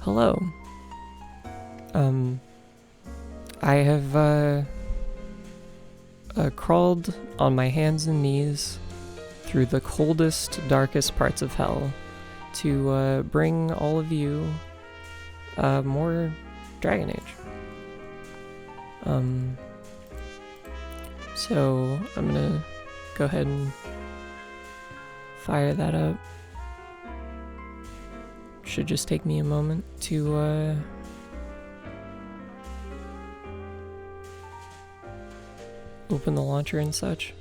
Hello. I have crawled on my hands and knees through the coldest, darkest parts of hell to bring all of you more Dragon Age. So I'm gonna go ahead and fire that up. Should just take me a moment to open the launcher and such.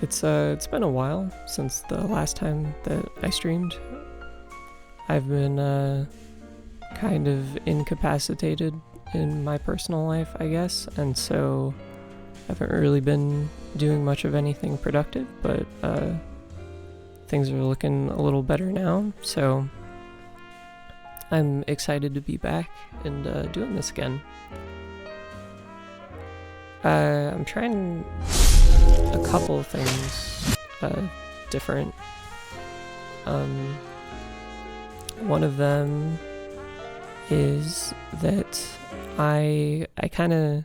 It's been a while since the last time that I streamed. I've been kind of incapacitated in my personal life, I guess, and so I haven't really been doing much of anything productive, but things are looking a little better now, so I'm excited to be back and doing this again. I'm trying a couple of things different. One of them is that I kind of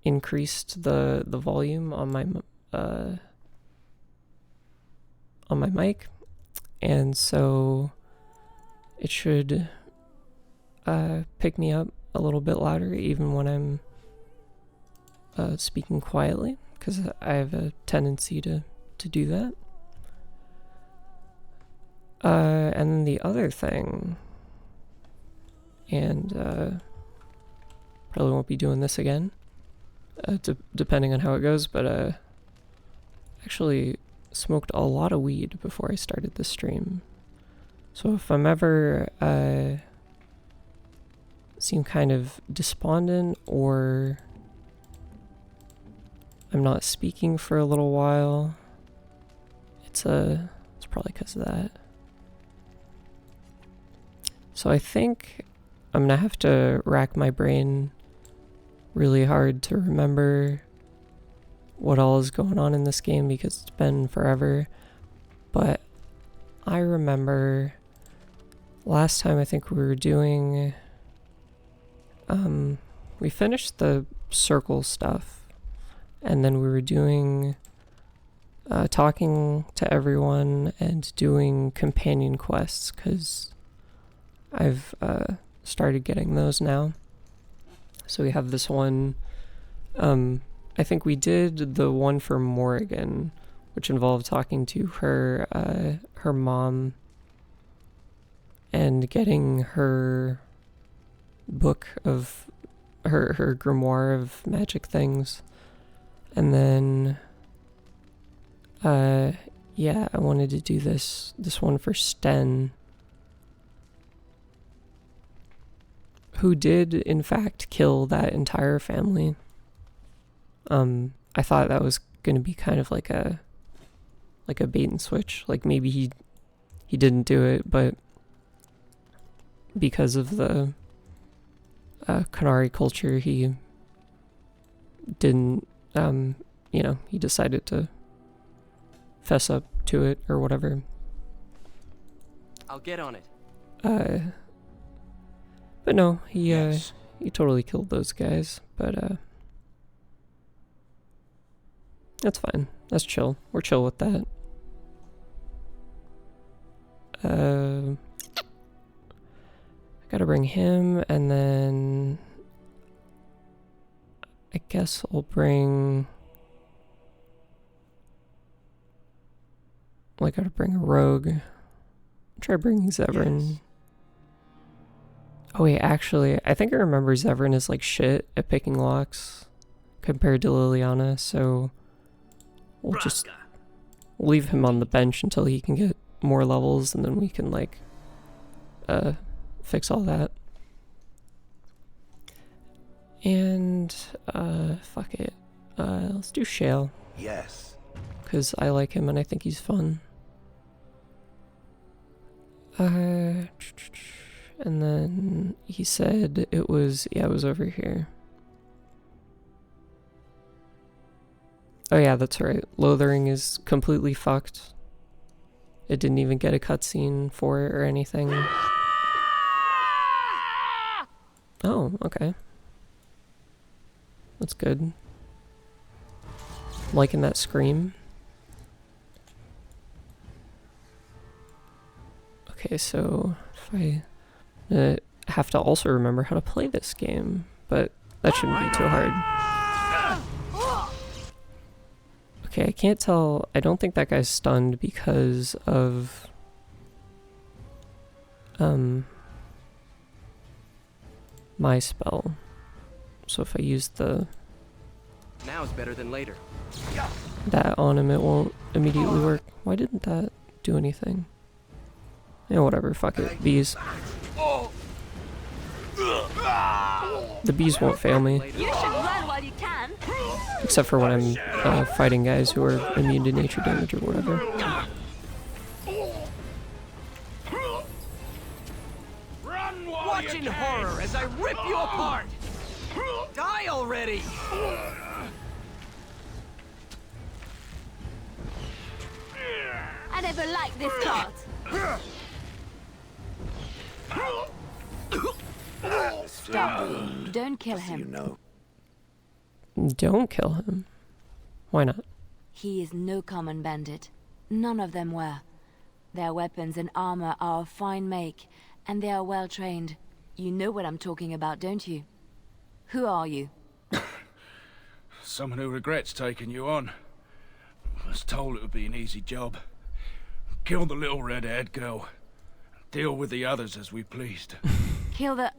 increased the volume on my mic, and so it should pick me up a little bit louder even when I'm speaking quietly, because I have a tendency to do that. And then the other thing, and probably won't be doing this again, depending on how it goes, but actually smoked a lot of weed before I started the stream. So if I'm ever seem kind of despondent, or I'm not speaking for a little while, it's probably because of that. So I think I'm gonna have to rack my brain really hard to remember what all is going on in this game, because it's been forever. But I remember last time I think we were doing we finished the circle stuff, and then we were doing talking to everyone and doing companion quests, because I've started getting those now. So we have this one, I think we did the one for Morrigan, which involved talking to her mom and getting her book of her grimoire of magic things. And then yeah, I wanted to do this one for Sten, who did in fact kill that entire family. I thought that was going to be kind of like a bait and switch, like maybe he didn't do it, but because of the Qunari culture, he didn't, he decided to fess up to it or whatever. I'll get on it. But no, he Yes. he totally killed those guys, but that's fine. That's chill. We're chill with that. I gotta bring him, and then I guess I'll bring, well, I gotta bring a rogue. Try bringing Zevran. Yes. Oh wait, actually, I think I remember Zevran is like shit at picking locks compared to Liliana, so we'll just leave him on the bench until he can get more levels, and then we can like fix all that. And fuck it. Let's do Shale, Yes. because I like him and I think he's fun. And then he said it was over here. Oh yeah, that's right. Lothering is completely fucked. It didn't even get a cutscene for it or anything. Oh, okay. That's good. Liking that scream. Okay, so if I have to also remember how to play this game, but that shouldn't be too hard. Okay, I can't tell. I don't think that guy's stunned because of my spell. So if I use Now's better than later. that on him, it won't immediately work. Why didn't that do anything? Yeah, whatever, fuck it. Bees. The bees won't fail me. You should run while you can. Except for when I'm fighting guys who are immune to nature damage or whatever. Watch in horror as I rip you apart! Die already! I never liked this part. Stop. Don't kill him. Don't kill him. Why not? He is no common bandit. None of them were. Their weapons and armor are of fine make, and they are well trained. You know what I'm talking about, don't you? Who are you? Someone who regrets taking you on. Was told it would be an easy job. Kill the little red-haired girl. Deal with the others as we pleased. Kill the...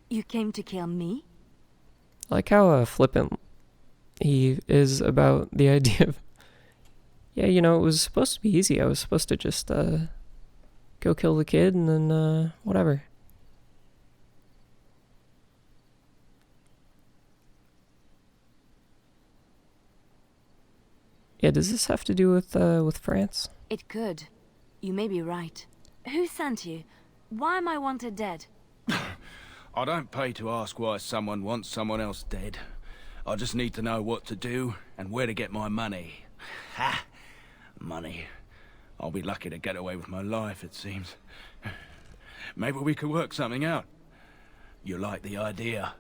You came to kill me? I like how flippant he is about the idea of... Yeah, you know, it was supposed to be easy. I was supposed to just go kill the kid and then whatever. Yeah, does this have to do with France? It could. You may be right. Who sent you? Why am I wanted dead? I don't pay to ask why someone wants someone else dead. I just need to know what to do and where to get my money. Ha! Money. I'll be lucky to get away with my life, it seems. Maybe we could work something out. You like the idea?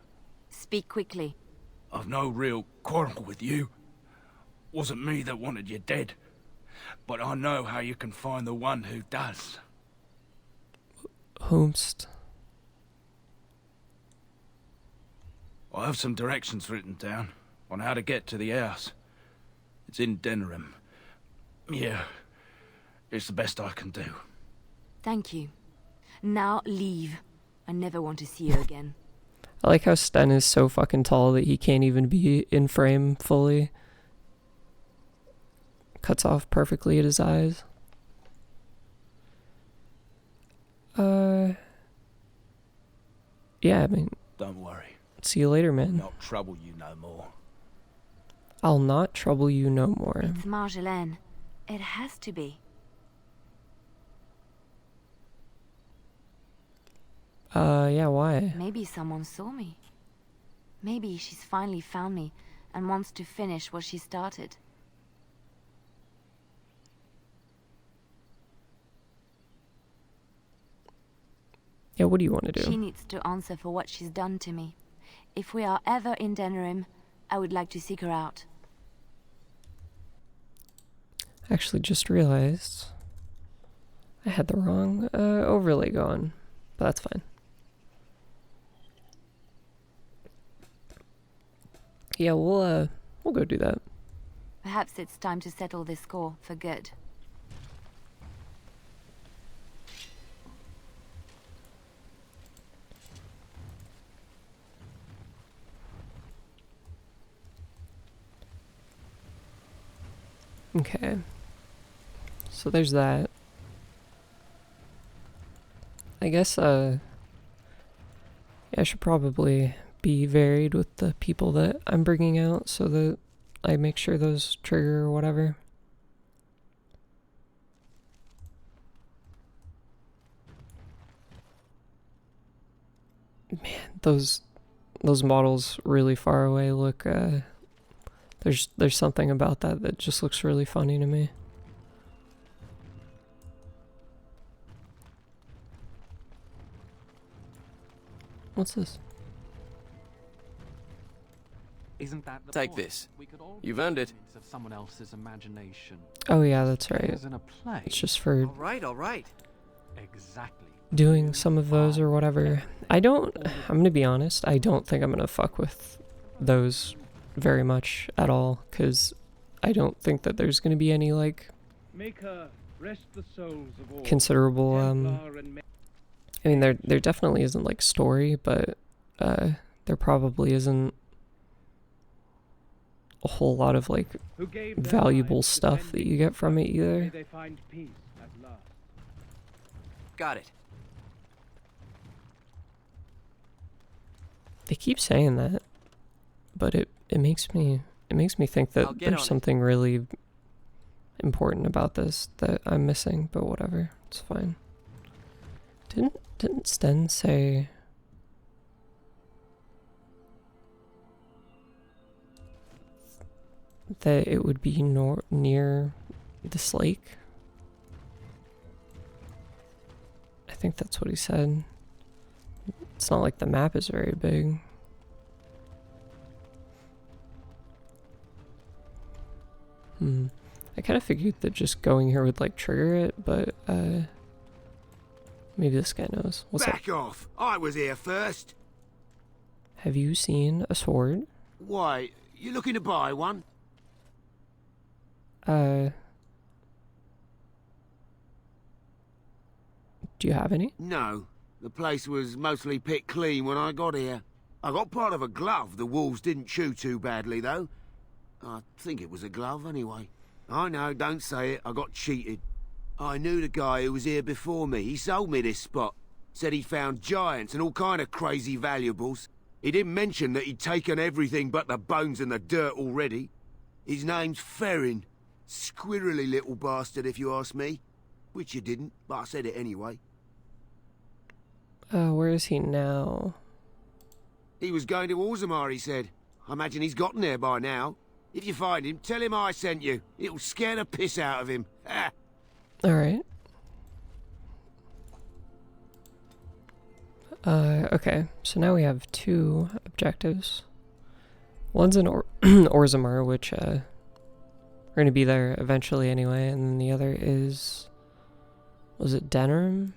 Speak quickly. I've no real quarrel with you. Wasn't me that wanted you dead. But I know how you can find the one who does. Whomst. I have some directions written down on how to get to the house. It's in Denerim. Yeah, it's the best I can do. Thank you. Now leave. I never want to see you again. I like how Sten is so fucking tall that he can't even be in frame fully. Cuts off perfectly at his eyes. Yeah, I mean... Don't worry. See you later, man. Not trouble you no more. I'll not trouble you no more. It's Marjolaine. It has to be. Yeah, why? Maybe someone saw me. Maybe she's finally found me and wants to finish what she started. Yeah, what do you want to do? She needs to answer for what she's done to me. If we are ever in Denerim, I would like to seek her out. Actually just realized I had the wrong overlay going, but that's fine. Yeah, we'll go do that. Perhaps it's time to settle this score for good. Okay. So there's that. I guess, yeah, I should probably be varied with the people that I'm bringing out so that I make sure those trigger or whatever. Man, those models really far away look, there's something about that just looks really funny to me. What's this? Isn't that the Take point? this. We could all You've earned it. Of someone else's imagination. Oh yeah, that's right. As in a play. It's just for All right. Exactly. doing some of those or whatever. I'm gonna be honest, I don't think I'm gonna fuck with those very much at all, because I don't think that there's gonna be any, like, Make her rest the souls of all. considerable, Templar and I mean, there definitely isn't, like, story, but, there probably isn't a whole lot of, like, who gave their valuable lives stuff that you defending get from it May either. they find peace at last. Got it. They keep saying that, but it makes me think I'll that get on there's it. something really important about this that I'm missing, but whatever, it's fine. Didn't Sten say that it would be near this lake? I think that's what he said. It's not like the map is very big. I kind of figured that just going here would, like, trigger it, but maybe this guy knows. What's up? Back off! I was here first. Have you seen a sword? Why, you looking to buy one? Do you have any? No. The place was mostly picked clean when I got here. I got part of a glove the wolves didn't chew too badly, though. I think it was a glove, anyway. I know, don't say it. I got cheated. I knew the guy who was here before me. He sold me this spot. Said he found giants and all kind of crazy valuables. He didn't mention that he'd taken everything but the bones and the dirt already. His name's Ferrin. Squirrely little bastard, if you ask me. Which you didn't, but I said it anyway. Where is he now? He was going to Orzammar, he said. I imagine he's gotten there by now. If you find him, tell him I sent you. It'll scare the piss out of him. Ha! Alright. Okay, so now we have two objectives. One's in Orzammar, which, we're gonna be there eventually anyway, and then the other is... was it Denerim?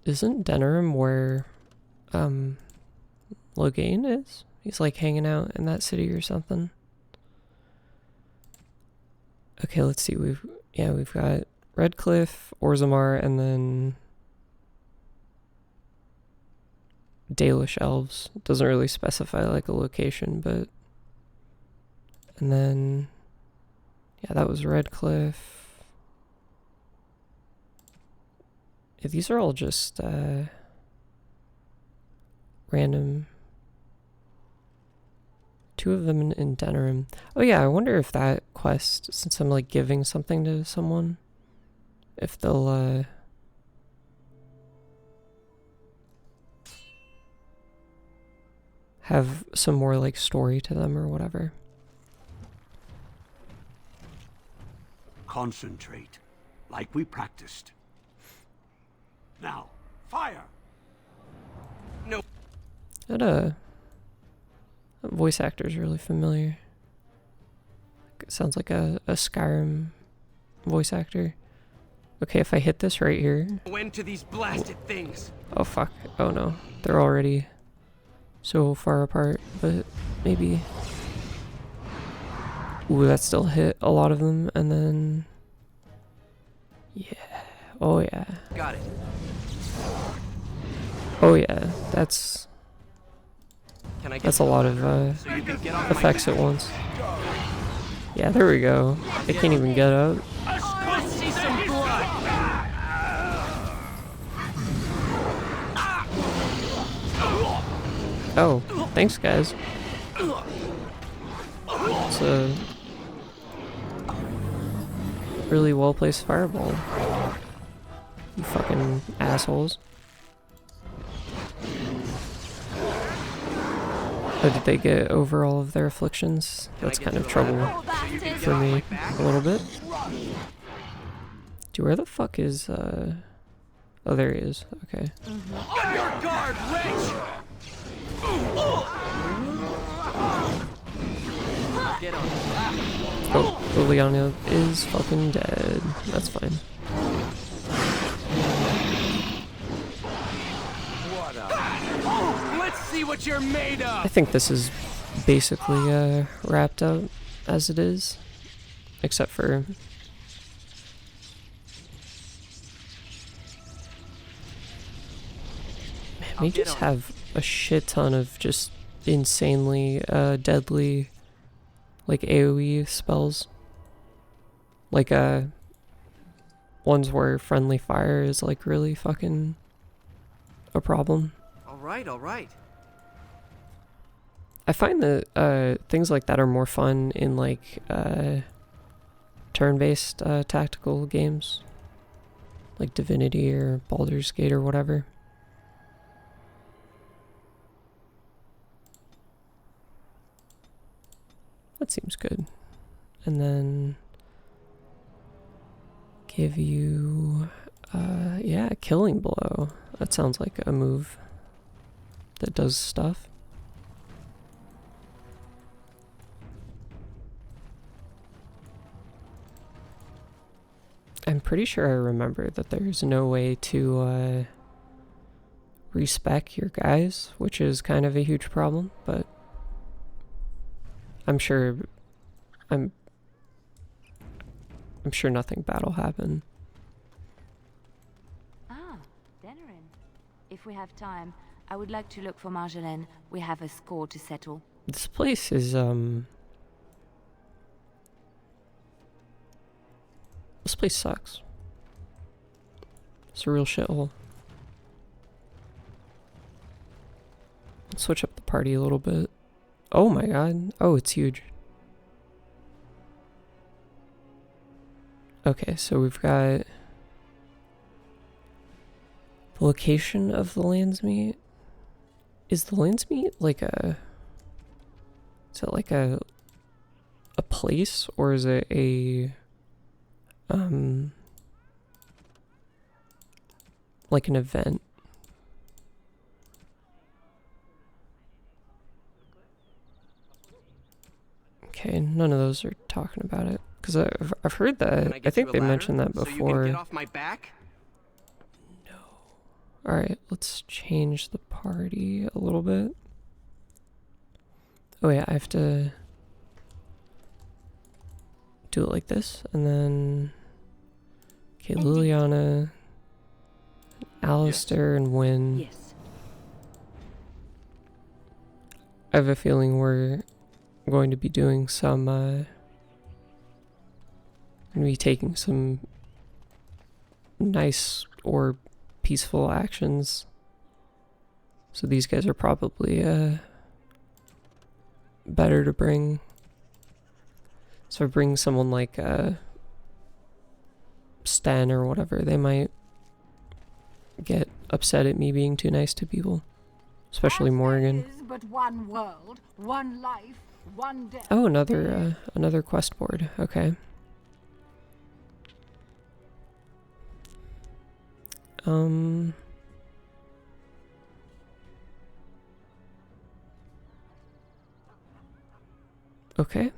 Isn't Denerim where, Loghain is? He's, like, hanging out in that city or something. Okay, let's see. We've got Redcliffe, Orzammar, and then Dalish Elves. It doesn't really specify, like, a location, but... And then... yeah, that was Redcliffe. Yeah, these are all just, random... Two of them in Denerim. Oh yeah, I wonder if that quest, since I'm, like, giving something to someone, if they'll, have some more, like, story to them or whatever. Concentrate, like we practiced. Now, fire! That voice actor is really familiar. It sounds like a Skyrim voice actor. Okay, if I hit this right here... When to these blasted things? Oh fuck, oh no. They're already so far apart, but maybe... Ooh, that still hit a lot of them, and then... yeah, oh yeah. Got it. Oh yeah, that's Can I get a lot of so you can get off effects my at back? once. Yeah, there we go. They can't even get up. Let's see some blood! Oh, thanks guys. It's a really well placed fireball. You fucking assholes. Oh, did they get over all of their afflictions? Can I That's get kind to of the trouble ladder so you can get for off me my back? a little bit. Dude, where the fuck is, Oh, there he is. Okay. On your guard, wretch! Get on. Oh, Liliana is fucking dead. That's fine. Let's see what you're made I of! think this is basically, wrapped up as it is. Except for... Man, we I'll get just on it. have a shit ton of just insanely, deadly, like, AoE spells. Like, ones where friendly fire is, like, really fucking a problem. All right, all right. I find that things like that are more fun in like turn-based tactical games, like Divinity or Baldur's Gate or whatever. That seems good. And then give you, yeah, Killing Blow. That sounds like a move that does stuff. I'm pretty sure I remember that there's no way to respec your guys, which is kind of a huge problem, but I'm sure I'm sure nothing bad will happen. Ah, Denerin. If we have time, I would like to look for Marjolaine. We have a score to settle. This place is this place sucks. It's a real shithole. Let's switch up the party a little bit. Oh my god. Oh, it's huge. Okay, so we've got the location of the Landsmeet. Is the Landsmeet like a... Is it like a place, or is it a... like an event? Okay, none of those are talking about it. Because I've heard Can that. I I get think you a they ladder mentioned that so you can before. get off my back? Alright, let's change the party a little bit. Oh yeah, I have to do it like this, and then... Okay, Liliana, Alistair, and Wynn. Yes. I have a feeling we're going to be doing some, going to be taking some nice or peaceful actions. So these guys are probably, better to bring. So bring someone like, Sten or whatever, they might get upset at me being too nice to people. Especially Morrigan. There is but one world, one life, one death. Oh, another quest board. Okay. Okay.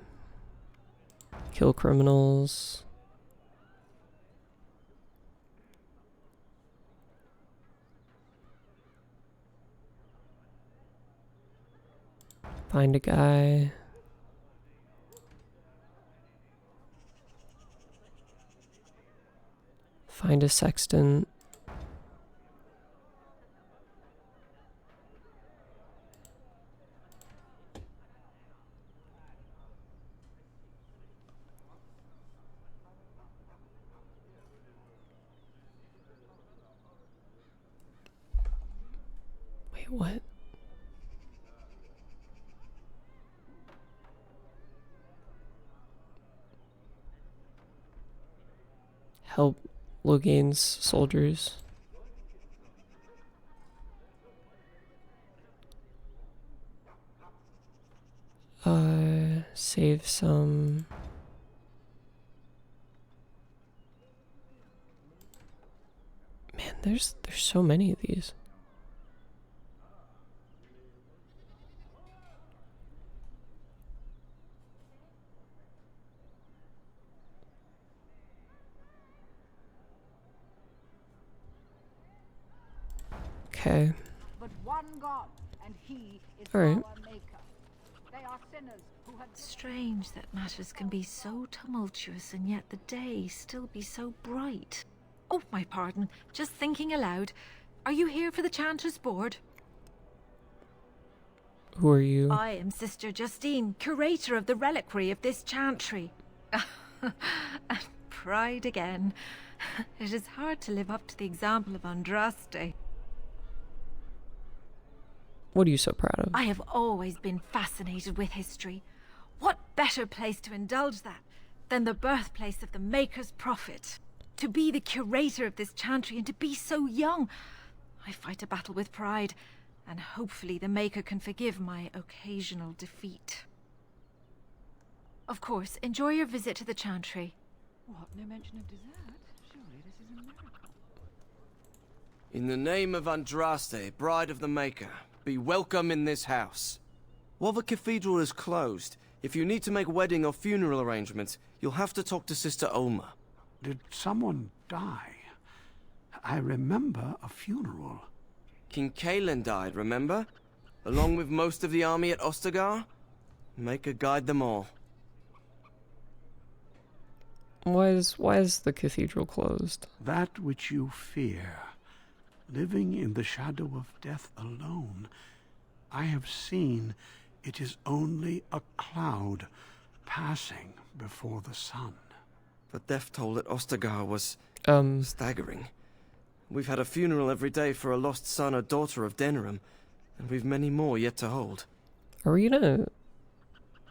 Kill criminals. Find a guy. Find a sextant. Wait, what? Help Loghain's soldiers. save some. Man, there's so many of these. Okay. But one God, and He is All right. our Maker. They are sinners who have... Strange that matters can be so tumultuous and yet the day still be so bright. Oh, my pardon. Just thinking aloud. Are you here for the Chanter's Board? Who are you? I am Sister Justine, curator of the reliquary of this chantry. And pride again. It is hard to live up to the example of Andraste. What are you so proud of? I have always been fascinated with history. What better place to indulge that than the birthplace of the Maker's prophet? To be the curator of this chantry and to be so young. I fight a battle with pride, and hopefully the Maker can forgive my occasional defeat. Of course, enjoy your visit to the chantry. What? No mention of dessert? Surely this is a miracle. In the name of Andraste, bride of the Maker, be welcome in this house. While the cathedral is closed, if you need to make wedding or funeral arrangements, you'll have to talk to Sister Olma. Did someone die? I remember a funeral. King Kalen died, remember? Along with most of the army at Ostagar? Maker guide them all. Why is the cathedral closed? That which you fear, living in the shadow of death alone, I have seen it is only a cloud passing before the sun. The death toll at Ostagar was staggering. We've had a funeral every day for a lost son or daughter of Denerim, and we've many more yet to hold. Are we gonna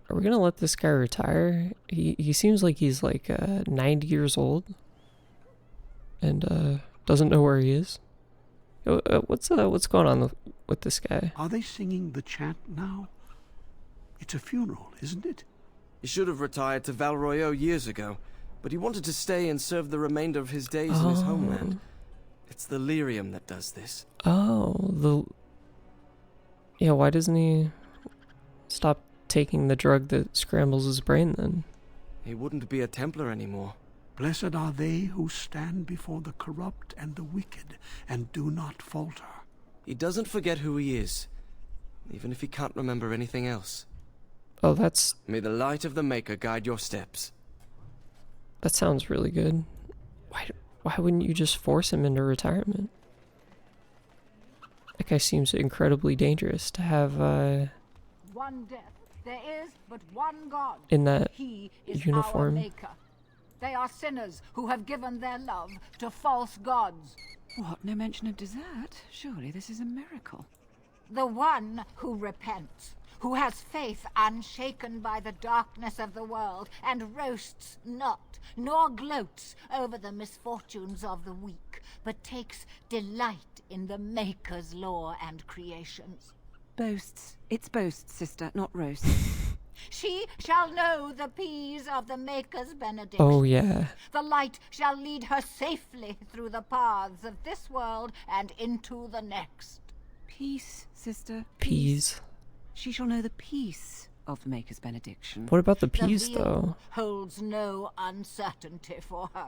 let this guy retire? He seems like he's like 90 years old and doesn't know where he is. What's going on with this guy? Are they singing the chant now? It's a funeral, isn't it? He should have retired to Val Royeaux years ago, but he wanted to stay and serve the remainder of his days in his homeland. It's the lyrium that does this. Oh, yeah, why doesn't he stop taking the drug that scrambles his brain then? He wouldn't be a Templar anymore. Blessed are they who stand before the corrupt and the wicked and do not falter. He doesn't forget who he is, even if he can't remember anything else. Oh, that's... May the light of the Maker guide your steps. That sounds really good. Why wouldn't you just force him into retirement? That guy seems incredibly dangerous to have One death. There is but one God. in that He is uniform. our Maker. They are sinners who have given their love to false gods. What? No mention of dessert? Surely this is a miracle. The one who repents, who has faith unshaken by the darkness of the world, and roasts not, nor gloats over the misfortunes of the weak, but takes delight in the Maker's law and creations. Boasts. It's boasts, sister, not roasts. She shall know the peace of the Maker's benediction. Oh, yeah. The light shall lead her safely through the paths of this world and into the next. Peace, sister. Peas. She shall know the peace of the Maker's benediction. What about the peas, The veil though? holds no uncertainty for her,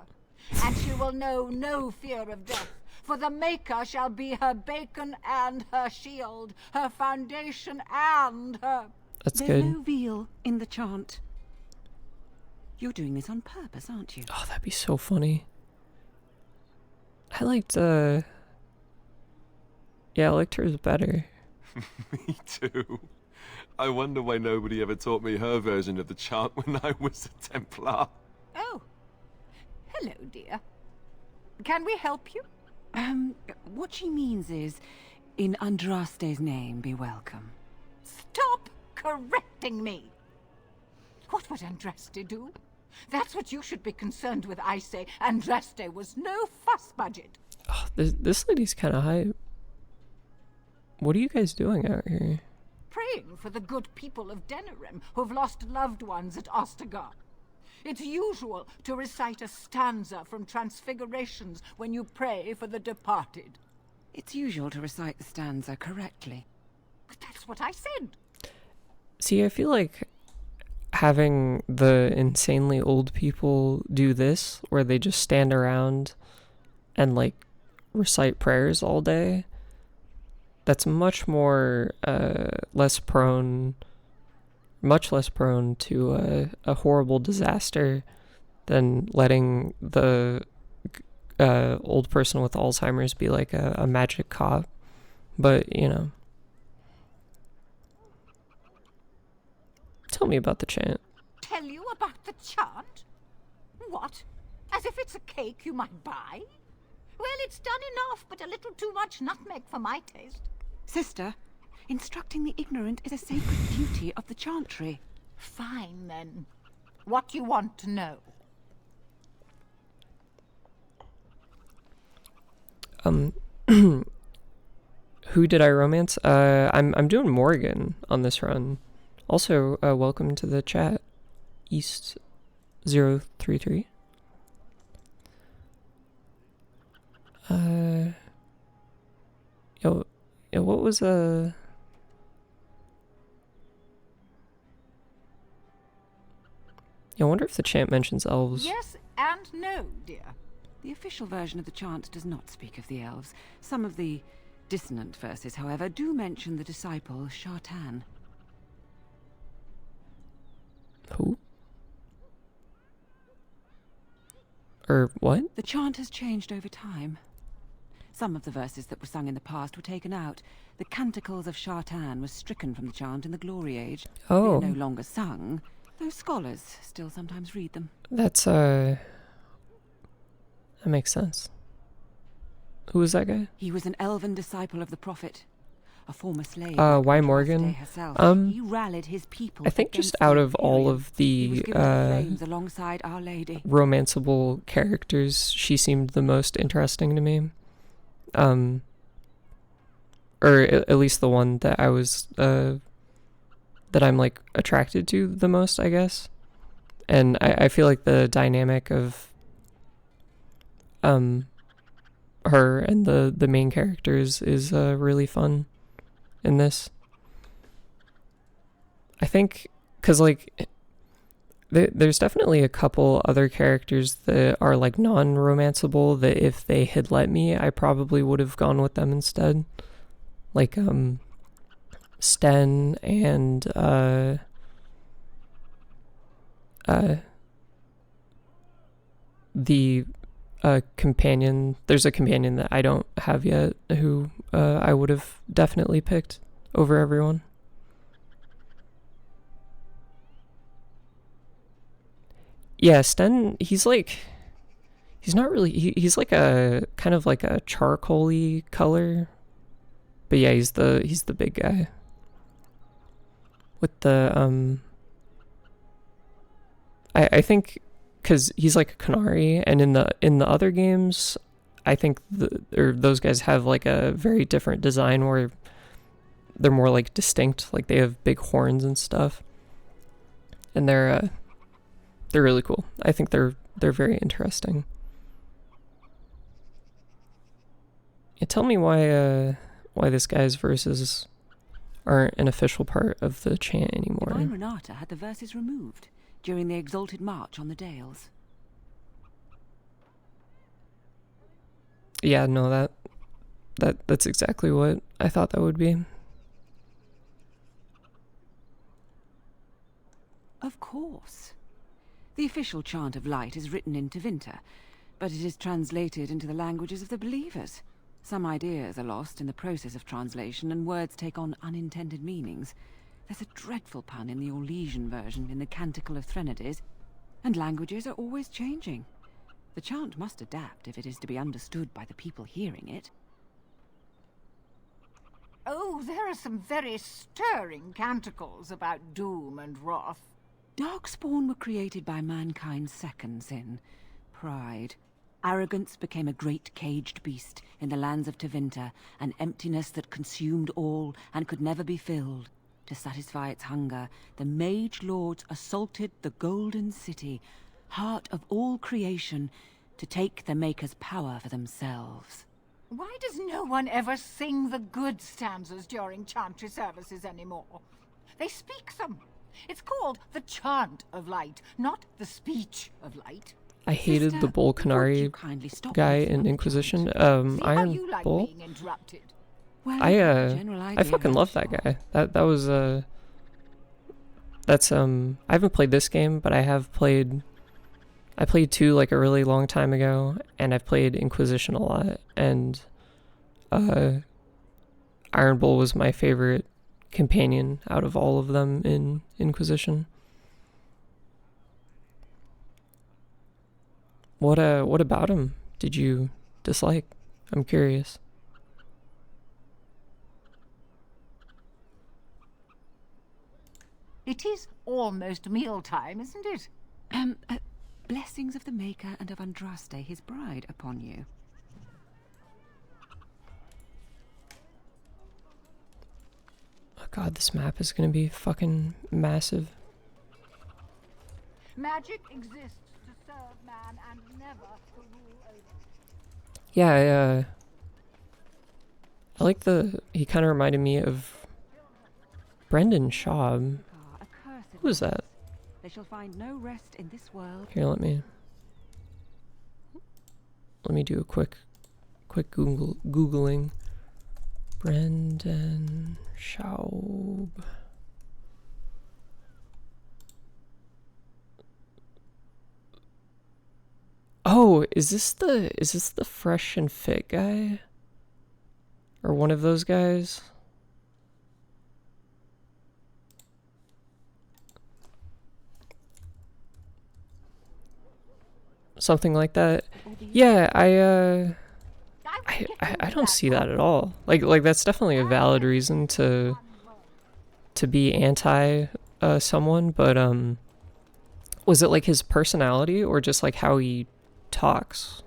and she will know no fear of death, for the Maker shall be her bacon and her shield, her foundation and her... That's There's good. no veal in the chant. You're doing this on purpose, aren't you? Oh, that'd be so funny. I liked, yeah, I liked hers better. Me too. I wonder why nobody ever taught me her version of the chant when I was a Templar. Oh, hello, dear. Can we help you? What she means is, in Andraste's name, be welcome. Stop correcting me! What would Andraste do? That's what you should be concerned with, I say. Andraste was no fuss budget. Oh, this lady's kind of hype. What are you guys doing out here? Pray praying for the good people of Denerim who've lost loved ones at Ostagar. It's usual to recite a stanza from Transfigurations when you pray for the departed. It's usual to recite the stanza correctly. But that's what I said. See, I feel like having the insanely old people do this, where they just stand around and like recite prayers all day, that's much more much less prone to a horrible disaster than letting the old person with Alzheimer's be like a magic cop. But, you know. Tell me about the chant. Tell you about the chant? What? As if it's a cake you might buy? Well, it's done enough, but a little too much nutmeg for my taste. Sister, instructing the ignorant is a sacred duty of the chantry. Fine, then. What do you want to know? Who did I romance? I'm doing Morgan on this run. Also, welcome to the chat, East033. What was I wonder if the chant mentions elves. Yes and no, dear. The official version of the chant does not speak of the elves. Some of the dissonant verses, however, do mention the disciple Shartan. Who? Or what? The chant has changed over time. Some of the verses that were sung in the past were taken out. The Canticles of Shartan was stricken from the chant in the Glory Age. Oh. They are no longer sung, though scholars still sometimes read them. That's, that makes sense. Who was that guy? He was an elven disciple of the Prophet, a former slave. Why Morgan? He rallied his people. I think just out of all of the alongside Our Lady. romanceable characters, she seemed the most interesting to me. Or at least the one that I was that I'm like attracted to the most, I guess. And I feel like the dynamic of her and the main characters is really fun in this. I think because like there's definitely a couple other characters that are like non-romanceable that if they had let me, I probably would have gone with them instead. Like Sten and the companion. There's a companion that I don't have yet who I would have definitely picked over everyone. Yeah, Sten, he's not really, he's like a kind of like a charcoaly color. But yeah, he's the big guy with the I think because he's like a Qunari, and in the other games, I think those guys have like a very different design where they're more like distinct, like they have big horns and stuff, and they're really cool. I think they're very interesting. Yeah, tell me why this guy's verses aren't an official part of the chant anymore. Divine Renata had the verses removed during the Exalted March on the Dales. Yeah, no, that's exactly what I thought that would be. Of course. The official chant of light is written in Tevinter, but it is translated into the languages of the believers. Some ideas are lost in the process of translation, and words take on unintended meanings. There's a dreadful pun in the Orlesian version in the Canticle of Threnodies, and languages are always changing. The chant must adapt if it is to be understood by the people hearing it. Oh, there are some very stirring canticles about doom and wrath. Darkspawn were created by mankind's second sin, pride. Arrogance became a great caged beast in the lands of Tevinter, an emptiness that consumed all and could never be filled. To satisfy its hunger, the Mage Lords assaulted the Golden City, heart of all creation, to take the Maker's power for themselves. Why does no one ever sing the good stanzas during chantry services anymore? They speak them. It's called the chant of light, not the speech of light. I hated the Bull Canary guy in Inquisition. Iron Bull. I fucking love that guy. That was that's I haven't played this game, but I played 2 like a really long time ago, and I've played Inquisition a lot, and Iron Bull was my favorite companion out of all of them in Inquisition. What about him did you dislike? I'm curious. It is almost mealtime, isn't it? Blessings of the Maker and of Andraste, his bride, upon you. Oh god, this map is gonna be fucking massive. Magic exists to serve man and never to rule over. Yeah, I like he kind of reminded me of Brendan Schaub. Who is that? They shall find no rest in this world. Here, let me do a quick googling. Brendan Schaub. Oh, is this the Fresh and Fit guy? Or one of those guys? Something like that. Yeah, I don't see that at all. Like that's definitely a valid reason to be anti someone, but was it like his personality or just like how he talks?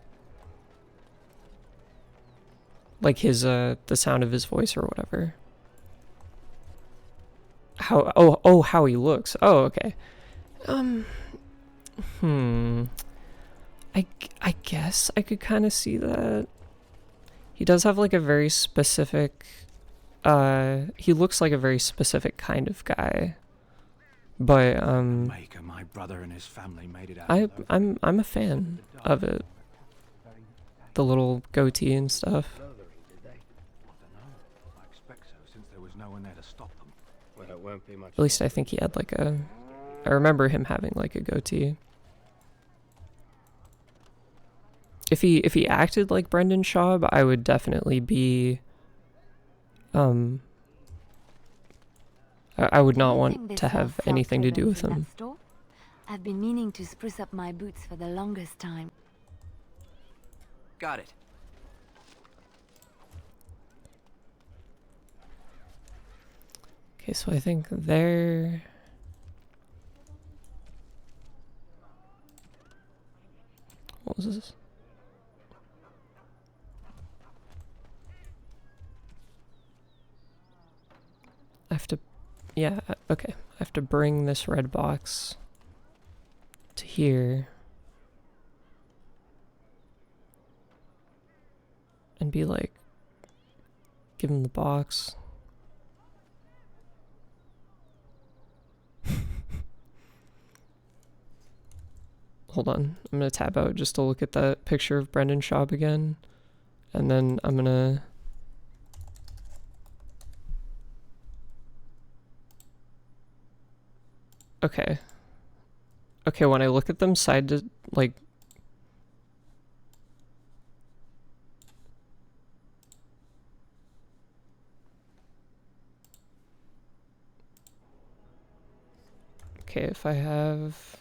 Like his the sound of his voice or whatever. How he looks. Oh, okay. I guess I could kind of see that. He does have like a very specific he looks like a very specific kind of guy. But Maker, my brother and his family made it out. I'm a fan of it. The little goatee and stuff. I expect so, since there was no one there to stop them. Well, it won't be much. At least I think he had like I remember him having like a goatee. If he acted like Brendan Schaub, I would definitely be I would not want to have anything to do with him. I've been meaning to spruce up my boots for the longest time. Got it. Okay, so I think there. What was this? I have to, yeah, okay. I have to bring this red box to here and be like, give him the box. Hold on, I'm gonna tab out just to look at that picture of Brendan Schaub again, and then I'm gonna okay, when I look at them side to, like, okay, if I have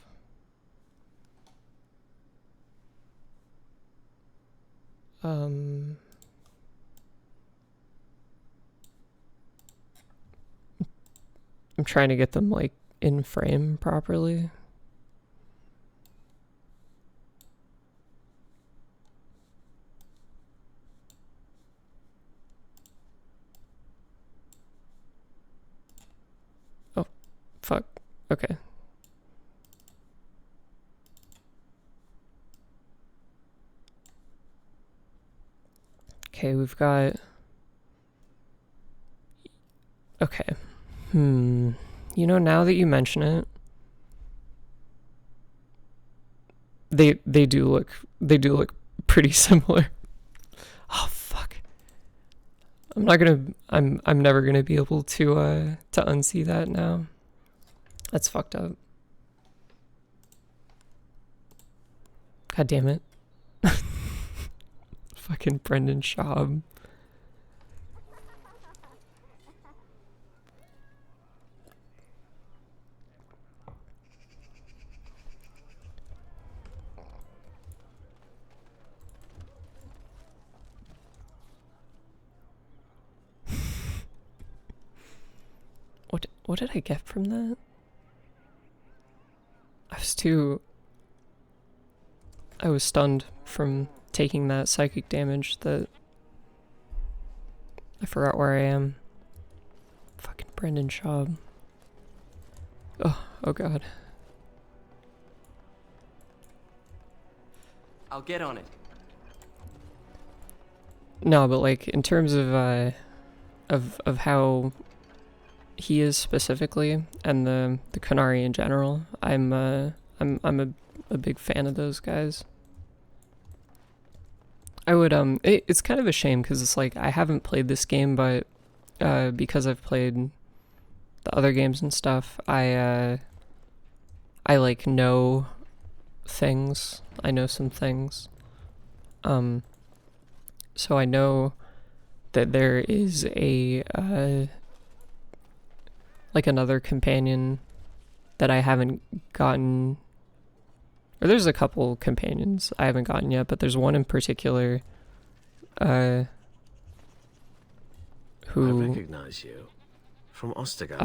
I'm trying to get them like in frame properly. Fuck. Okay. Okay, we've got... Okay. You know, now that you mention it, they do look pretty similar. Oh fuck. I'm never gonna be able to unsee that now. That's fucked up. God damn it. Fucking Brendan Schaub. What did I get from that? I was stunned from taking that psychic damage that I forgot where I am. Fucking Brendan Schaub. Oh god. I'll get on it. No, but like in terms of how he is specifically, and the Qunari in general, I'm a big fan of those guys. I would it's kind of a shame because it's like I haven't played this game, but because I've played the other games and stuff, I like know things. I know some things. So I know that there is a like another companion that I haven't gotten, or there's a couple companions I haven't gotten yet, but there's one in particular who I recognize you from Ostagar.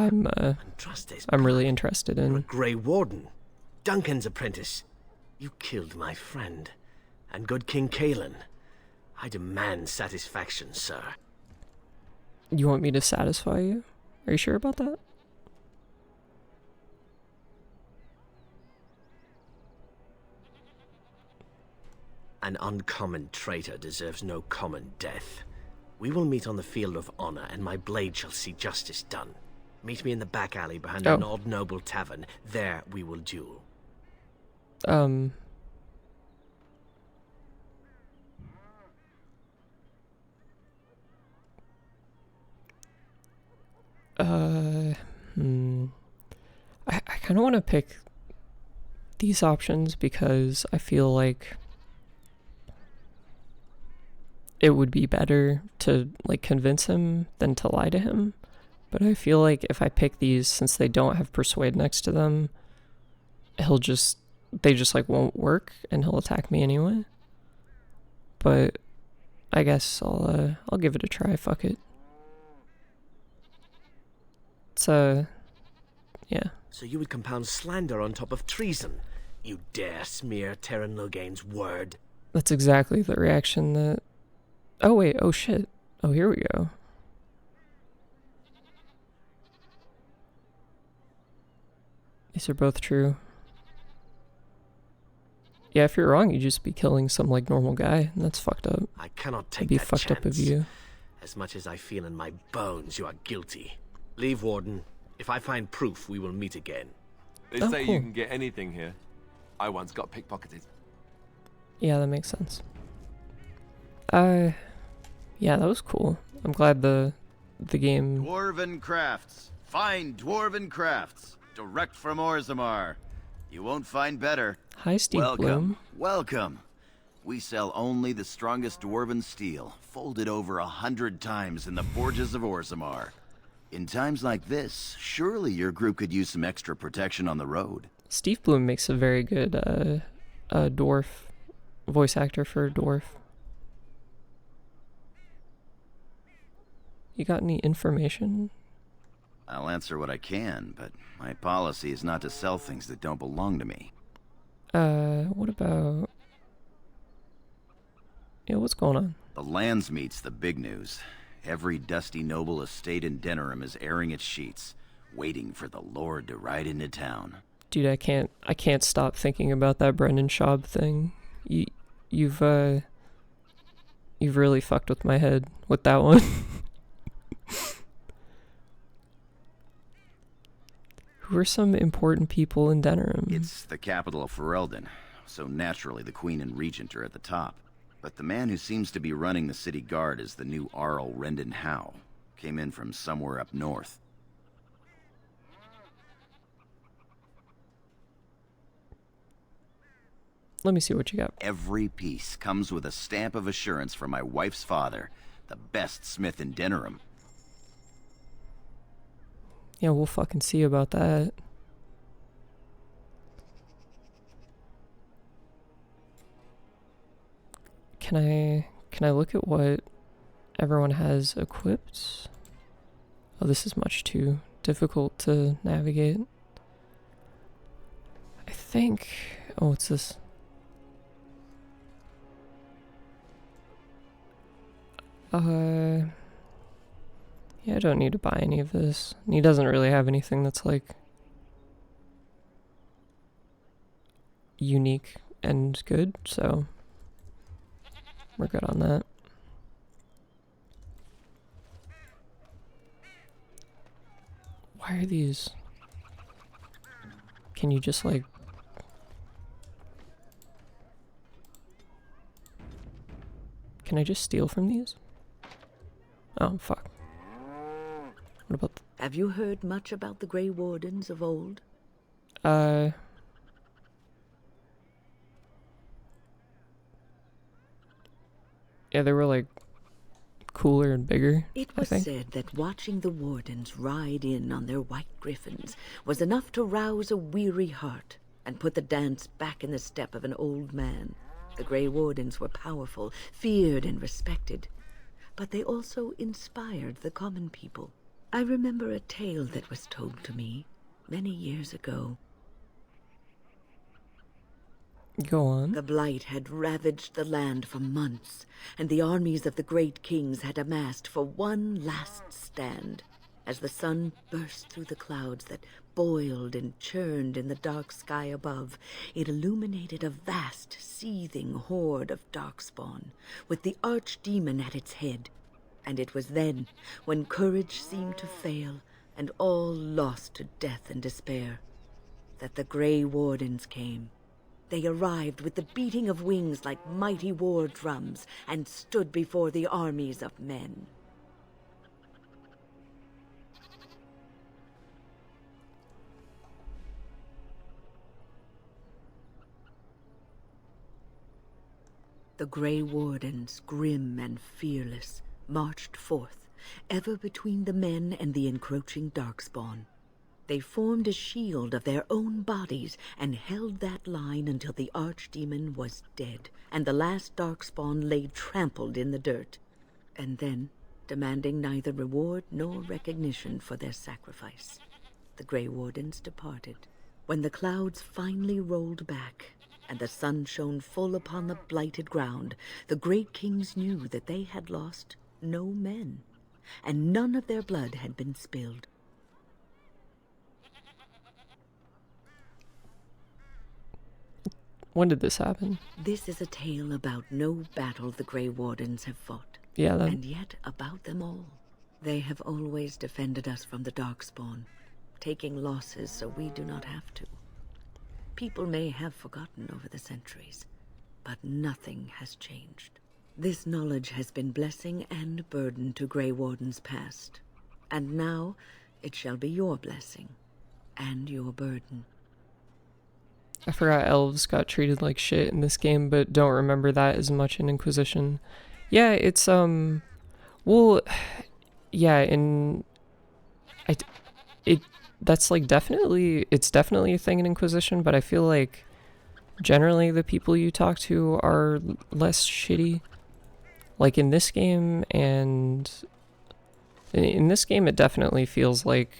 I'm really interested in. Grey Warden, Duncan's apprentice. You killed my friend and good King Cailan. I demand satisfaction, sir. You want me to satisfy you? Are you sure about that? An uncommon traitor deserves no common death. We will meet on the field of honor, and my blade shall see justice done. Meet me in the back alley behind an old noble tavern. There we will duel. I kind of want to pick these options because I feel like it would be better to like convince him than to lie to him. But I feel like if I pick these, since they don't have persuade next to them, they just like won't work and he'll attack me anyway. But I guess I'll give it a try. Fuck it. It's yeah. So you would compound slander on top of treason? You dare smear Teyrn Loghain's word? That's exactly the reaction that... Oh wait, oh shit. Oh, here we go. These are both true. Yeah, if you're wrong, you'd just be killing some like normal guy, and that's fucked up. I cannot take It'd be that fucked chance. up of you. As much as I feel in my bones you are guilty. Leave, Warden. If I find proof, we will meet again. They say you can get anything here. I once got pickpocketed. Yeah, that makes sense. Yeah, that was cool. I'm glad the game... Dwarven crafts. Fine dwarven crafts. Direct from Orzammar. You won't find better. Hi, Steve Welcome. Bloom. Welcome. We sell only the strongest dwarven steel, folded over 100 times in the forges of Orzammar. In times like this, surely your group could use some extra protection on the road. Steve Bloom makes a very good dwarf voice actor for a dwarf. You got any information? I'll answer what I can, but my policy is not to sell things that don't belong to me. What about... Yeah, what's going on? The Landsmeet's the big news. Every dusty noble estate in Denerim is airing its sheets. waiting for the Lord to ride into town. Dude, I can't stop thinking about that Brendan Schaub thing. You've really fucked with my head with that one. Who are some important people in Denerim? It's the capital of Ferelden, so naturally the Queen and Regent are at the top. But the man who seems to be running the city guard is the new Arl Rendon Howe. Came in from somewhere up north. Let me see what you got. Every piece comes with a stamp of assurance from my wife's father, the best smith in Denerim. Yeah, we'll fucking see about that. Can I look at what everyone has equipped? Oh, this is much too difficult to navigate. I think... Oh, what's this? Yeah, I don't need to buy any of this. And he doesn't really have anything that's like unique and good, so we're good on that. Why are these? Can you just like... Can I just steal from these? Oh, fuck. What about... Have you heard much about the Grey Wardens of old? Yeah, they were like cooler and bigger. It was said that watching the Wardens ride in on their white griffins was enough to rouse a weary heart and put the dance back in the step of an old man. The Grey Wardens were powerful, feared and respected, but they also inspired the common people. I remember a tale that was told to me many years ago. Go on. The Blight had ravaged the land for months, and the armies of the great kings had amassed for one last stand. As the sun burst through the clouds that boiled and churned in the dark sky above, it illuminated a vast, seething horde of darkspawn, with the archdemon at its head. And it was then, when courage seemed to fail, and all lost to death and despair, that the Grey Wardens came. They arrived with the beating of wings like mighty war drums, and stood before the armies of men. The Grey Wardens, grim and fearless, marched forth, ever between the men and the encroaching darkspawn. They formed a shield of their own bodies and held that line until the archdemon was dead, and the last darkspawn lay trampled in the dirt. And then, demanding neither reward nor recognition for their sacrifice, the Grey Wardens departed. When the clouds finally rolled back, and the sun shone full upon the blighted ground, the great kings knew that they had lost no men, and none of their blood had been spilled. When did this happen? This is a tale about no battle the Grey Wardens have fought. Yeah, that... And yet about them all. They have always defended us from the Darkspawn, taking losses so we do not have to. People may have forgotten over the centuries, but nothing has changed. This knowledge has been blessing and burden to Grey Wardens past, and now it shall be your blessing and your burden. I forgot elves got treated like shit in this game, but don't remember that as much in Inquisition. Yeah, it's, well, yeah, that's like it's definitely a thing in Inquisition, but I feel like generally the people you talk to are less shitty. Like in this game, and in this game it definitely feels like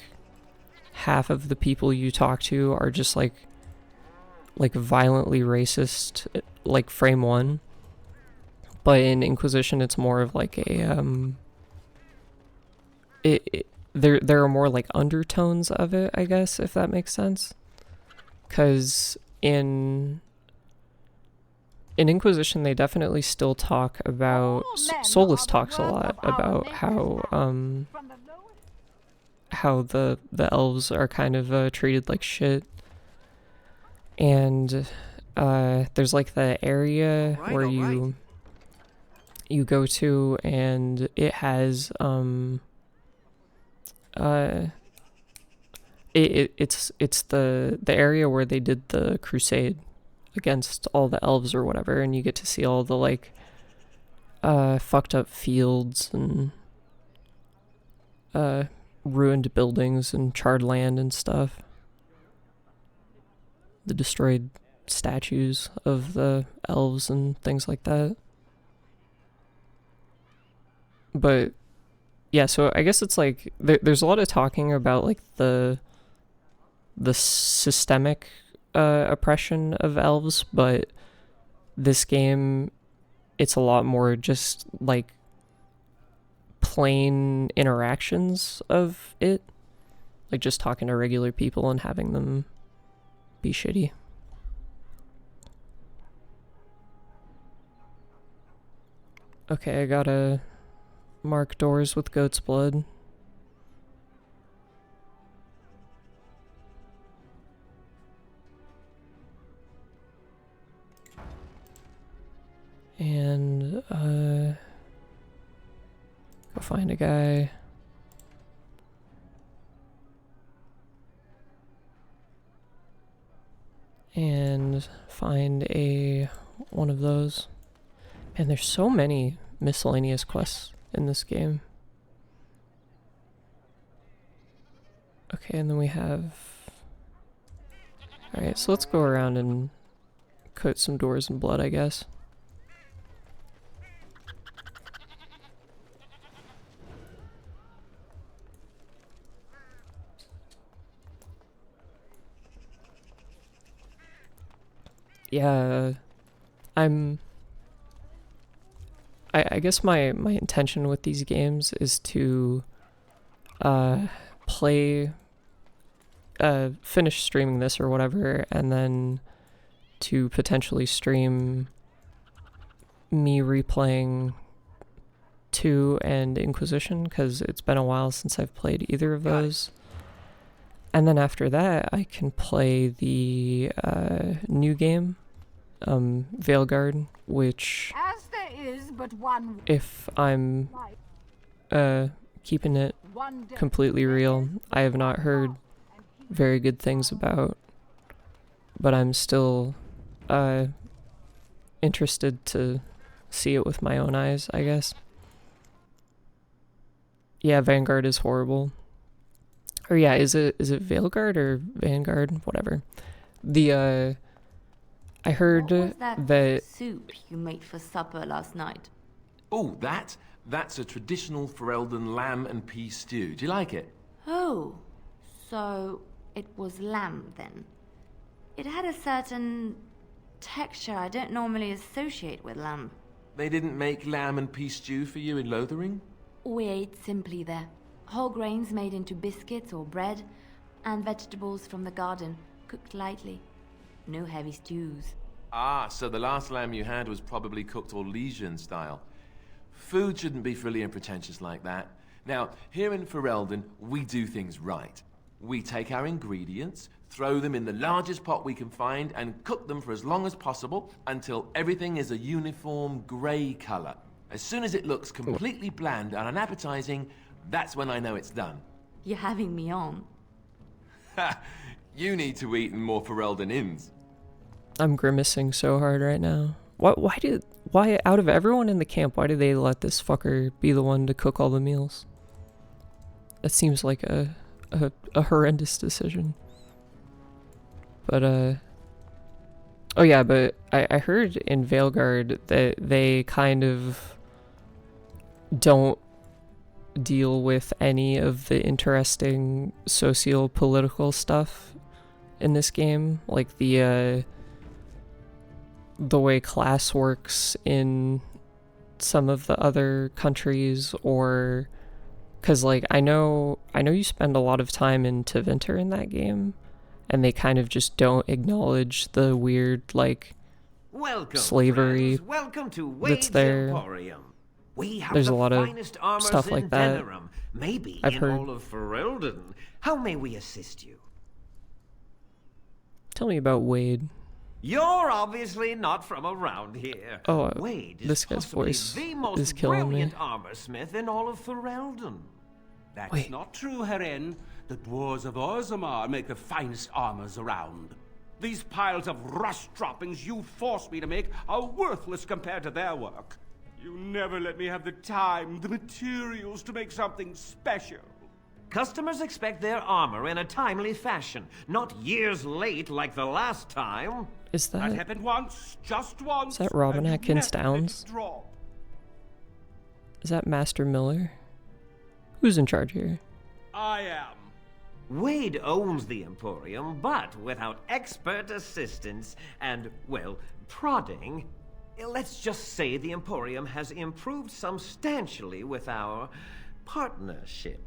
half of the people you talk to are just like violently racist, like frame one. But in Inquisition it's more of like a there are more like undertones of it, I guess, if that makes sense. Because in Inquisition, they definitely still talk about, Solas talks a lot about how the elves are kind of treated like shit. And there's like the area where you go to, and it has it's the area where they did the crusade against all the elves or whatever, and you get to see all the like fucked up fields and ruined buildings and charred land and stuff. The destroyed statues of the elves and things like that. But yeah, so I guess it's like there's a lot of talking about like the systemic oppression of elves, but this game, it's a lot more just like plain interactions of it, like just talking to regular people and having them be shitty. Okay, I gotta mark doors with goat's blood. And go find a guy. And find one of those. And there's so many miscellaneous quests in this game. Okay, and then we have... Alright, so let's go around and coat some doors in blood, I guess. Yeah, I guess my intention with these games is to finish streaming this or whatever, and then to potentially stream me replaying 2 and Inquisition, because it's been a while since I've played either of those. And then after that, I can play the new game, Veilguard, which, As there is but one, if I'm keeping it completely real, I have not heard very good things about, but I'm still interested to see it with my own eyes, I guess. Yeah, Vanguard is horrible. Or yeah, is it Veilguard or Vanguard? Whatever. I heard that soup you made for supper last night. Oh, that's a traditional Ferelden lamb and pea stew. Do you like it? Oh, so it was lamb then. It had a certain texture I don't normally associate with lamb. They didn't make lamb and pea stew for you in Lothering? We ate simply there. Whole grains made into biscuits or bread, and vegetables from the garden, cooked lightly. No heavy stews. Ah, so the last lamb you had was probably cooked Orlesian style. Food shouldn't be frilly and pretentious like that. Now, here in Ferelden, we do things right. We take our ingredients, throw them in the largest pot we can find, and cook them for as long as possible until everything is a uniform grey colour. As soon as it looks completely bland and unappetizing, that's when I know it's done. You're having me on. Ha! You need to eat in more Ferelden inns. I'm grimacing so hard right now. Why out of everyone in the camp, why did they let this fucker be the one to cook all the meals? That seems like a horrendous decision. But oh yeah, but I heard in Veilguard that they kind of don't deal with any of the interesting socio-political stuff in this game, like the way class works in some of the other countries, or Cause like I know you spend a lot of time in Tevinter in that game, and they kind of just don't acknowledge the weird like Welcome, slavery friends. Welcome to that's Wade's there. Emporium. We have There's the a lot of finest armors stuff in like that. Denerim, maybe I've in heard. all of Ferelden. How may we assist you? Tell me about Wade. You're obviously not from around here. Oh, Wade is this guy's possibly voice the most is killing me. brilliant armor smith in all of Ferelden. That's Wait. not true, Heren. The dwarves of Orzammar make the finest armors around. These piles of rust droppings you force me to make are worthless compared to their work. You never let me have the time, the materials to make something special. Customers expect their armor in a timely fashion, not years late like the last time. Is That that happened once, just once. is that Robin and you Atkins never let it Downs? drop. Is that Master Miller? Who's in charge here? I am. Wade owns the Emporium, but without expert assistance and, well, prodding, let's just say the Emporium has improved substantially with our partnership.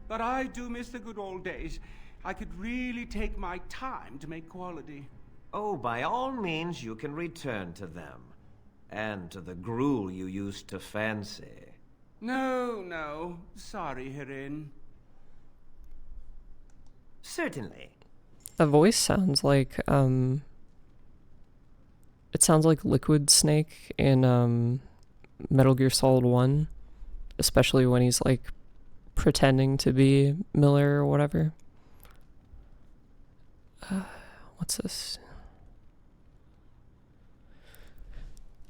But I do miss the good old days. I could really take my time to make quality. Oh, by all means, you can return to them. And to the gruel you used to fancy. No. Sorry, Heren. Certainly. The voice sounds like it sounds like Liquid Snake in Metal Gear Solid 1, especially when he's like pretending to be Miller or whatever. What's this?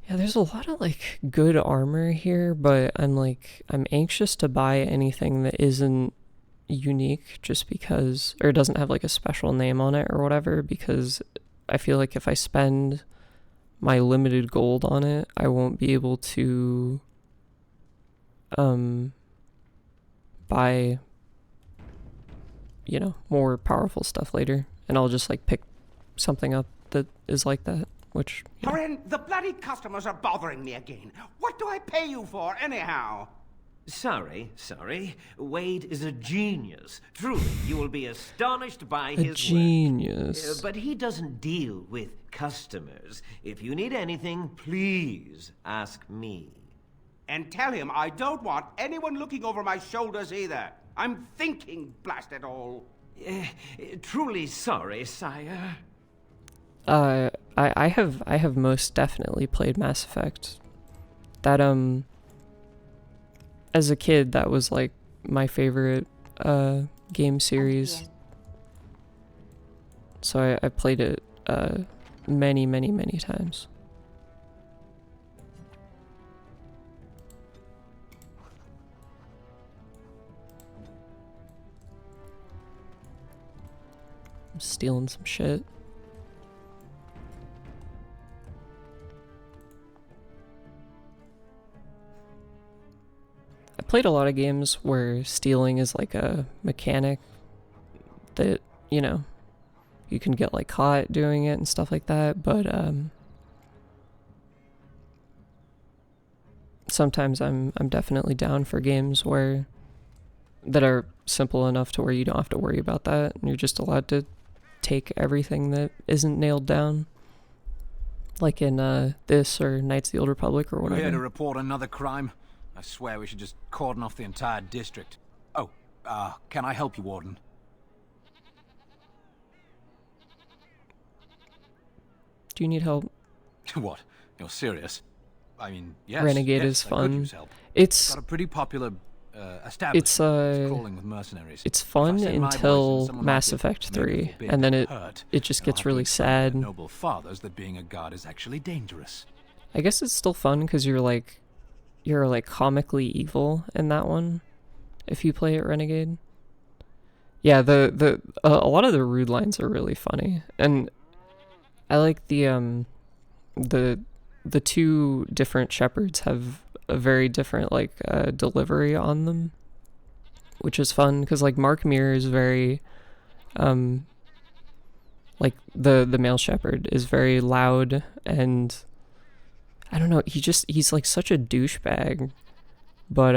Yeah, there's a lot of like good armor here, but I'm anxious to buy anything that isn't unique just because, or doesn't have like a special name on it or whatever, because I feel like if I spend my limited gold on it, I won't be able to buy, you know, more powerful stuff later, and I'll just like pick something up that is like that, which, you know. Heren, the bloody customers are bothering me again. What do I pay you for, anyhow? Sorry. Wade is a genius. Truly, you will be astonished by his genius. work. But he doesn't deal with customers. If you need anything, please ask me. And tell him I don't want anyone looking over my shoulders either. I'm thinking, blast it all. Truly sorry, sire. I have most definitely played Mass Effect. That as a kid, that was like my favorite game series. So I played it many times. I'm stealing some shit. I played a lot of games where stealing is like a mechanic that, you know, you can get like caught doing it and stuff like that, but sometimes I'm definitely down for games that are simple enough to where you don't have to worry about that, and you're just allowed to take everything that isn't nailed down, like in this or Knights of the Old Republic or We're here to whatever. report another crime. I swear we should just cordon off the entire district. Oh, can I help you, Warden? Do you need help? What? You're serious? I mean, yes. Renegade yes, is I could fun. use help. It's got a pretty popular establishment. it's crawling with mercenaries. it's fun If I send my boys and until someone Mass like you, Effect maybe 3, forbid and then get it hurt, just they'll gets have to really explain to their sad. noble fathers that being a guard is actually dangerous. I guess it's still fun because you're like comically evil in that one, if you play it Renegade. Yeah, the a lot of the rude lines are really funny, and I like the two different shepherds have a very different like delivery on them, which is fun because like Mark Mir is very like the male shepherd is very loud, and I don't know, he's like such a douchebag, but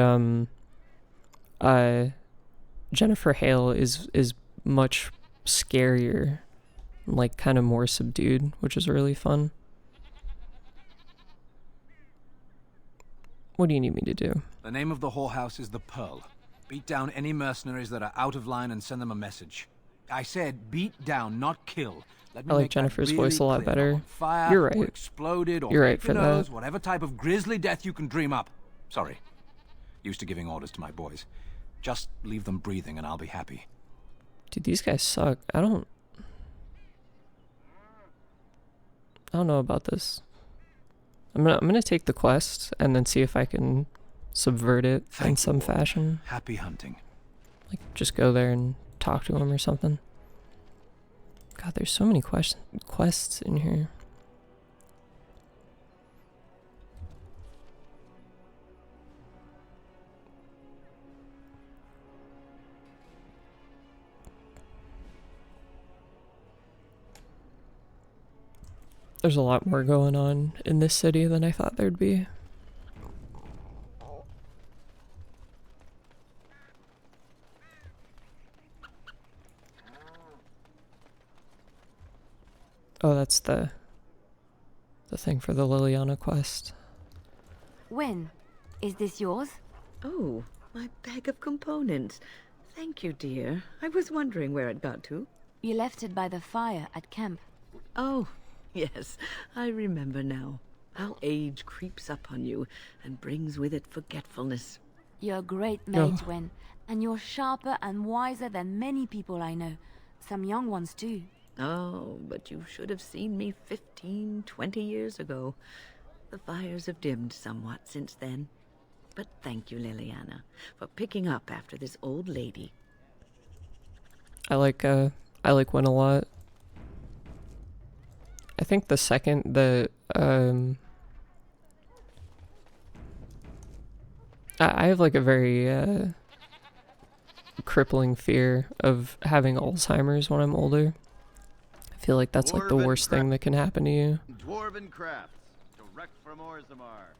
Jennifer Hale is much scarier, like kind of more subdued, which is really fun. What do you need me to do? The name of the whorehouse is the Pearl. Beat down any mercenaries that are out of line and send them a message. I said beat down, not kill. Let me I like make that Jennifer's really voice a lot clear. better. Fire, You're or right. exploded, or You're right who for knows, that. whatever type of grisly death you can dream up. Sorry. Used to giving orders to my boys. Just leave them breathing and I'll be happy. Dude, these guys suck. I don't know about this. I'm gonna take the quest and then see if I can subvert it in some fashion. Happy hunting. Like, just go there and talk to him or something. God, there's so many quests in here. There's a lot more going on in this city than I thought there'd be. Oh, that's the thing for the Liliana quest. Wynne, is this yours? Oh, my bag of components. Thank you, dear. I was wondering where it got to. You left it by the fire at camp. Oh, yes, I remember now. How age creeps up on you and brings with it forgetfulness. You're a great mate, Wynne, and you're sharper and wiser than many people I know. Some young ones, too. Oh, but you should have seen me 15, 20 years ago. The fires have dimmed somewhat since then. But thank you, Liliana, for picking up after this old lady. I like Wynne a lot. I think the second I have like a very crippling fear of having Alzheimer's when I'm older. I feel like that's like the worst thing that can happen to you. Dwarven crafts, direct from Orzammar.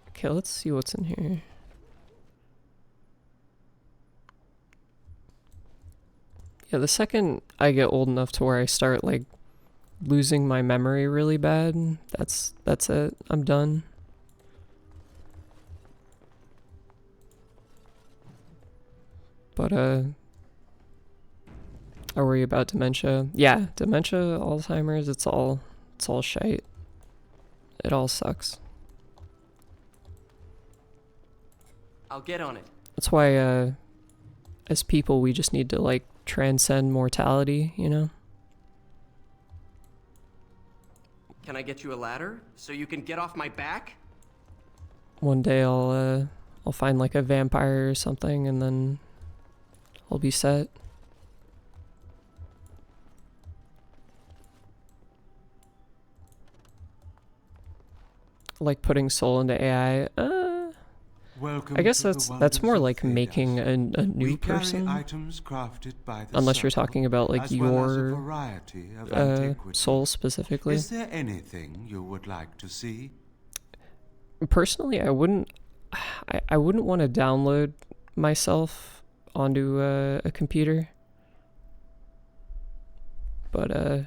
Okay, let's see what's in here. Yeah, the second I get old enough to where I start like losing my memory really bad, that's it. I'm done. But I worry about dementia. Yeah, dementia, Alzheimer's, it's all shite. It all sucks. I'll get on it. That's why as people we just need to like transcend mortality, you know? Can I get you a ladder so you can get off my back? One day I'll find like a vampire or something and then I'll be set. Like putting soul into AI. I guess that's more like making a new person. Unless you're talking about like your soul specifically. Is there anything you would like to see? Personally, I wouldn't want to download myself onto a computer. But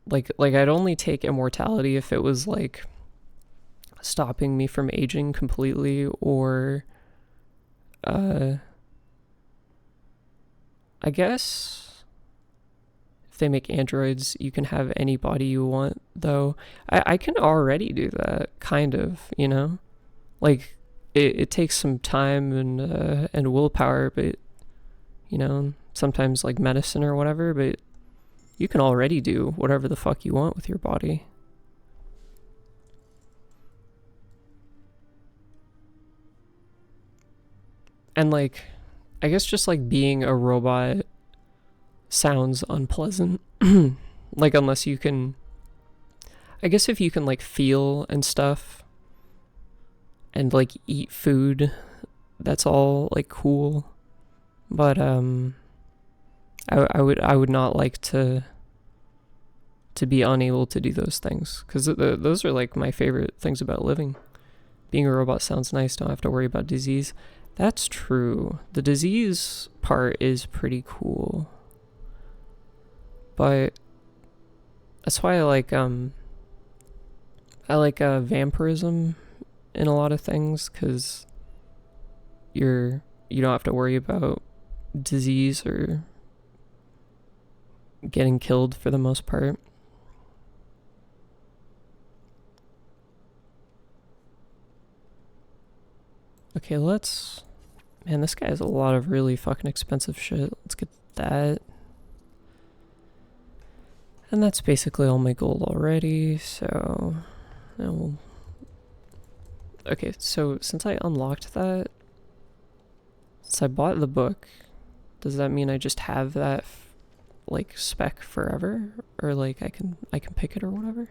like I'd only take immortality if it was like stopping me from aging completely, or I guess if they make androids you can have any body you want, though I can already do that, kind of, you know, like it takes some time and willpower, but you know, sometimes like medicine or whatever, but you can already do whatever the fuck you want with your body. And like, I guess just like being a robot sounds unpleasant. Like, unless you can, I guess if you can like feel and stuff and like eat food, that's all like cool. But I would not like to to be unable to do those things, because those are like my favorite things about living. Being a robot sounds nice, don't have to worry about disease. That's true. The disease part is pretty cool. But that's why I like vampirism in a lot of things, because you don't have to worry about disease or getting killed for the most part. Okay, man, this guy has a lot of really fucking expensive shit. Let's get that. And that's basically all my gold already, so now we'll... Okay, so since I unlocked that, since I bought the book, does that mean I just have that like spec forever, or like I can pick it or whatever?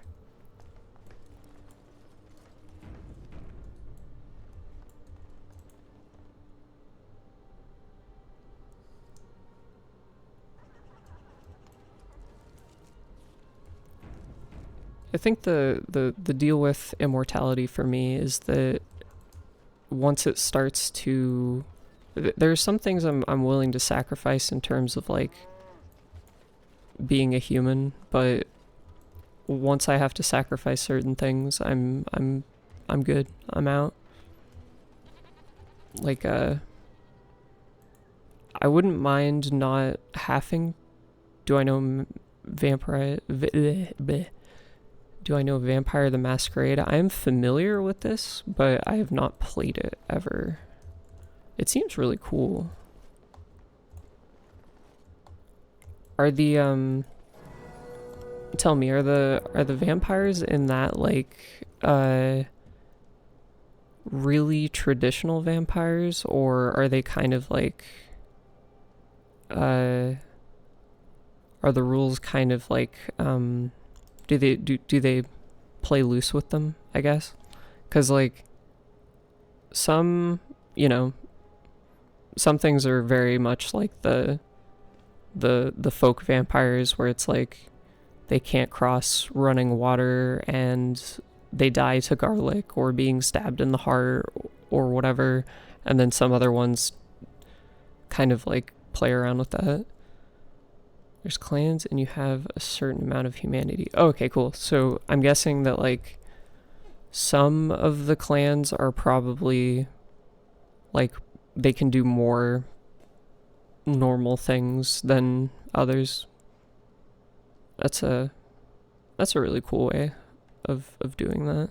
I think the deal with immortality for me is that once it starts to... There are some things I'm willing to sacrifice in terms of like being a human, but once I have to sacrifice certain things, I'm good. I'm out. Like I wouldn't mind not having... Do I know Vampire... Do I know Vampire the Masquerade? I am familiar with this, but I have not played it ever. It seems really cool. Are the tell me, are the vampires in that like really traditional vampires, or are they kind of like are the rules kind of like do they play loose with them, I guess? Because like some, you know, some things are very much like the folk vampires, where it's like they can't cross running water and they die to garlic or being stabbed in the heart or whatever, and then some other ones kind of like play around with that. There's clans and you have a certain amount of humanity. Oh, okay, cool. So I'm guessing that like some of the clans are probably like they can do more normal things than others. That's a really cool way of doing that.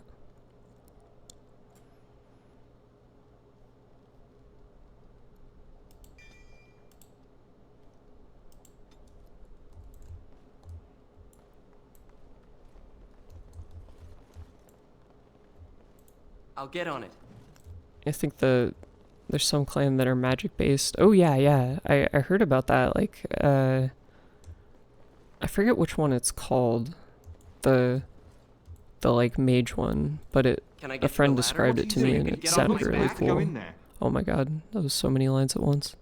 I'll get on it. I think there's some clan that are magic based. Oh yeah. I heard about that. Like I forget which one it's called. The like mage one, but a friend described it to me and it sounded really cool. Oh my god, that was so many lines at once.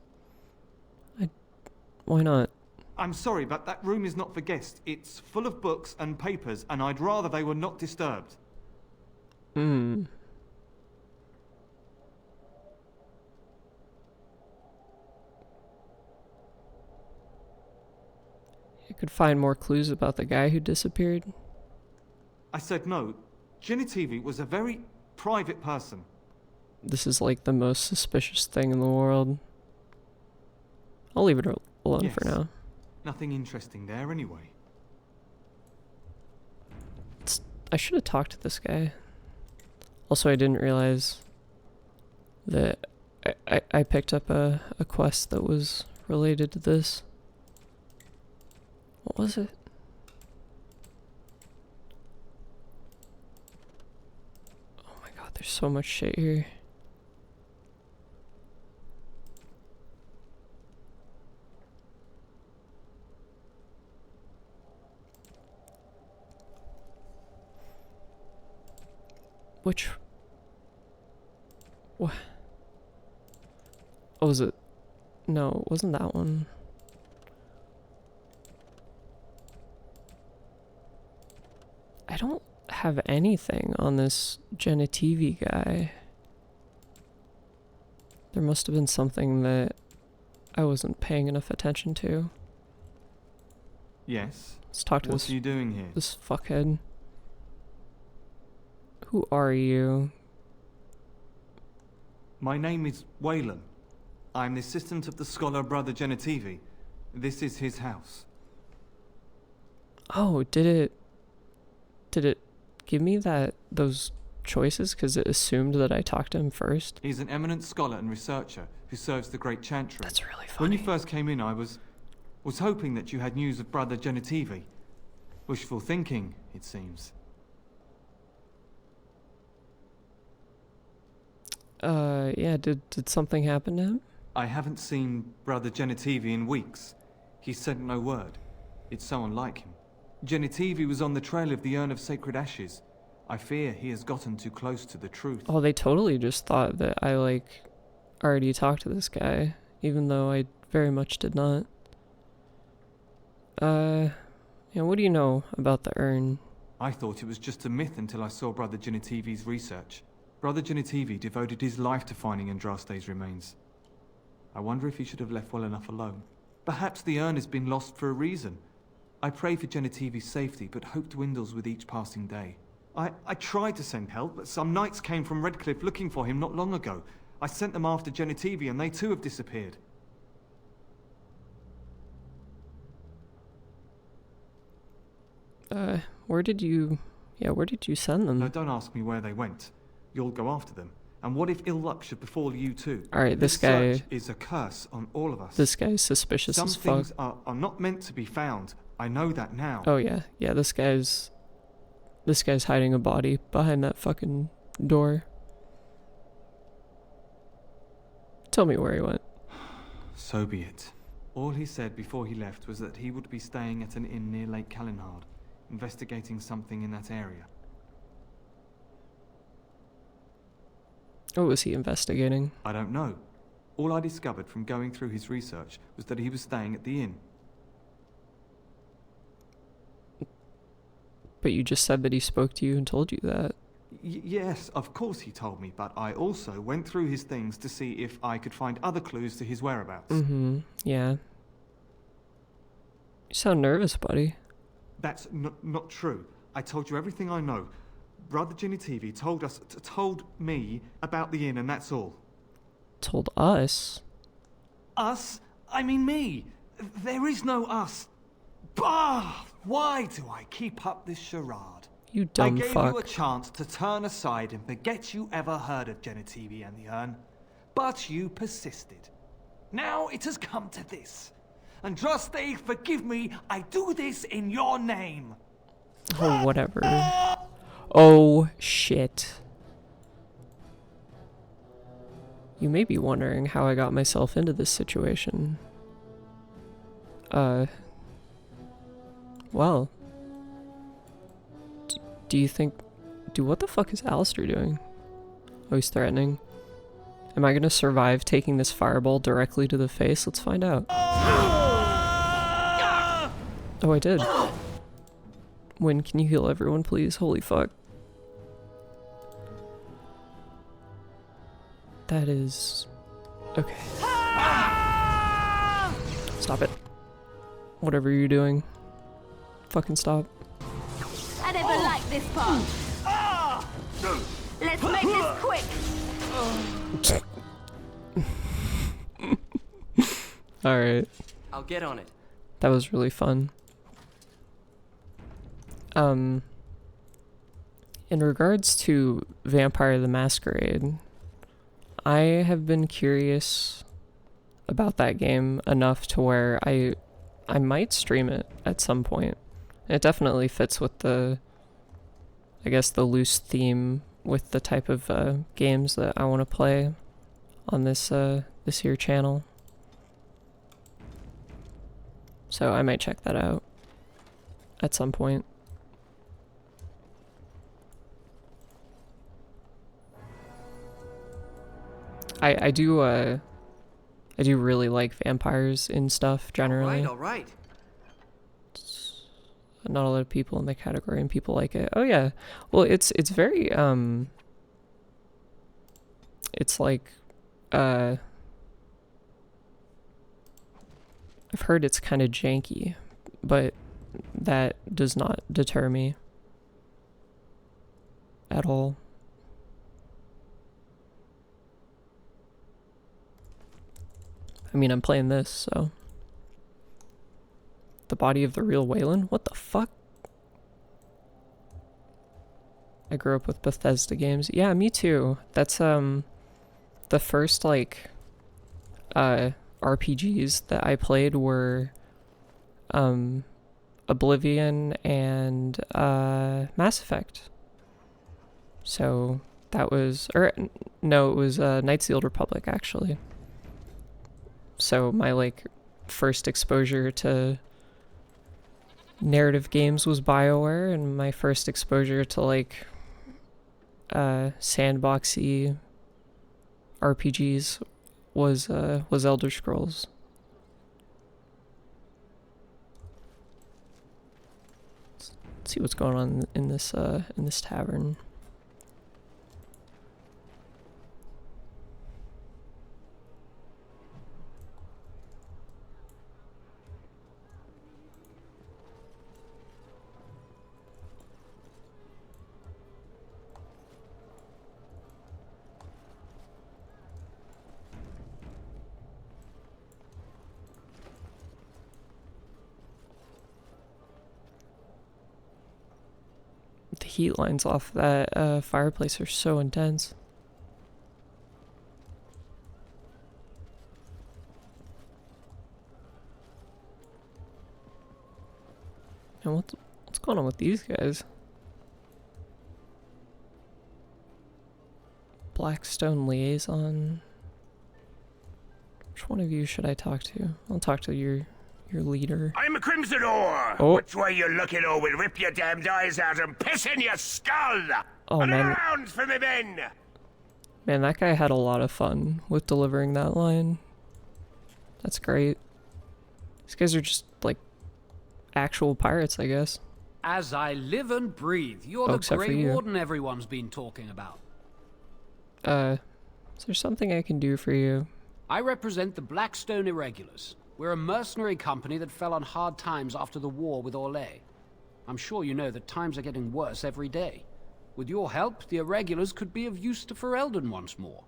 Why not? I'm sorry, but that room is not for guests. It's full of books and papers, and I'd rather they were not disturbed. Hmm. You could find more clues about the guy who disappeared. I said no. Genitivi was a very private person. This is like the most suspicious thing in the world. I'll leave it alone for now. Nothing interesting there anyway. I should have talked to this guy. Also, I didn't realize that I picked up a quest that was related to this. What was it? Oh my god, there's so much shit here. Which... What? Oh, was it? No, it wasn't that one. don't have anything on this Genitivi guy. There must have been something that I wasn't paying enough attention to. Yes. Let's talk to What are you doing here? this fuckhead. Who are you? My name is Wayland. I'm the assistant of the scholar Brother Genitivi. This is his house. Oh, did it give me those choices because it assumed that I talked to him first? He's an eminent scholar and researcher who serves the Great Chantry. That's really funny. When you first came in, I was hoping that you had news of Brother Genitivi. Wishful thinking, it seems. Yeah, did something happen to him? I haven't seen Brother Genitivi in weeks. He sent no word. It's so unlike him. Genitivi was on the trail of the Urn of Sacred Ashes. I fear he has gotten too close to the truth. Oh, they totally just thought that I, like, already talked to this guy, even though I very much did not. Yeah, what do you know about the urn? I thought it was just a myth until I saw Brother Genitivi's research. Brother Genitivi devoted his life to finding Andraste's remains. I wonder if he should have left well enough alone. Perhaps the urn has been lost for a reason. I pray for Genitivi's safety, but hope dwindles with each passing day. I tried to send help, but some knights came from Redcliffe looking for him not long ago. I sent them after Genitivi, and they too have disappeared. Where did you send them? No, don't ask me where they went. You'll go after them. And what if ill luck should befall you too? Alright, this guy search is a curse on all of us. This guy's suspicious Some as fuck. things are not meant to be found. I know that now. Oh yeah, this guy's hiding a body behind that fucking door. Tell me where he went. So be it. All he said before he left was that he would be staying at an inn near Lake Kalinhard, investigating something in that area. What was he investigating? I don't know. All I discovered from going through his research was that he was staying at the inn. But you just said that he spoke to you and told you that. Yes, of course he told me, but I also went through his things to see if I could find other clues to his whereabouts. Mm-hmm, yeah. You sound nervous, buddy. That's not true. I told you everything I know. Brother Genitivi told me about the inn, and that's all. Told us? Us? I mean me. There is no us. Bah! Why do I keep up this charade? You dumb fuck. I gave fuck. you a chance to turn aside and forget you ever heard of Genitivi and the urn. But you persisted. Now it has come to this. Andraste, forgive me, I do this in your name. Oh, whatever. Oh, shit. You may be wondering how I got myself into this situation. Well. Do you think... what the fuck is Alistair doing? Oh, he's threatening. Am I gonna survive taking this fireball directly to the face? Let's find out. Oh, I did. Win, can you heal everyone, please? Holy fuck. That is... okay. Stop it. Whatever you're doing. Fucking stop. I never liked this part. Let's make this quick. Alright. I'll get on it. That was really fun. In regards to Vampire the Masquerade, I have been curious about that game enough to where I might stream it at some point. It definitely fits with the, I guess, the loose theme with the type of games that I want to play on this here channel. So I might check that out at some point. I do really like vampires in stuff generally. All right. not a lot of people in the category, and people like it. Oh yeah, well it's very it's like I've heard it's kind of janky, but that does not deter me at all. I mean, I'm playing this, so. The body of the real Waylon? What the fuck? I grew up with Bethesda games. Yeah, me too. That's, the first, like, RPGs that I played were, Oblivion and, Mass Effect. So, that was, or, no, it was, Knights of the Old Republic, actually. So my like first exposure to narrative games was BioWare, and my first exposure to like sandboxy RPGs was Elder Scrolls. Let's see what's going on in this tavern. The heat lines off that fireplace are so intense. And what's going on with these guys? Blackstone Liaison. Which one of you should I talk to? I'll talk to your leader. I'm a Crimson Ore! Oh. Which way you're looking, or we'll rip your damned eyes out and piss in your skull! Oh, and man. around for me men! Man, that guy had a lot of fun with delivering that line. That's great. These guys are just, like, actual pirates, I guess. As I live and breathe, you're Oh, the except for Grey you. Warden everyone's been talking about. Is there something I can do for you? I represent the Blackstone Irregulars. We're a mercenary company that fell on hard times after the war with Orlais. I'm sure you know that times are getting worse every day. With your help, the Irregulars could be of use to Ferelden once more.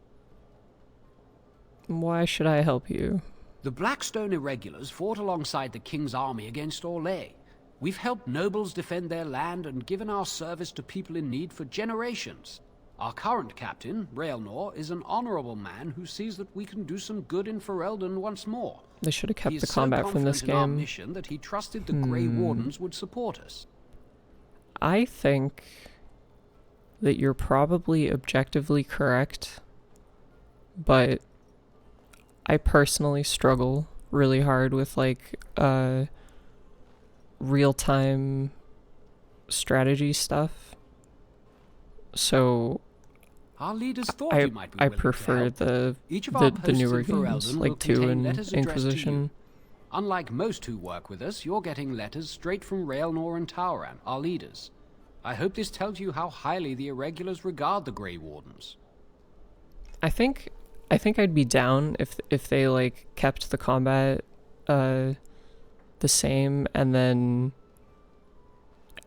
Why should I help you? The Blackstone Irregulars fought alongside the King's army against Orlais. We've helped nobles defend their land and given our service to people in need for generations. Our current captain, Raelnor, is an honorable man who sees that we can do some good in Ferelden once more. They should have He kept is the combat so from this confident in our game. mission that he trusted the Grey Wardens would support us. I think that you're probably objectively correct, but I personally struggle really hard with like real-time strategy stuff. So Our leaders thought I you might be I willing to prefer help. the Each of our the posts newer in games, Ferelden will like 2 contain and letters addressed to Inquisition. you. Unlike most who work with us, you're getting letters straight from Raelnor and Tauran, our leaders. I hope this tells you how highly the Irregulars regard the Grey Wardens. I think I'd be down if they like kept the combat the same and then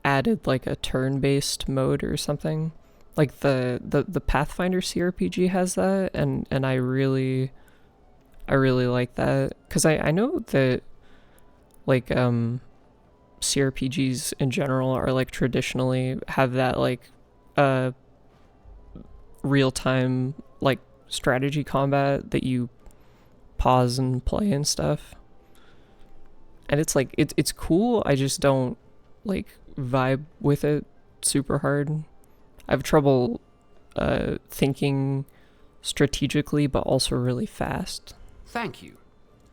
added like a turn-based mode or something. Like the Pathfinder CRPG has that, and I really like that, because I know that like CRPGs in general are like traditionally have that like real-time like strategy combat that you pause and play and stuff, and it's like it's cool. I just don't like vibe with it super hard. I have trouble thinking strategically, but also really fast. Thank you.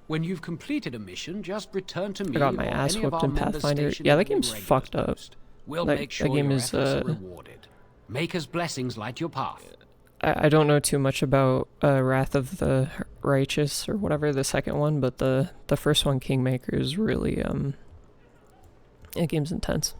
When you've completed a mission, just return to me I got my or ass any of whooped our in members Pathfinder. stationed Yeah, in that the game's Irregulars fucked up. post. We'll That make sure game your is efforts are rewarded. Maker's blessings light your path. I don't know too much about Wrath of the Righteous or whatever, the second one, but the first one, Kingmaker, is really That game's intense.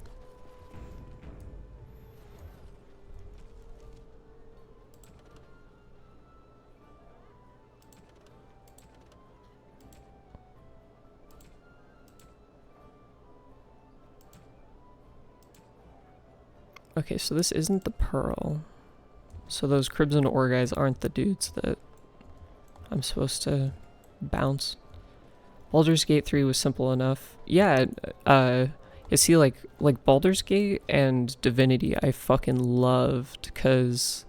Okay, so this isn't the Pearl. So those Crimson Ore guys aren't the dudes that I'm supposed to bounce. Baldur's Gate 3 was simple enough. Yeah, you see, like Baldur's Gate and Divinity I fucking loved, because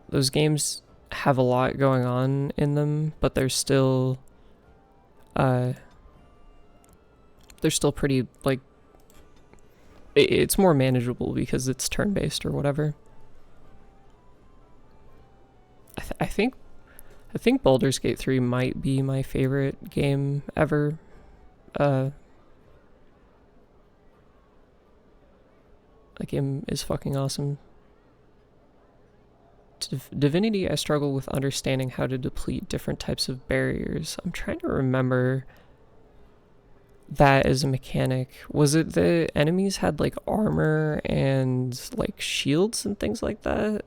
those games have a lot going on in them, but they're still pretty, like, it's more manageable because it's turn-based or whatever. I think Baldur's Gate 3 might be my favorite game ever. That game is fucking awesome. Divinity, I struggle with understanding how to deplete different types of barriers. I'm trying to remember that as a mechanic. Was it the enemies had like armor and like shields and things like that?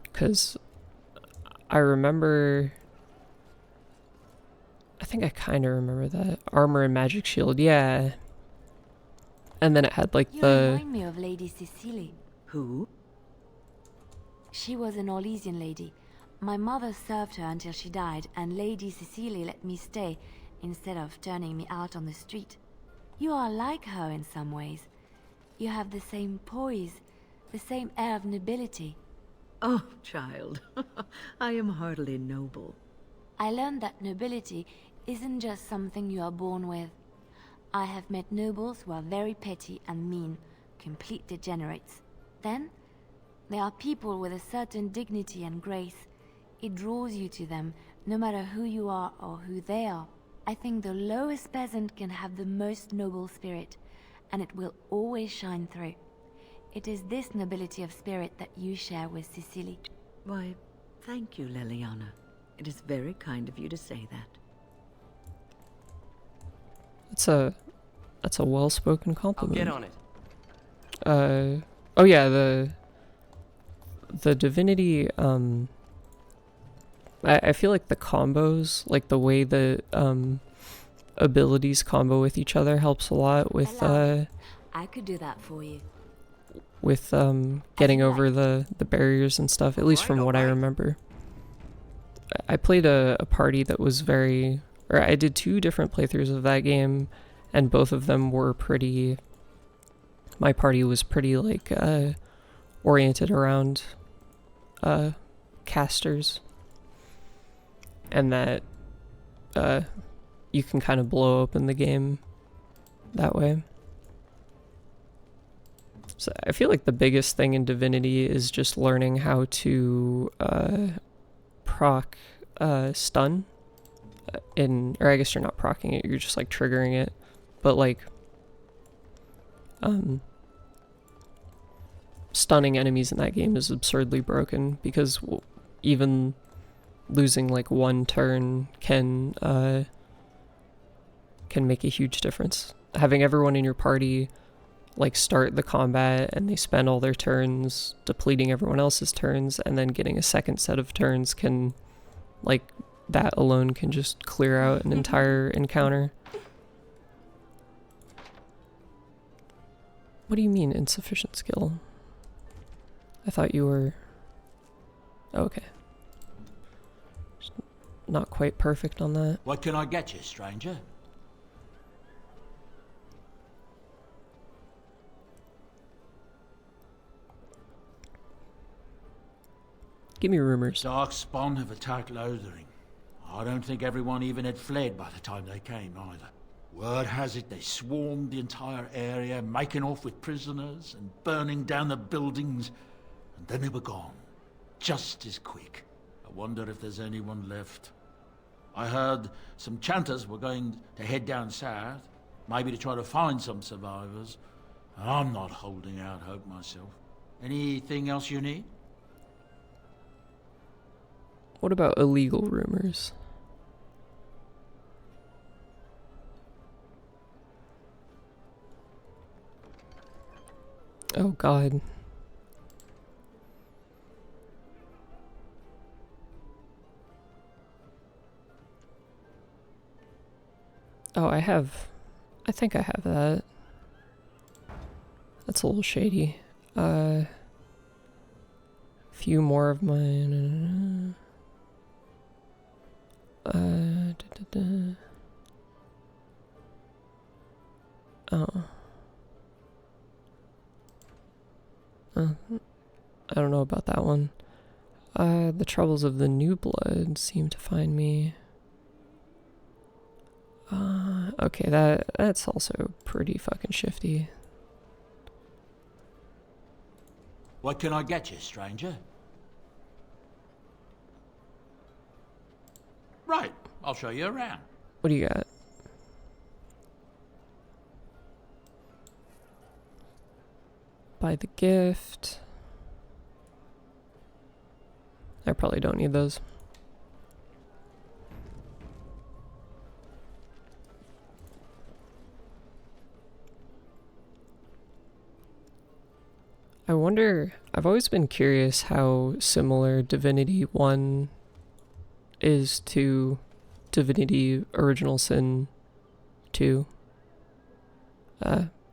Because I remember, I think I kind of remember that. Armor and magic shield, yeah. And then it had like You the... remind me of Lady Cecily. Who? She was an Orlesian lady. My mother served her until she died, and Lady Cecily let me stay instead of turning me out on the street. You are like her in some ways. You have the same poise, the same air of nobility. Oh, child, I am hardly noble. I learned that nobility isn't just something you are born with. I have met nobles who are very petty and mean, complete degenerates. Then, there are people with a certain dignity and grace. It draws you to them, no matter who you are or who they are. I think the lowest peasant can have the most noble spirit, and it will always shine through. It is this nobility of spirit that you share with Cecily. Why, thank you, Leliana. It is very kind of you to say that. That's a well-spoken compliment. I'll get on it. Oh yeah, the Divinity, I feel like the combos, like the way the abilities combo with each other helps a lot with I could do that for you. with getting over the barriers and stuff, at least from what I remember. I played a party that was very, or I did 2 different playthroughs of that game, and both of them were pretty, my party was pretty like oriented around casters, and that you can kind of blow open the game that way. So I feel like the biggest thing in Divinity is just learning how to proc stun, or I guess you're not proccing it, you're just like triggering it, but like stunning enemies in that game is absurdly broken, because even losing like 1 turn can make a huge difference. Having everyone in your party like start the combat and they spend all their turns depleting everyone else's turns, and then getting a second set of turns can, like, that alone can just clear out an entire encounter. What do you mean insufficient skill? I thought you were... Okay. Just not quite perfect on that. What can I get you, stranger? Give me rumors. Darkspawn have attacked Lothering. I don't think everyone even had fled by the time they came, either. Word has it they swarmed the entire area, making off with prisoners and burning down the buildings, and then they were gone. Just as quick. I wonder if there's anyone left. I heard some chanters were going to head down south, maybe to try to find some survivors. I'm not holding out hope myself. Anything else you need? What about illegal rumors? Oh god. Oh, I think I have that. That's a little shady. Few more of mine. Oh. I don't know about that one. The troubles of the new blood seem to find me. Okay, that's also pretty fucking shifty. What can I get you, stranger? Right, I'll show you around. What do you got? Buy the gift. I probably don't need those. I wonder, I've always been curious how similar Divinity 1 is to Divinity Original Sin 2.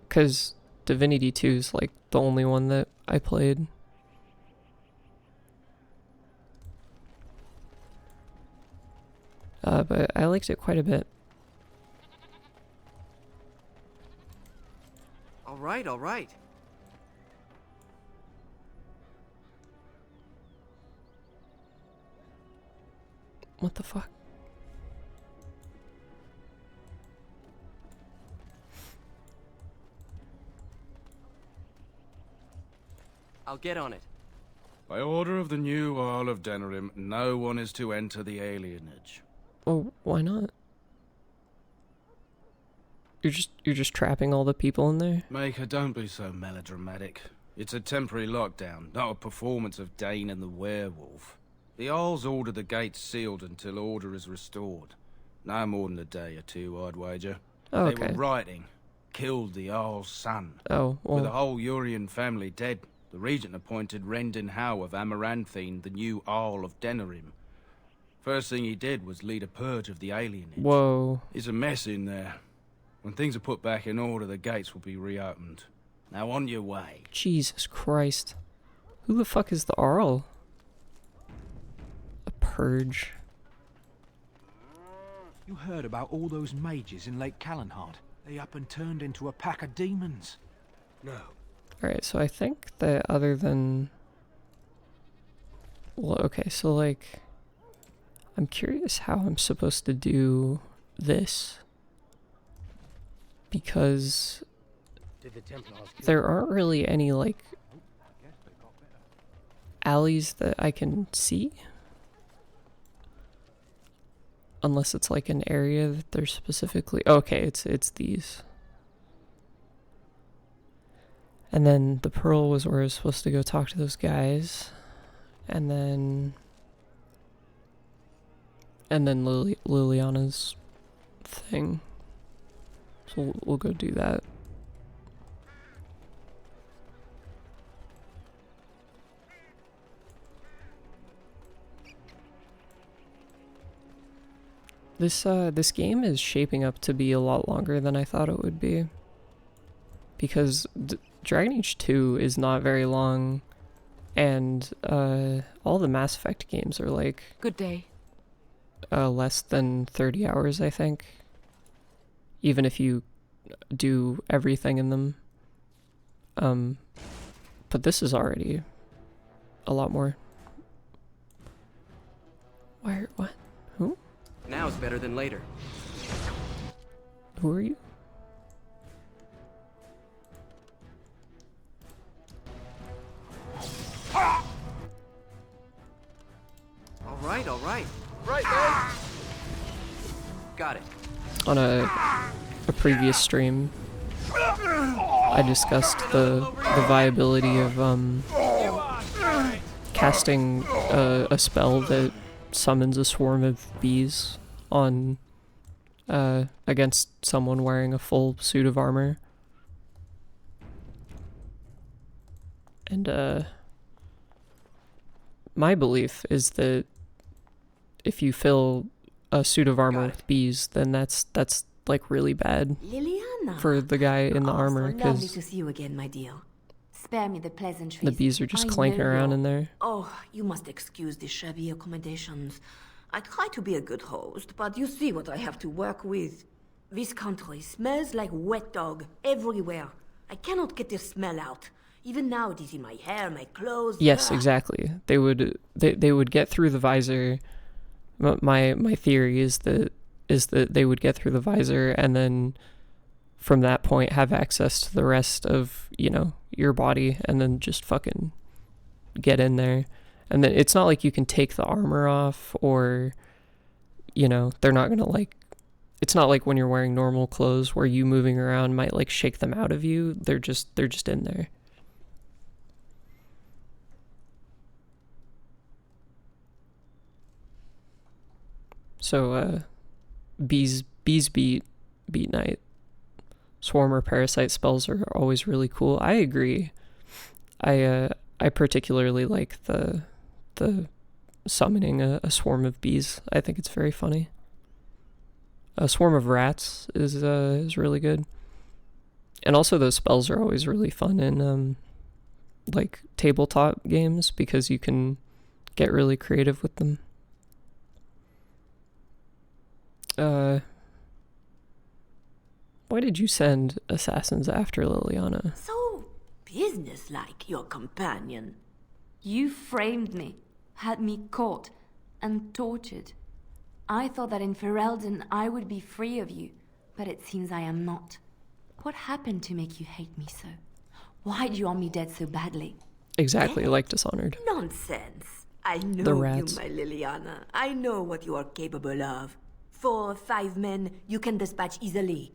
'Cause Divinity 2 is like the only one that I played. But I liked it quite a bit. All right, all right. What the fuck? I'll get on it. By order of the new Earl of Denerim, no one is to enter the alienage. Oh, why not? You're just trapping all the people in there? Maker, don't be so melodramatic. It's a temporary lockdown, not a performance of Dane and the werewolf. The Arls ordered the gates sealed until order is restored. No more than a day or two, I'd wager. Oh, They okay. were writing. Killed the Arl's son. Oh, well. With the whole Urian family dead, the regent appointed Rendon Howe of Amaranthine the new Arl of Denerim. First thing he did was lead a purge of the alienage. Whoa. It's a mess in there. When things are put back in order, the gates will be reopened. Now on your way. Jesus Christ. Who the fuck is the Arl? A purge. You heard about all those mages in Lake Callanhard? They up and turned into a pack of demons. No. Alright, so I think that other than... Well, okay, so like... I'm curious how I'm supposed to do this. Because... there aren't really any, like... alleys that I can see. Unless it's like an area that they're specifically... Okay, it's these. And then the Pearl was where I was supposed to go talk to those guys. And then Liliana's thing. So we'll go do that. This game is shaping up to be a lot longer than I thought it would be. Because Dragon Age 2 is not very long, and all the Mass Effect games are like... Good day. Less than 30 hours, I think. Even if you do everything in them. But this is already a lot more. Where? What? Who? Now's better than later. Who are you? All right, all right. Right there. Got it. On a previous stream, I discussed the viability of casting a spell that summons a swarm of bees on against someone wearing a full suit of armor. And my belief is that if you fill a suit of armor with bees, then that's like really bad Liliana. for the guy in the armor, So lovely because to see you again, my dear. Spare me the pleasantries. the bees are just I clanking know around you're- in there. Oh, you must excuse the shabby accommodations. I try to be a good host, but you see what I have to work with. This country smells like wet dog everywhere. I cannot get the smell out. Even now it is in my hair, my clothes. Yes, Ah. exactly. They would get through the visor. My theory is that they would get through the visor, and then from that point have access to the rest of, you know, your body, and then just fucking get in there. And then it's not like you can take the armor off, or, you know, they're not gonna like, it's not like when you're wearing normal clothes where you moving around might like shake them out of you. They're just in there. So bees beat night. Swarm or parasite spells are always really cool. I agree. I particularly like the summoning a swarm of bees. I think it's very funny. A swarm of rats is really good. And also those spells are always really fun in like tabletop games, because you can get really creative with them. Why did you send assassins after Liliana? So businesslike, your companion. You framed me, had me caught, and tortured. I thought that in Ferelden I would be free of you, but it seems I am not. What happened to make you hate me so? Why do you want me dead so badly? Exactly, like Dishonored. Nonsense. I know The you, rats. my Liliana. I know what you are capable of. 4 or 5 men you can dispatch easily.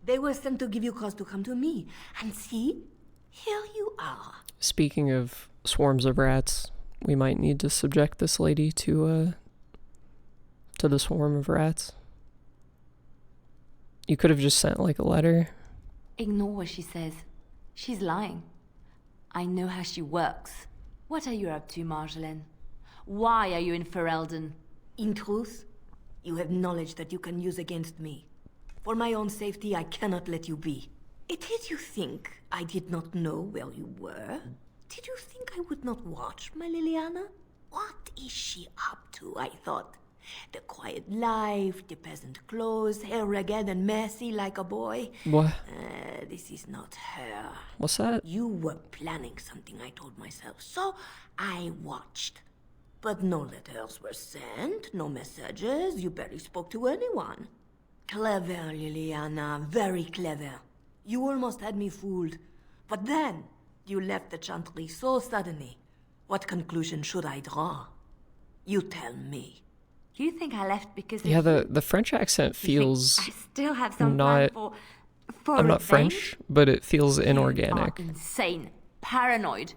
They were sent to give you cause to come to me. And see, here you are. Speaking of swarms of rats, we might need to subject this lady to the swarm of rats. You could have just sent like a letter. Ignore what she says. She's lying. I know how she works. What are you up to, Marjolaine? Why are you in Ferelden? In truth, you have knowledge that you can use against me. For my own safety, I cannot let you be. Did you think I did not know where you were? Did you think I would not watch, my Liliana? What is she up to, I thought? The quiet life, the peasant clothes, hair ragged and messy like a boy. What? This is not her. What's that? You were planning something, I told myself, so I watched. But no letters were sent, no messages, you barely spoke to anyone. Clever, Liliana, very clever. You almost had me fooled. But then, you left the Chantry so suddenly. What conclusion should I draw? You tell me. You think I left because Yeah, of you? the French accent feels I still have some not. plan for I'm not revenge? French, but it feels inorganic. You are insane, paranoid.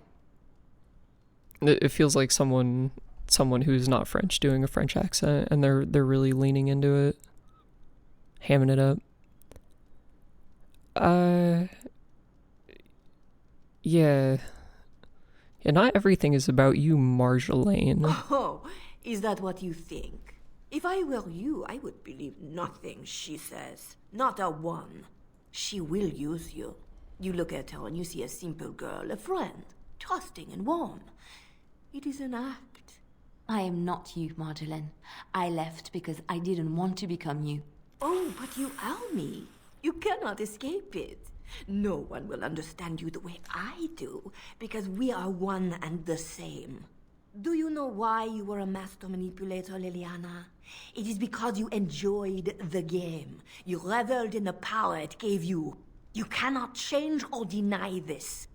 It feels like someone who's not French doing a French accent, and they're really leaning into it, hamming it up. Yeah, not everything is about you, Marjolaine. Oh, is that what you think? If I were you, I would believe nothing she says. Not a one. She will use you. You look at her and you see a simple girl, a friend, trusting and warm. It is an act. I am not you, Marjolaine. I left because I didn't want to become you. Oh, but you are me. You cannot escape it. No one will understand you the way I do, because we are one and the same. Do you know why you were a master manipulator, Liliana? It is because you enjoyed the game. You reveled in the power it gave you. You cannot change or deny this.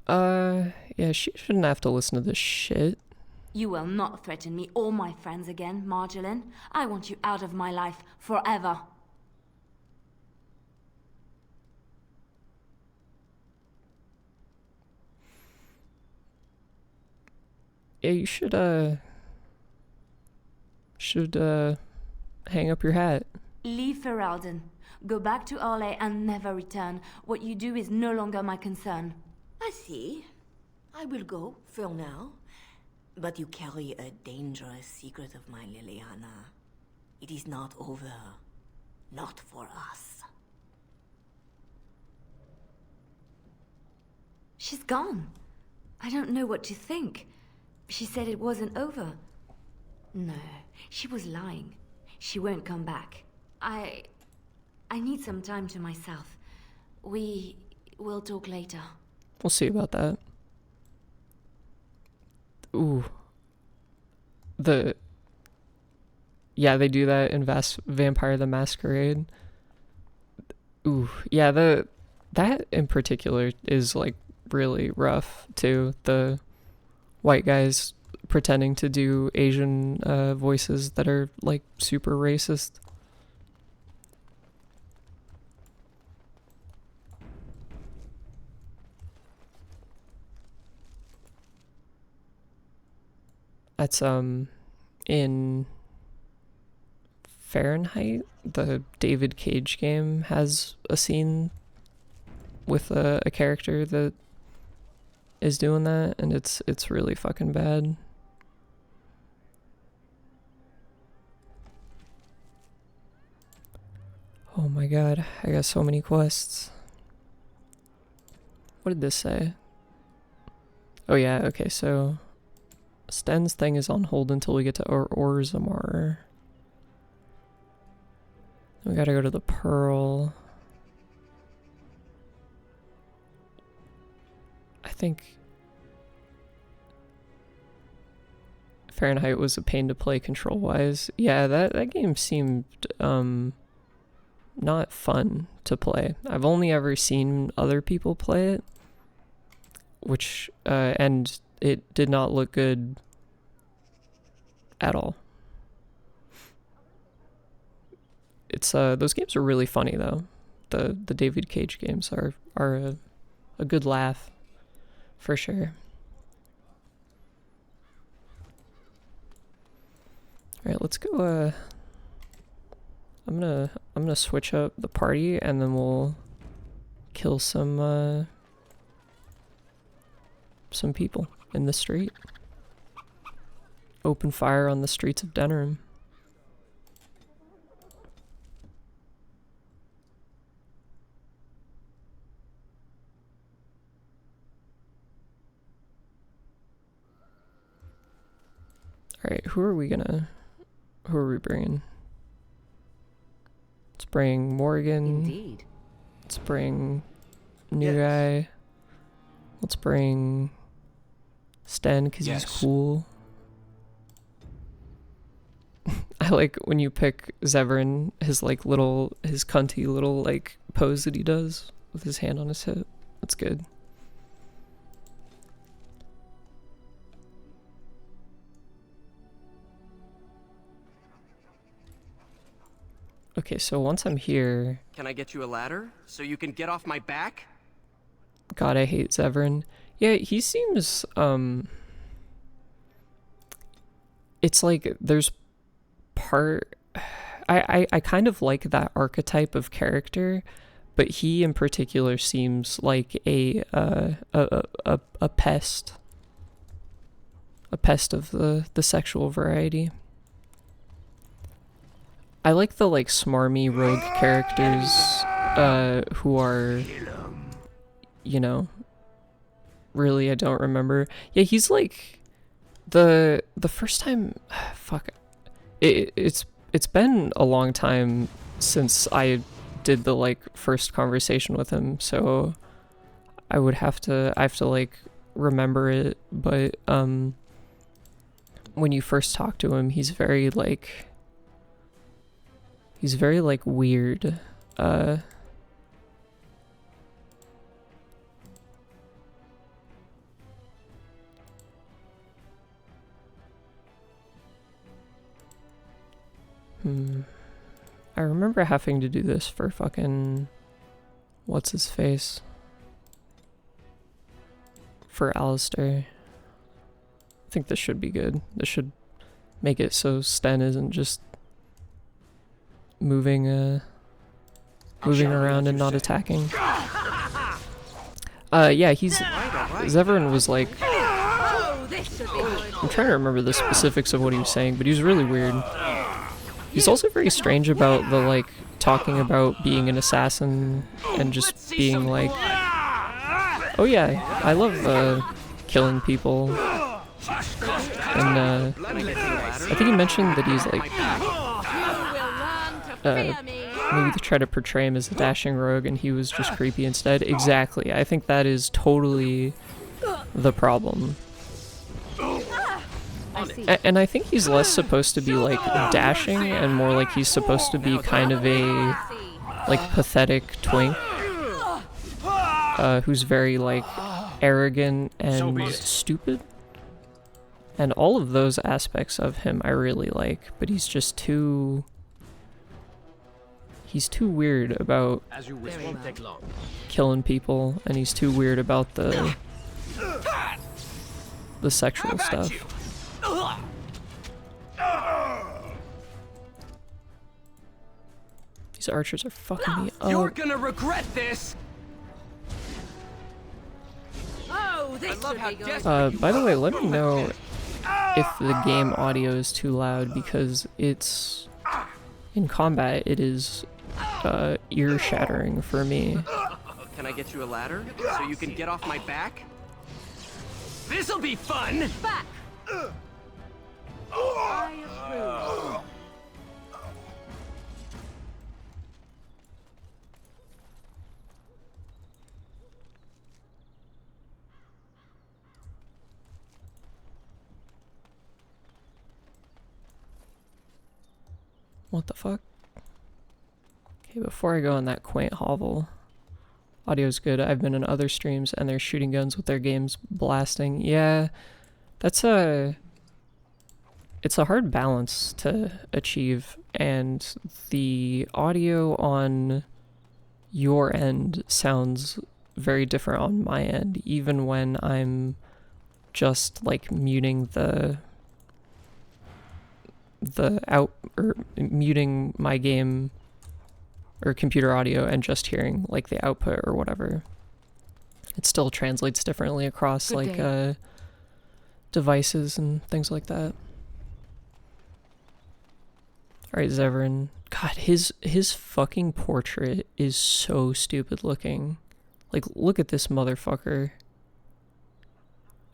Yeah, she shouldn't have to listen to this shit. You will not threaten me or my friends again, Marjolaine. I want you out of my life forever. Yeah, you should hang up your hat. Leave Ferelden. Go back to Orlais and never return. What you do is no longer my concern. I see. I will go, for now. But you carry a dangerous secret of mine, Liliana. It is not over. Not for us. She's gone. I don't know what to think. She said it wasn't over. No, she was lying. She won't come back. I need some time to myself. We will talk later. We'll see about that. Ooh. Yeah, they do that in Vampire the Masquerade. Ooh, yeah, that in particular is like really rough too. The white guys pretending to do Asian voices that are like super racist. That's in Fahrenheit, the David Cage game has a scene with a character that is doing that, and it's really fucking bad. Oh my god, I got so many quests. What did this say? Oh yeah, okay, so Sten's thing is on hold until we get to Orzammar. We gotta go to the Pearl. I think Fahrenheit was a pain to play control-wise. Yeah, that game seemed not fun to play. I've only ever seen other people play it, which and it did not look good at all. It's those games are really funny though. The David Cage games are a good laugh for sure. All right, let's go. I'm gonna switch up the party and then we'll kill some people in the street. Open fire on the streets of Denerim. Alright, who are we bringing? Let's bring Morgan. Indeed. Let's bring new guy. Let's bring Sten because he's cool. I like when you pick Zevran, his cunty little like pose that he does with his hand on his hip. That's good. Okay, so once I'm here... Can I get you a ladder so you can get off my back? God, I hate Zevran. Yeah, he seems, it's like there's part... I kind of like that archetype of character, but he in particular seems like a pest. A pest of the sexual variety. I like the like smarmy rogue characters who are, you know, really I don't remember. Yeah, he's like the first time. Fuck, it's been a long time since I did the like first conversation with him, so I have to like remember it. But when you first talk to him, he's very like. He's very, like, weird. I remember having to do this for fucking... What's his face? For Alistair. I think this should be good. This should make it so Sten isn't just... moving around and not attacking. Yeah, Zevran was like, I'm trying to remember the specifics of what he was saying, but he was really weird. He's also very strange about the, like, talking about being an assassin and just being like, oh yeah, I love, killing people. And, I think he mentioned that he's, like, maybe to try to portray him as a dashing rogue and he was just creepy instead. Exactly. I think that is totally the problem. And I think he's less supposed to be, like, dashing and more like he's supposed to be kind of a, like, pathetic twink. Who's very, like, arrogant and stupid. And all of those aspects of him I really like, but he's just too... He's too weird about killing people, and he's too weird about the sexual stuff. These archers are fucking me up. You're gonna regret this. By the way, let me know if the game audio is too loud, because it's... In combat, it is ear-shattering for me. Can I get you a ladder so you can get off my back? This'll be fun! Back! I approve. What the fuck? Okay, before I go on that quaint hovel, audio's good. I've been in other streams and they're shooting guns with their games blasting. Yeah, that's it's a hard balance to achieve, and the audio on your end sounds very different on my end, even when I'm just, like, muting muting my game or computer audio and just hearing, like, the output or whatever. It still translates differently across devices and things like that. Alright, Zevran. God, his fucking portrait is so stupid looking. Like, look at this motherfucker.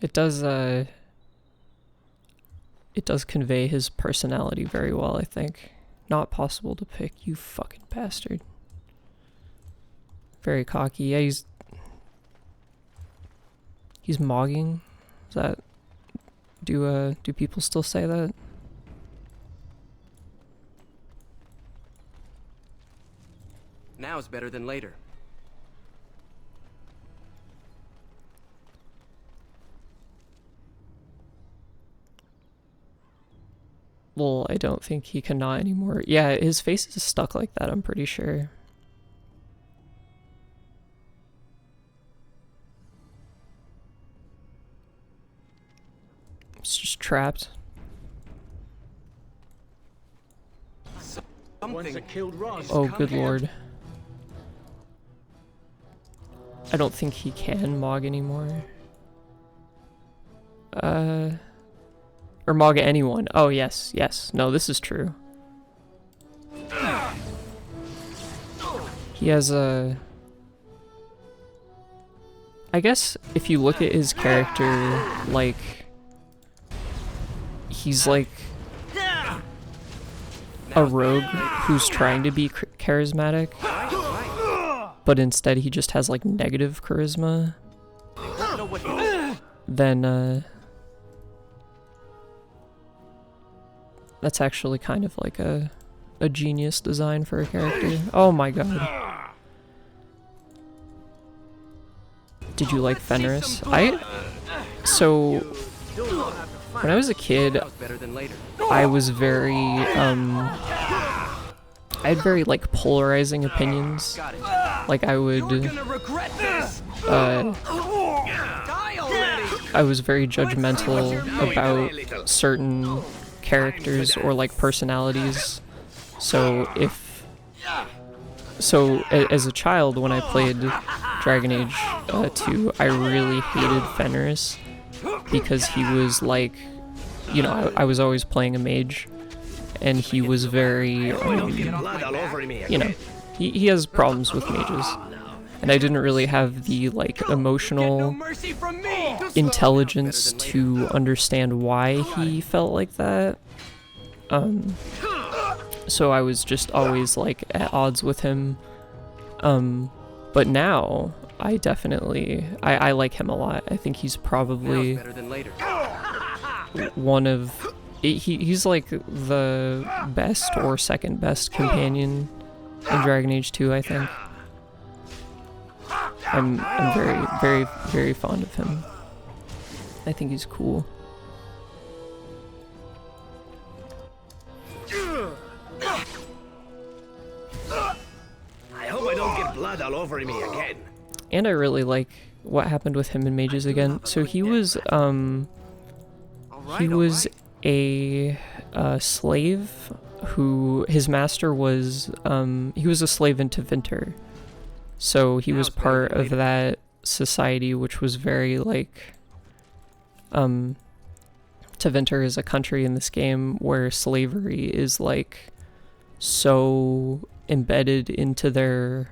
It does convey his personality very well, I think. Not possible to pick, you fucking bastard. Very cocky. Yeah, he's mogging. Is that... Do people still say that? Now is better than later. Well, I don't think he cannot anymore. Yeah, his face is stuck like that, I'm pretty sure. It's just trapped. Oh, good lord. I don't think he can Mog anymore. Or Mog anyone. Oh, yes, yes. No, this is true. He has a... I guess if you look at his character, like... He's like... a rogue who's trying to be charismatic, but instead he just has, like, negative charisma. Then, that's actually kind of like a genius design for a character. Oh my god. Did you like Fenris? So, when I was a kid, I was very, I had very, like, polarizing opinions. Like, I would, I was very judgmental about certain characters or, like, personalities. So if so as a child, when I played Dragon Age 2, I really hated Fenris because he was like, you know, I was always playing a mage, and he was very, you know, he has problems with mages. And I didn't really have the, like, emotional intelligence to understand why he felt like that. So I was just always, like, at odds with him. But now, I definitely, I like him a lot. I think he's probably one of, he's like the best or second best companion in Dragon Age 2, I think. I'm very, very, very fond of him. I think he's cool. I hope I don't get blood all over me again. And I really like what happened with him in Mages again. So he was a slave who, his master was, he was a slave in Tevinter. So he was part of that society, which was very, like, Tevinter is a country in this game where slavery is, like, so embedded into their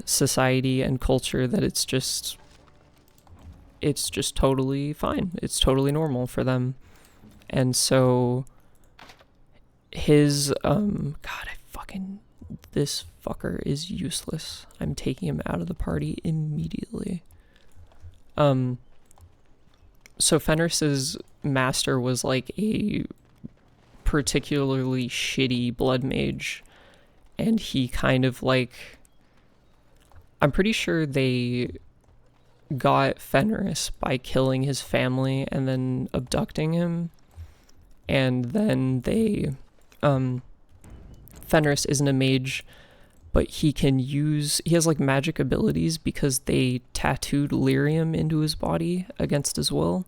society and culture that it's just totally fine. It's totally normal for them. And so his, this fucker is useless. I'm taking him out of the party immediately. So Fenris's master was like a particularly shitty blood mage, and he kind of, like, I'm pretty sure they got Fenris by killing his family and then abducting him, and then they, Fenris isn't a mage, but he has, like, magic abilities because they tattooed lyrium into his body against his will.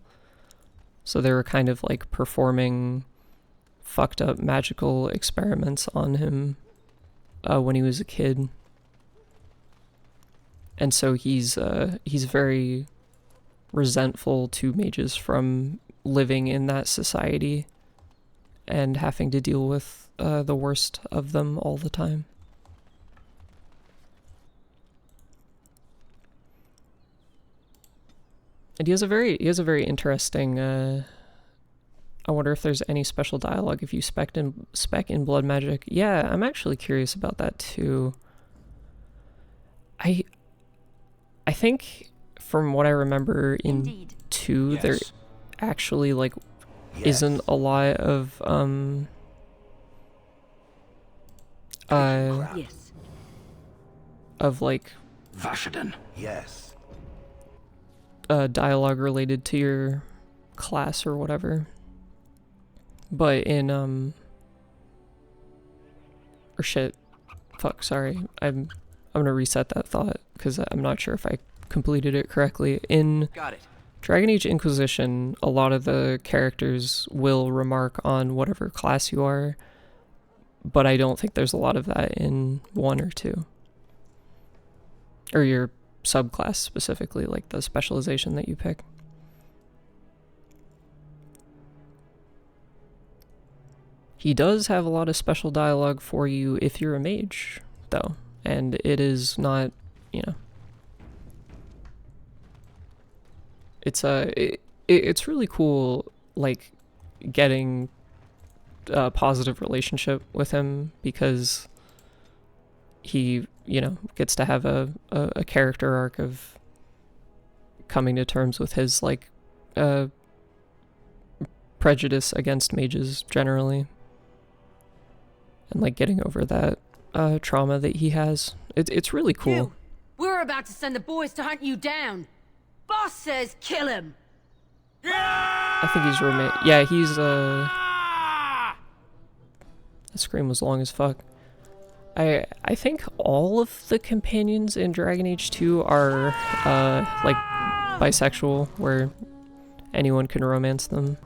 So they were kind of, like, performing fucked up magical experiments on him when he was a kid. And so he's very resentful to mages from living in that society and having to deal with the worst of them all the time. And he has a very interesting, I wonder if there's any special dialogue if you spec in Blood Magic. Yeah, I'm actually curious about that too. I think from what I remember in 2, there actually, like, isn't a lot of of, like, Vashaden. Yes. Dialogue related to your class or whatever. But in or shit, fuck, sorry, I'm gonna reset that thought because I'm not sure if I completed it correctly. In Dragon Age Inquisition, a lot of the characters will remark on whatever class you are, but I don't think there's a lot of that in 1 or 2. Or your subclass specifically, like the specialization that you pick. He does have a lot of special dialogue for you if you're a mage, though, and it is not, you know, it's really cool, like, getting a positive relationship with him because he, you know, gets to have a character arc of coming to terms with his, like, prejudice against mages generally, and, like, getting over that trauma that he has. It's really cool. You. We're about to send the boys to hunt you down. Boss says kill him. I think he's roommate. Yeah, he's that scream was long as fuck. I think all of the companions in Dragon Age 2 are like bisexual, where anyone can romance them.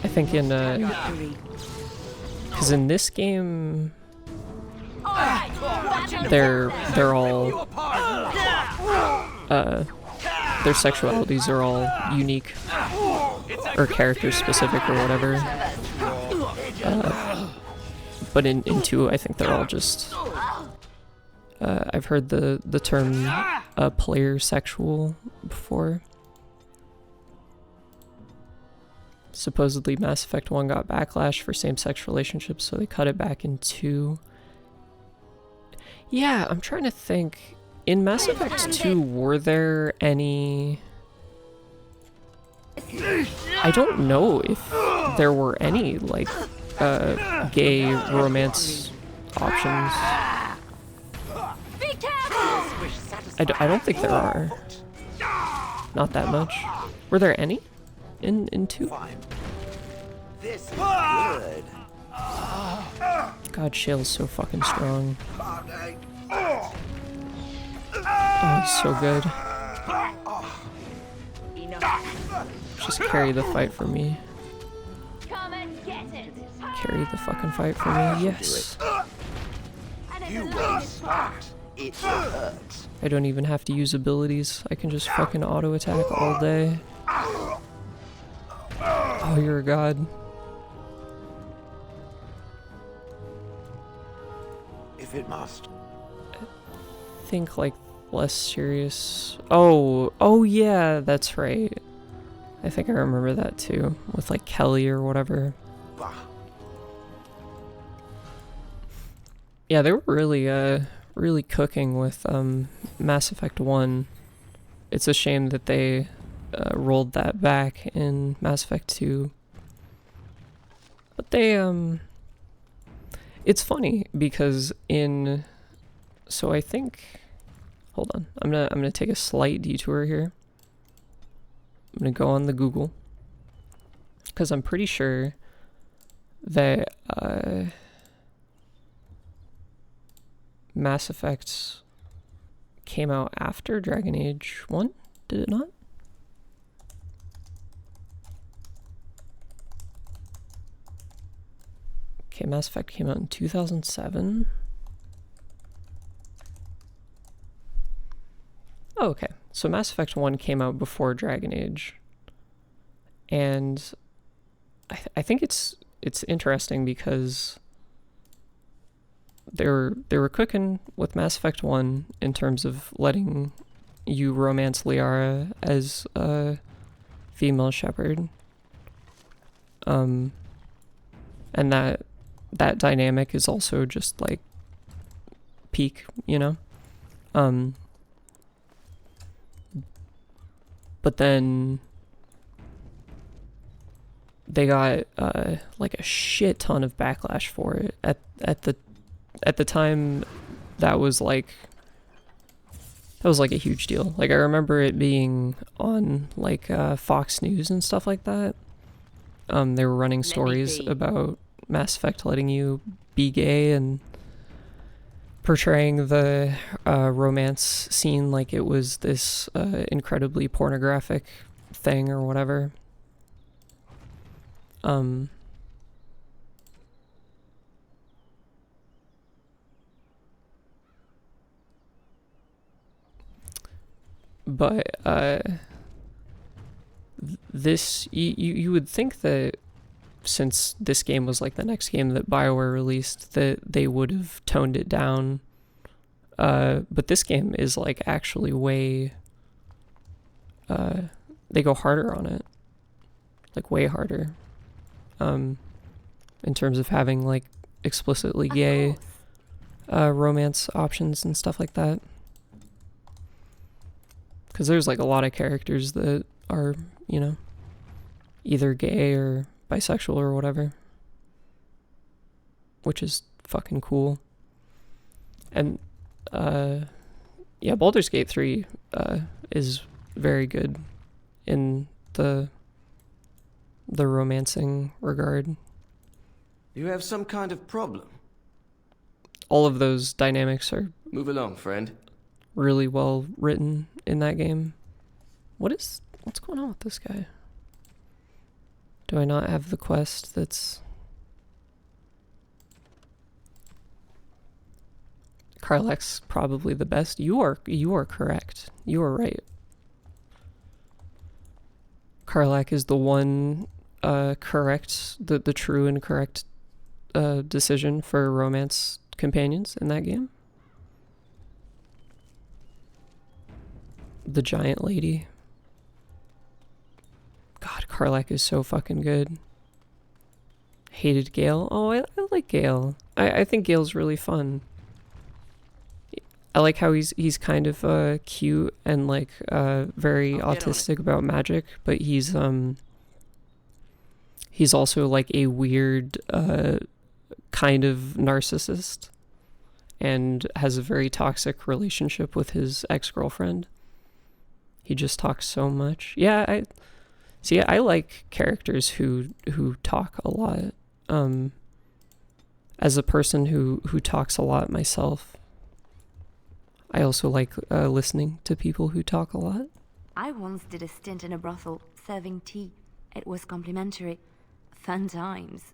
I think in because in this game, they're all their sexualities are all unique or character specific or whatever. But in 2, I think they're all just. I've heard the term player sexual before. Supposedly Mass Effect 1 got backlash for same-sex relationships, so they cut it back in 2. Yeah, I'm trying to think. In Mass Effect 2, were there any... I don't know if there were any, like, gay romance options. I don't think there are. Not that much. Were there any in 2? This is good. God, Shale's so fucking strong. Oh, he's so good. Just carry the fight for me. Carry the fucking fight for me, yes. You were smart. It hurts. I don't even have to use abilities. I can just fucking auto attack all day. Oh, you're a god. If it must. I think like less serious. Oh yeah, that's right. I think I remember that too, with like Kelly or whatever. Yeah, they were really cooking with Mass Effect 1. It's a shame that they rolled that back in Mass Effect 2. But they it's funny because so I think, hold on, I'm gonna take a slight detour here. I'm gonna go on the Google because I'm pretty sure that Mass Effect came out after Dragon Age 1, did it not? Okay, Mass Effect came out in 2007. Oh, okay. So Mass Effect 1 came out before Dragon Age. And I think it's interesting because they were cooking with Mass Effect 1 in terms of letting you romance Liara as a female shepherd. And that dynamic is also just like peak, you know? But then they got like a shit ton of backlash for it at the time. That was like a huge deal. Like I remember it being on like Fox News and stuff like that. They were running stories about Mass Effect letting you be gay and portraying the romance scene like it was this incredibly pornographic thing or whatever. But this you would think that since this game was like the next game that BioWare released, that they would have toned it down. But this game is like actually way they go harder on it. Like way harder. In terms of having like explicitly gay romance options and stuff like that. Because there's like a lot of characters that are, you know, either gay or bisexual or whatever, which is fucking cool. And yeah, Baldur's Gate 3 is very good in the romancing regard. You have some kind of problem. All of those dynamics are Move along, friend. really well written in that game. What's going on with this guy? Do I not have the quest that's... Karlach's probably the best. You are correct. You are right. Karlach is the one correct, the true and correct decision for romance companions in that game. The giant lady. God, Karlach is so fucking good. Hated Gale. Oh, I like Gale. I think Gale's really fun. I like how he's kind of cute and like very autistic about magic, but he's also like a weird kind of narcissist and has a very toxic relationship with his ex-girlfriend. He just talks so much. Yeah, I like characters who talk a lot. As a person who talks a lot myself, I also like listening to people who talk a lot. I once did a stint in a brothel, serving tea. It was complimentary. Fun times.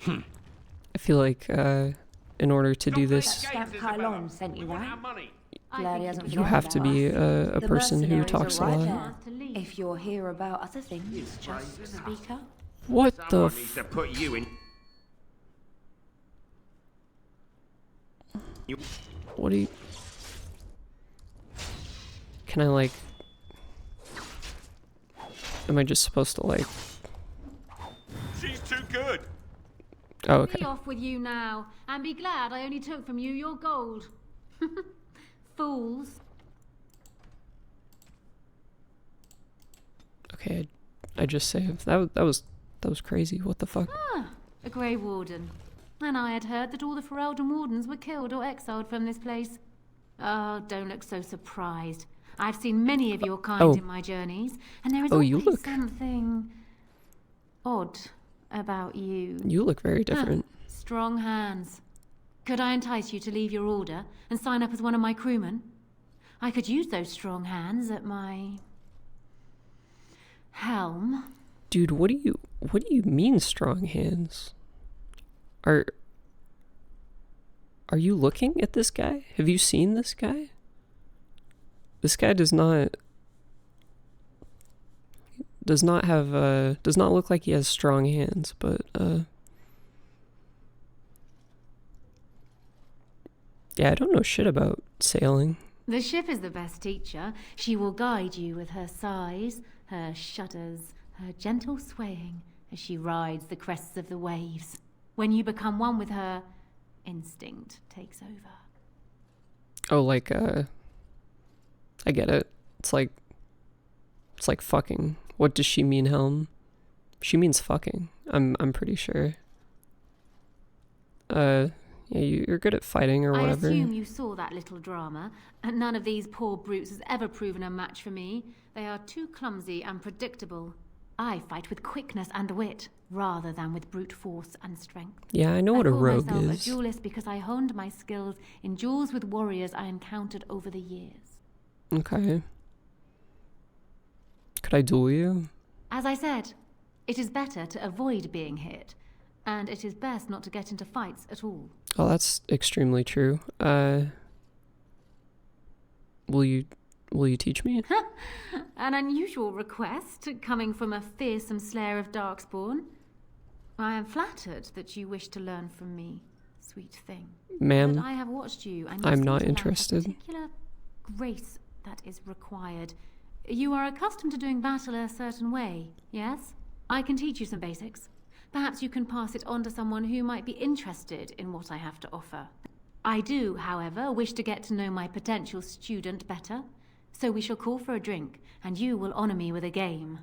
I feel like in order to do this, Kylon sent you that. you have to be a person who talks a lot. If you're here about other things, just speak up. What the needs to put you in. What do you... Can I, like... Am I just supposed to, like... She's too good. Oh, okay. Be off with you now, and be glad I only took from you your gold. Fools. Okay, I just saved. That was crazy. What the fuck? Ah, a Grey Warden. And I had heard that all the Ferelden Wardens were killed or exiled from this place. Oh, don't look so surprised. I've seen many of your kind in my journeys, and there is always something odd about you. You look very different. Strong hands. Could I entice you to leave your order and sign up as one of my crewmen? I could use those strong hands at my helm. Dude, what do you mean strong hands? Are you looking at this guy? Have you seen this guy? This guy does not look like he has strong hands, but yeah, I don't know shit about sailing. The ship is the best teacher. She will guide you with her sighs, her shudders, her gentle swaying as she rides the crests of the waves. When you become one with her, instinct takes over. Oh, like, I get it. It's like fucking. What does she mean, Helm? She means fucking. I'm pretty sure. Yeah, you're good at fighting or whatever. I assume you saw that little drama, and none of these poor brutes has ever proven a match for me. They are too clumsy and predictable. I fight with quickness and wit, rather than with brute force and strength. Yeah, I know what a rogue I call myself is. a duelist because I honed my skills in duels with warriors I encountered over the years. Okay. Could I duel you? As I said, it is better to avoid being hit, and it is best not to get into fights at all. Oh, that's extremely true. Will you teach me? An unusual request coming from a fearsome slayer of Darkspawn. I am flattered that you wish to learn from me, sweet thing. Ma'am, but I have watched you, and you I'm seem not to lack interested. a particular grace that is required. You are accustomed to doing battle a certain way, yes? I can teach you some basics. Perhaps you can pass it on to someone who might be interested in what I have to offer. I do, however, wish to get to know my potential student better. So we shall call for a drink, and you will honor me with a game.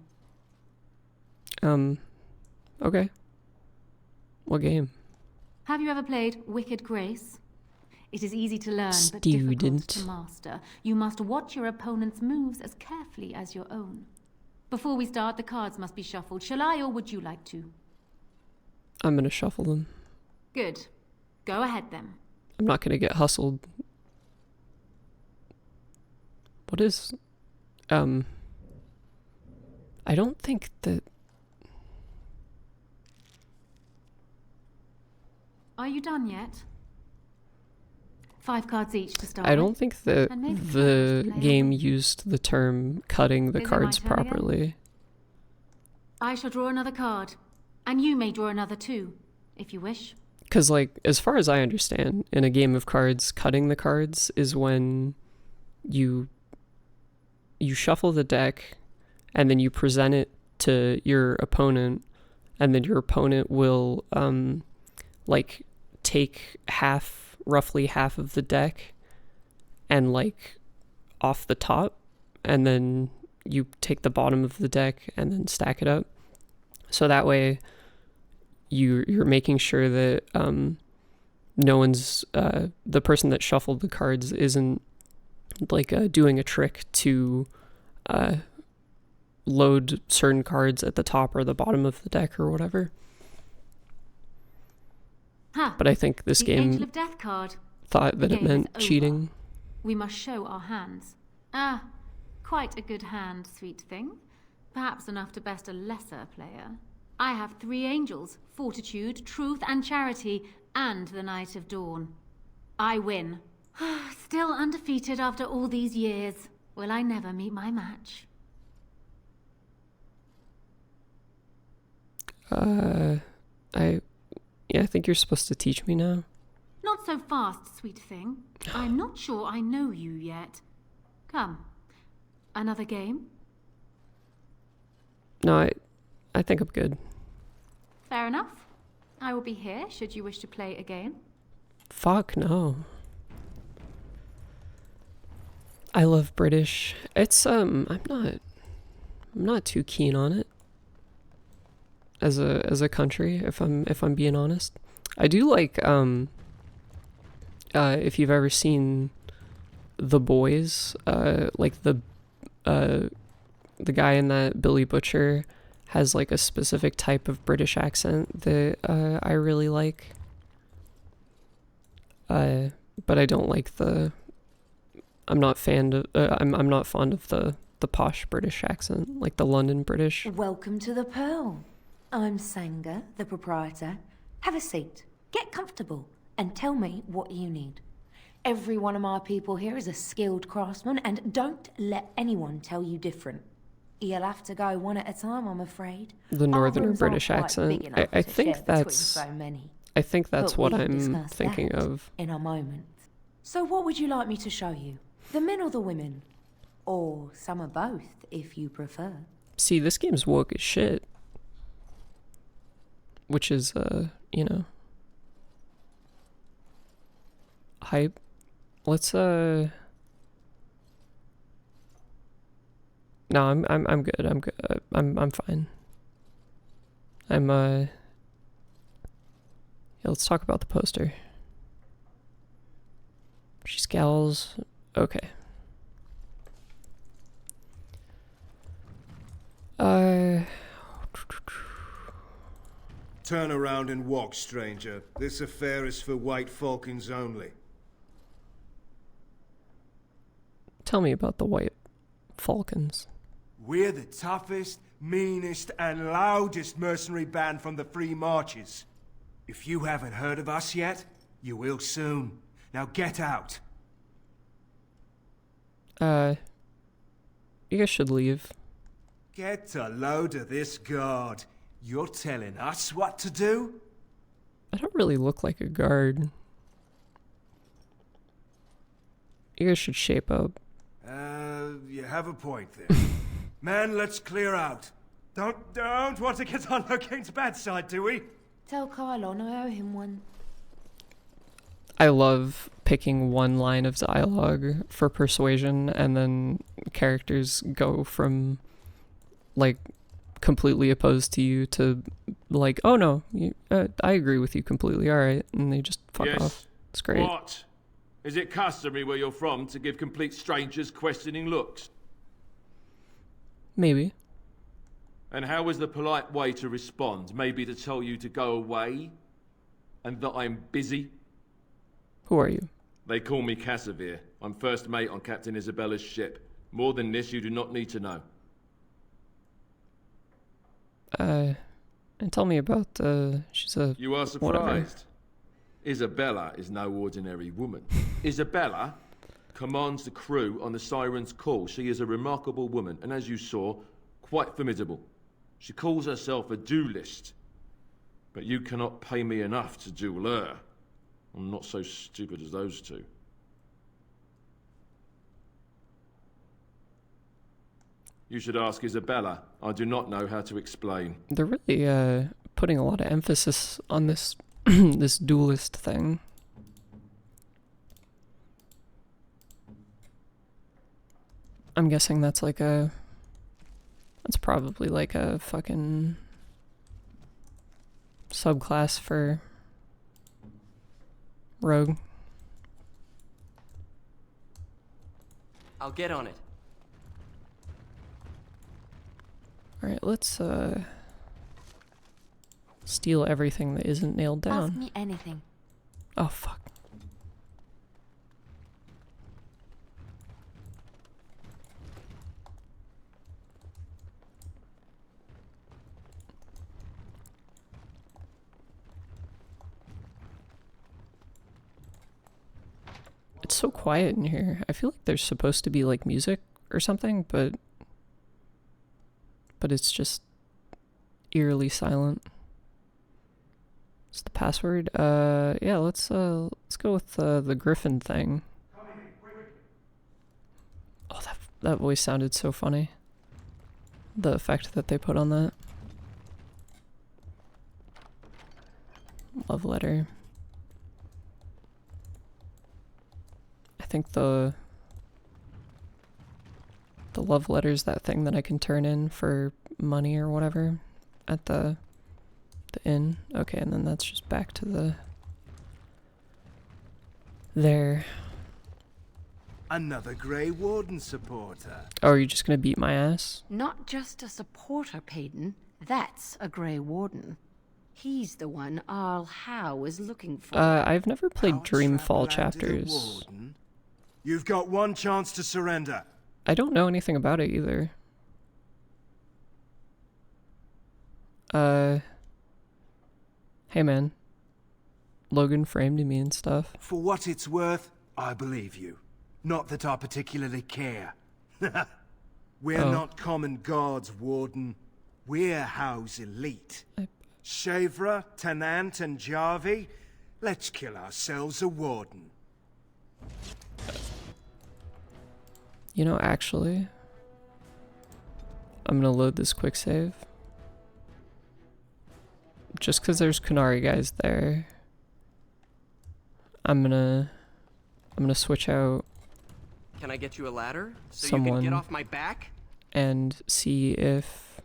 Okay. What game? Have you ever played Wicked Grace? It is easy to learn, but difficult to master. You must watch your opponent's moves as carefully as your own. Before we start, the cards must be shuffled. Shall I, or would you like to? I'm gonna shuffle them. Good. Go ahead, then. I'm not gonna get hustled. What is... I I don't think that... Are you done yet? 5 cards each to start I don't with. think that And maybe the first play game on. used the term cutting the Is it my cards turn again? properly. I shall draw another card. And you may draw another too, if you wish. Because, like, as far as I understand, in a game of cards, cutting the cards is when you shuffle the deck and then you present it to your opponent, and then your opponent will like take roughly half of the deck and like off the top, and then you take the bottom of the deck and then stack it up. So that way you're making sure that no one's the person that shuffled the cards isn't like doing a trick to load certain cards at the top or the bottom of the deck or whatever. Ha! But I think this the Angel game of Death card. thought that The it game is meant over. cheating. We must show our hands. Ah, quite a good hand, sweet thing. Perhaps enough to best a lesser player. I have 3 angels, fortitude, truth, and charity, and the Night of Dawn. I win. Still undefeated after all these years. Will I never meet my match? I think you're supposed to teach me now. Not so fast, sweet thing. I'm not sure I know you yet. Come. Another game? No, I think I'm good. Fair enough. I will be here should you wish to play again. Fuck no. I love British. It's I'm not too keen on it as a country, if I'm being honest. I do like if you've ever seen The Boys, like the guy in that, Billy Butcher, has like a specific type of British accent that I really like. But I don't like I'm not fond of the posh British accent, like the London British. Welcome to the Pearl. I'm Sanga, the proprietor. Have a seat, get comfortable, and tell me what you need. Every one of my people here is a skilled craftsman, and don't let anyone tell you different. You'll have to go one at a time, I'm afraid. The Our northern rooms British aren't quite big accent. enough I to share think between that's so many. I think that's But what we can I'm discuss thinking that of. in a moment. So what would you like me to show you? The men or the women? Or some of both, if you prefer. See, this game's woke as shit. Which is, hype. Let's, No, I'm good. I'm good. I'm fine. Yeah, let's talk about the poster. She scowls. Okay. Turn around and walk, stranger. This affair is for White Falcons only. Tell me about the White Falcons. We're the toughest, meanest, and loudest mercenary band from the Free Marches. If you haven't heard of us yet, you will soon. Now get out. You guys should leave. Get a load of this guard. You're telling us what to do? I don't really look like a guard. You guys should shape up. You have a point there. Man, let's clear out. Don't want to get on Locane's bad side, do we? Tell Kylon I owe him one. I love picking one line of dialogue for persuasion, and then characters go from, like, completely opposed to you to, like, oh no, I agree with you completely, alright, and they just fuck off. It's great. What? Is it customary where you're from to give complete strangers questioning looks? Maybe. And how is the polite way to respond? Maybe to tell you to go away? And that I'm busy? Who are you? They call me Casimir. I'm first mate on Captain Isabella's ship. More than this, you do not need to know. And tell me about, she's a... You are surprised. Whatever. Isabella is no ordinary woman. Isabella commands the crew on the Siren's call. She is a remarkable woman, and as you saw, quite formidable. She calls herself a duelist. But you cannot pay me enough to duel her. I'm not so stupid as those two. You should ask Isabella. I do not know how to explain. They're really putting a lot of emphasis on this this duelist thing. I'm guessing that's like a... That's probably like a fucking subclass for rogue. I'll get on it. Alright, let's steal everything that isn't nailed down. Ask me anything. Oh, fuck. It's so quiet in here. I feel like there's supposed to be like music or something, but it's just eerily silent. What's the password? Yeah, let's go with the Griffin thing. Oh, that voice sounded so funny. The effect that they put on that. Love letter. I think the love letter's that thing that I can turn in for money or whatever at the inn. Okay, and then that's just back to there. Another Grey Warden supporter. Oh, are you just gonna beat my ass? Not just a supporter, Payton. That's a Grey Warden. He's the one Arl Howe is looking for. I've never played Dreamfall chapters. You've got one chance to surrender. I don't know anything about it either. Hey man. Logan framed me and stuff. For what it's worth, I believe you. Not that I particularly care. We're not common guards, Warden. We're Howe's elite. Shavra, Tennant, and Jarvie, let's kill ourselves a Warden. You know, actually, I'm gonna load this quick save. Just because there's Qunari guys there, I'm gonna switch out. Can I get you a ladder so someone you can get off my back? And see if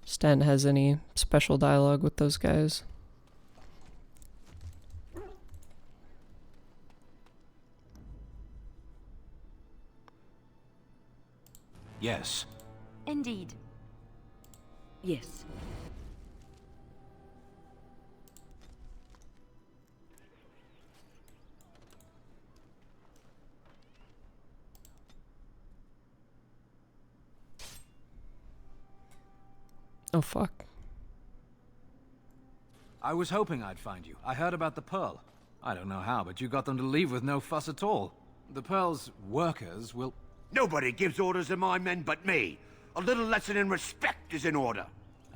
Sten has any special dialogue with those guys. Yes. Indeed. Yes. Oh, fuck. I was hoping I'd find you. I heard about the Pearl. I don't know how, but you got them to leave with no fuss at all. The Pearl's workers will... Nobody gives orders to my men but me. A little lesson in respect is in order.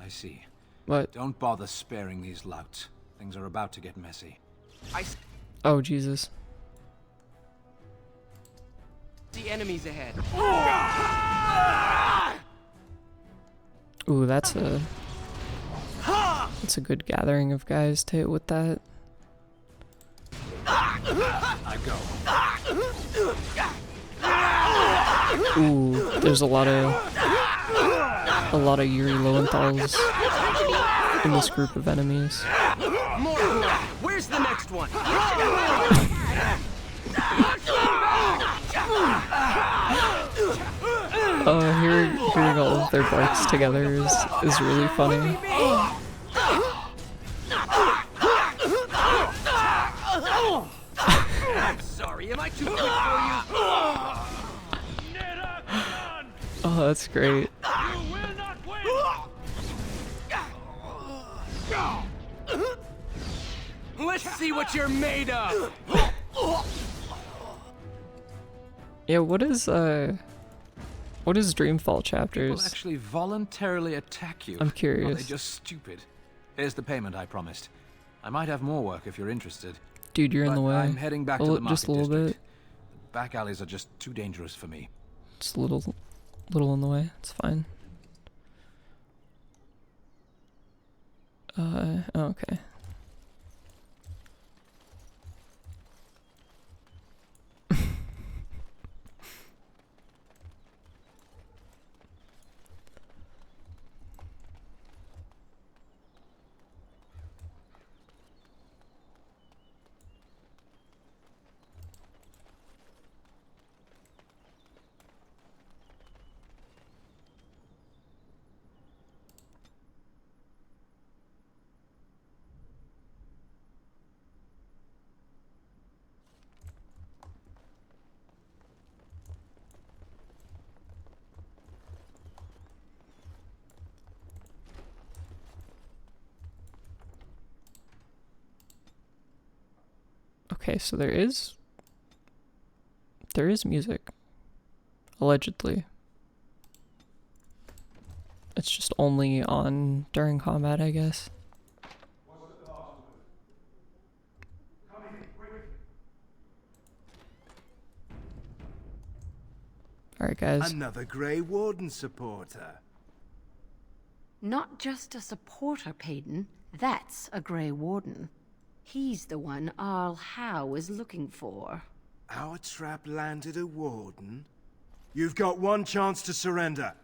I see. What? Don't bother sparing these louts. Things are about to get messy. Oh, Jesus. See enemies ahead. Ooh, that's a good gathering of guys to hit with that. I go. Ooh, there's a lot of Yuri Lowenthals in this group of enemies. More. Where's the next one? Hearing all of their barks together is really funny. I'm sorry, am I too quick for you? Oh, that's great. Let's see what you're made of! Yeah, what is Dreamfall chapters? People actually voluntarily attack you. I'm curious. Are they just stupid? Here's the payment I promised. I might have more work if you're interested. Dude, you're in the way. I'm heading back to the market just a little district. bit. The back alleys are just too dangerous for me. Just a little in the way. It's fine. Okay. Okay, so there is music, allegedly. It's just only on during combat, I guess. Alright, guys. Another Grey Warden supporter. Not just a supporter, Payton. That's a Grey Warden. He's the one Arl Howe is looking for. Our trap landed a Warden? You've got one chance to surrender.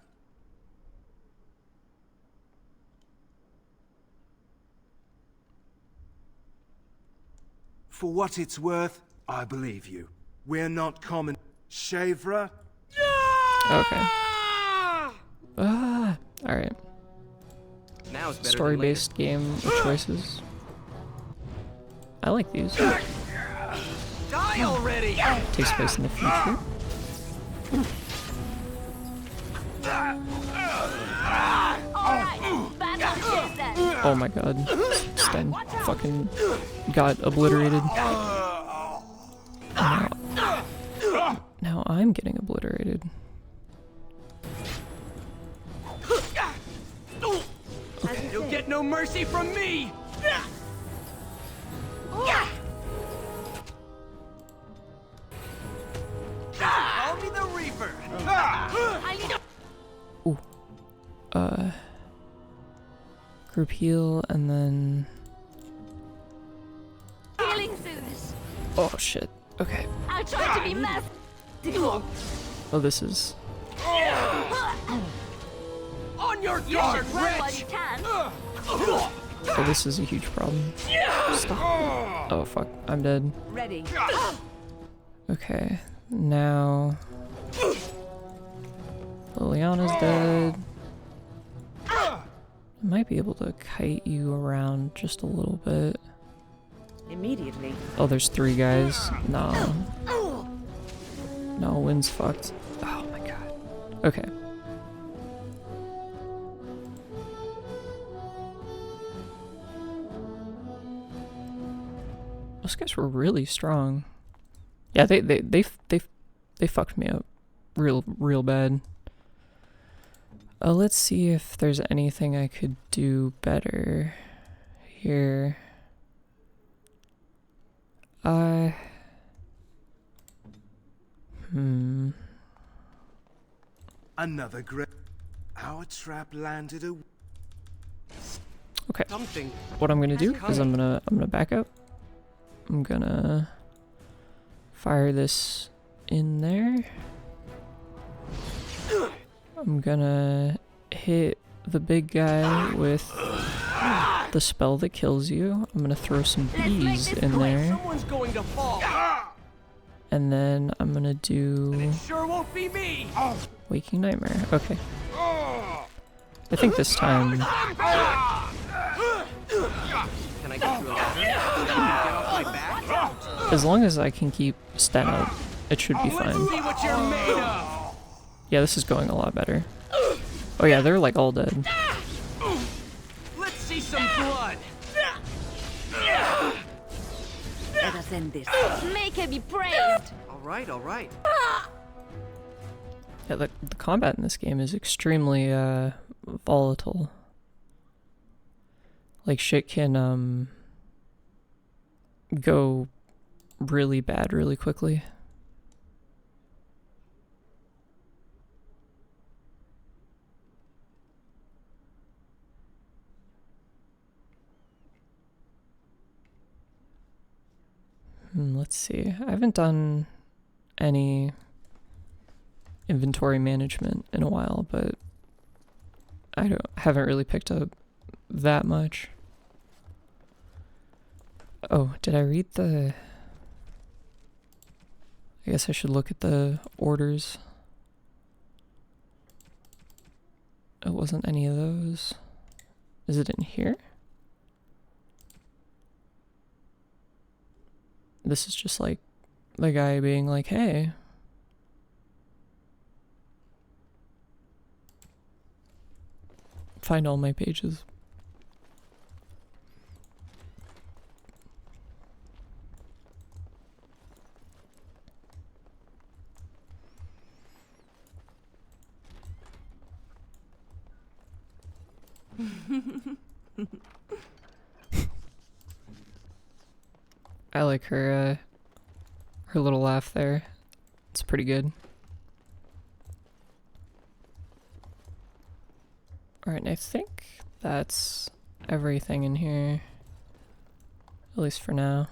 For what it's worth, I believe you. We're not common. Shavra? Okay. Alright. Now it's better Story-based game of choices. I like these. Die already! Takes place in the future. Oh my god. Sten fucking got obliterated. Now I'm getting obliterated. Okay. You'll get no mercy from me! Call me the Reaper! Ooh. Group heal and then... Healing soonish. Oh shit. Okay. I'll try to be merciful. Oh, this is... On your guard, wretch! Oh, this is a huge problem. Stop. Oh fuck, I'm dead. Ready. Okay, now... Liliana's dead. I might be able to kite you around just a little bit. Immediately. Oh, there's 3 guys. No. No, Wynn's fucked. Oh my god. Okay. Those guys were really strong. Yeah, they fucked me up real bad. Let's see if there's anything I could do better here. Another great. Our trap landed a. Okay. Something What I'm gonna do is I'm gonna back up. I'm gonna fire this in there. I'm gonna hit the big guy with the spell that kills you. I'm gonna throw some bees in there. Someone's going to fall. And then I'm gonna do It sure won't be me. Waking Nightmare. Okay. I think this time. Can I get you a ladder? Get off my back? As long as I can keep Sten up, it should be Let's fine. see what you're made of. Yeah, this is going a lot better. Oh yeah, they're like all dead. Let's see see some blood. Let us end this. Make her be praised. All right, all right. Yeah, the combat in this game is extremely volatile. Like, shit can go really bad really quickly. Let's see. I haven't done any inventory management in a while, but I haven't really picked up that much. Oh, did I read the... I guess I should look at the orders. It wasn't any of those. Is it in here? This is just like the guy being like, hey. Find all my pages. I like her little laugh there. It's pretty good. Alright, and I think that's everything in here. At least for now.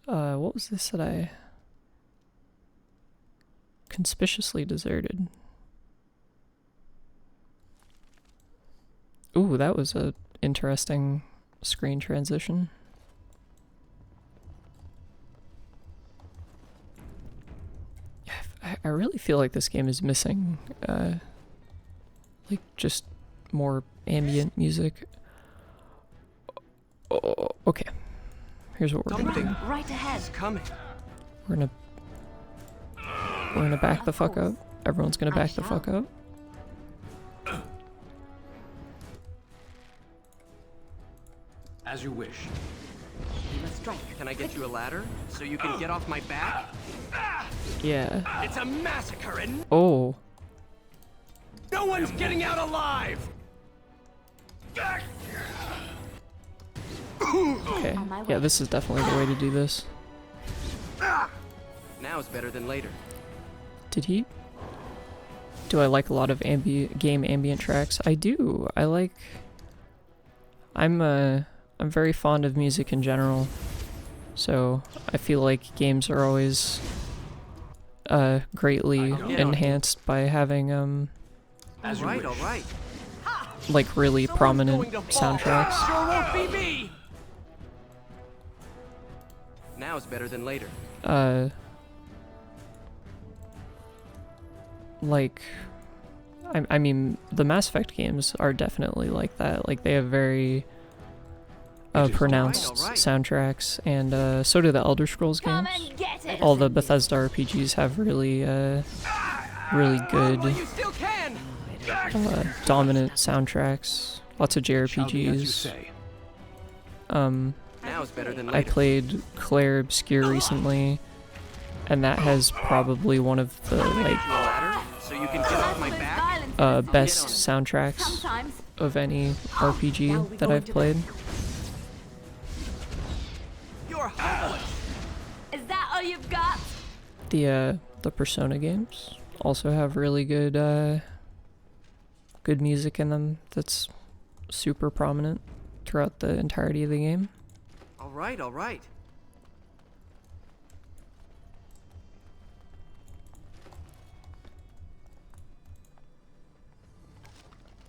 What was this that I... Conspicuously deserted. Ooh, that was a interesting screen transition. Yeah, I really feel like this game is missing, like, just more ambient music. Oh, okay. Here's what we're gonna do. Right ahead. Coming. We're gonna back the fuck up. Everyone's gonna back the fuck up. As you wish. You must strike. Can I get you a ladder so you can get off my back? Yeah. It's a massacre and Oh. no one's getting out alive. Okay. Yeah, this is definitely the way to do this. Now is better than later. Did he? Do I like a lot of game ambient tracks? I do. I like... I'm very fond of music in general, so I feel like games are always greatly enhanced by having all right. like really prominent soundtracks. Sure won't be me. Now is better than later. Like, I mean, the Mass Effect games are definitely like that. Like, they have very pronounced soundtracks, and so do the Elder Scrolls games. All the Bethesda RPGs have really, really good, dominant soundtracks. Lots of JRPGs. Now is better than I later. played Claire Obscure recently, and that has probably one of the So you can get off my back. best soundtracks of any RPG that I've played. You're hopeless. Is that all you've got? The Persona games also have really good good music in them that's super prominent throughout the entirety of the game. All right, all right.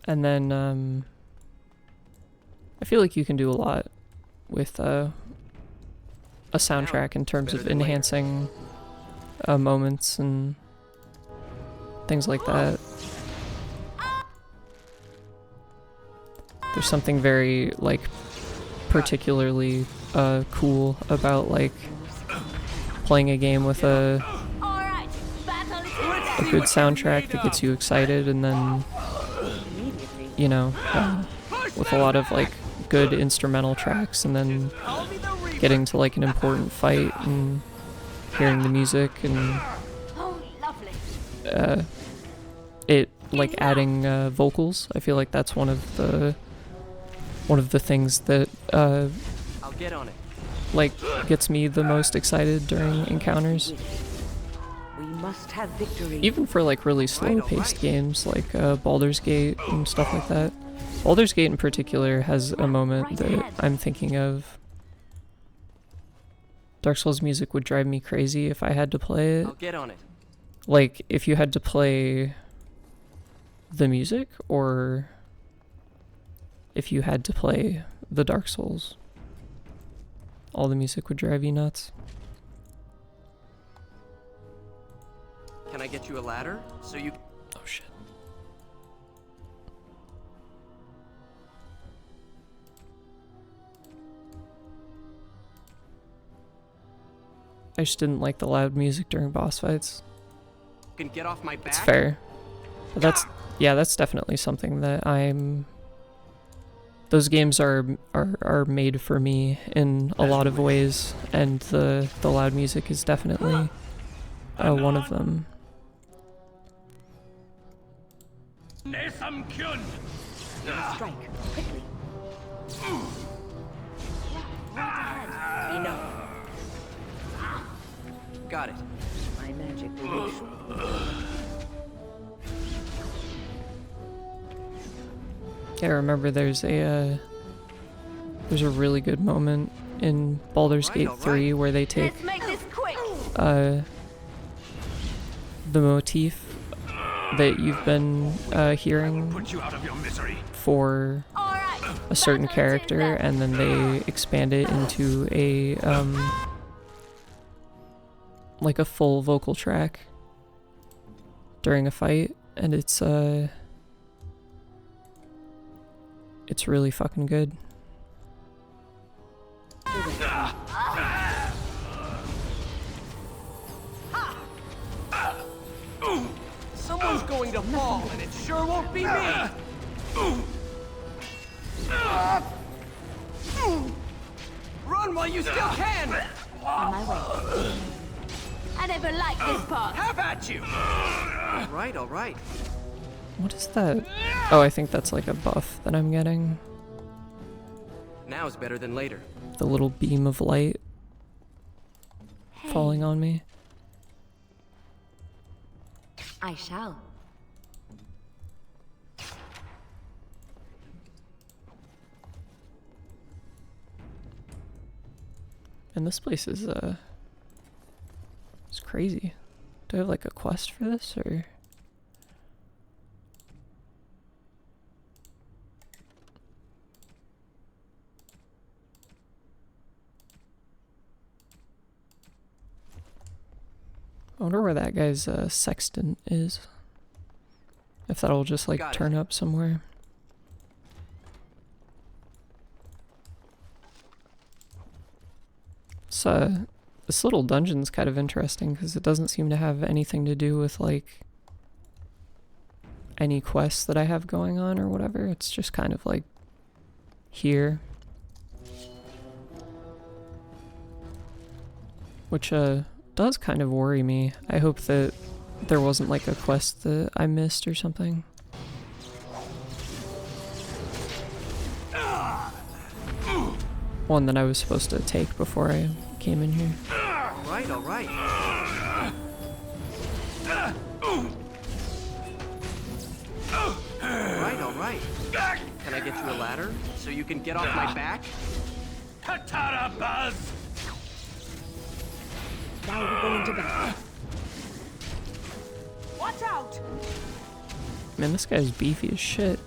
And then I feel like you can do a lot with a soundtrack in terms of enhancing moments and things like that. There's something very, like, particularly cool about, like, playing a game with a good soundtrack that gets you excited, and then you know, with a lot of like good instrumental tracks, and then getting to like an important fight and hearing the music and it like adding vocals. I feel like that's one of the things that I'll get on it. like gets me the most excited during encounters. We must have victory. Even for like really slow-paced games like Baldur's Gate and stuff like that. Baldur's Gate in particular has a moment that I'm thinking of. Dark Souls music would drive me crazy if I had to play it. I'll get on it. Like, if you had to play the music, or if you had to play the Dark Souls. All the music would drive you nuts. Can I get you a ladder so you... Oh shit. I just didn't like the loud music during boss fights. can get off my back? It's fair. But that's definitely something that I'm... Those games are made for me in a lot of ways, and the loud music is definitely one of them. Strike quickly. Enough. Got it. My magic will reach. Yeah, I remember there's a really good moment in Baldur's Gate 3 where they take the motif that you've been hearing for a certain character, and then they expand it into a like a full vocal track during a fight, and it's really fucking good. Someone's going to fall, and it sure won't be me! Run while you still can! On my way. I never liked this part. Have at you! All right. What is that? Oh, I think that's like a buff that I'm getting. Now's better than later. The little beam of light falling on me. I shall. And this place is it's crazy. Do I have like a quest for this, or? I wonder where that guy's sextant is. If that'll just like turn up somewhere. This little dungeon's kind of interesting because it doesn't seem to have anything to do with like any quests that I have going on or whatever. It's just kind of like here. Which does kind of worry me. I hope that there wasn't like a quest that I missed or something. One that I was supposed to take before I came in here. All right. All right. Can I get you a ladder so you can get off my back? Katara Buzz! Now we're going to battle. Watch out! Man, this guy's beefy as shit.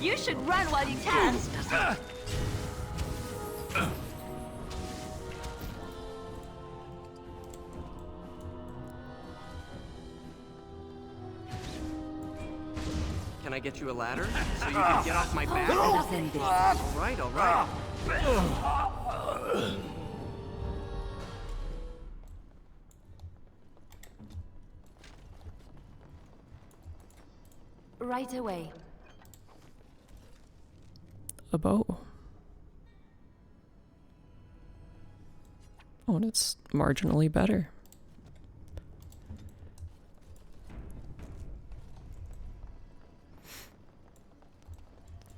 You should run while you can. Can I get you a ladder so you can get off my back? All right. right away. A bow. Oh, and it's marginally better.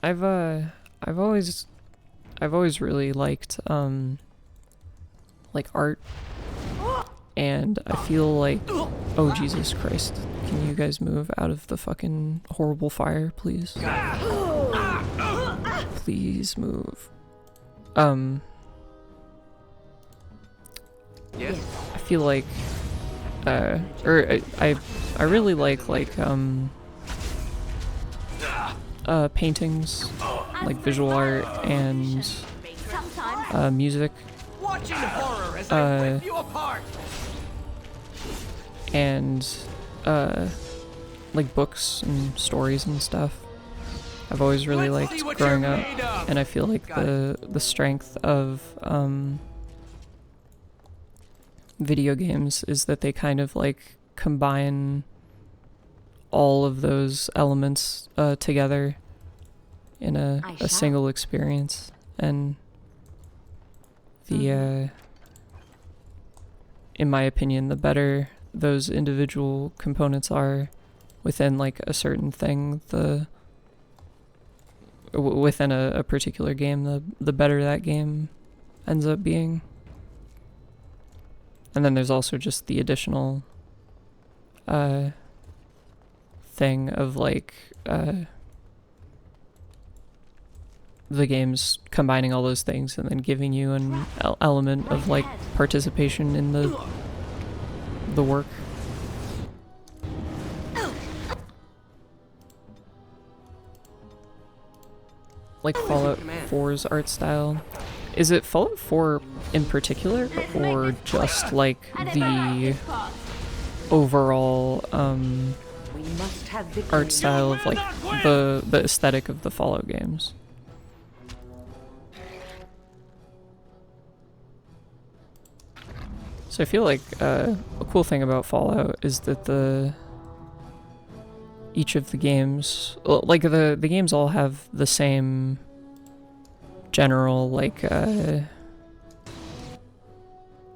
I've always really liked like art, and I feel like, oh Jesus Christ, can you guys move out of the fucking horrible fire, please? Please move. Yes. I feel like, I really like paintings, like visual art and music. Watching horror as I rip you apart. And like books and stories and stuff. I've always really liked growing up, and I feel like the strength of video games is that they kind of like combine all of those elements together in a single experience, and the in my opinion, the better those individual components are within like a certain thing, within a particular game, the better that game ends up being. And then there's also just the additional thing of like the games combining all those things and then giving you an element of like participation in the work. Like Fallout 4's art style. Is it Fallout 4 in particular, or just like the overall art style of like the aesthetic of the Fallout games? So I feel like a cool thing about Fallout is that each of the games, like the games all have the same general like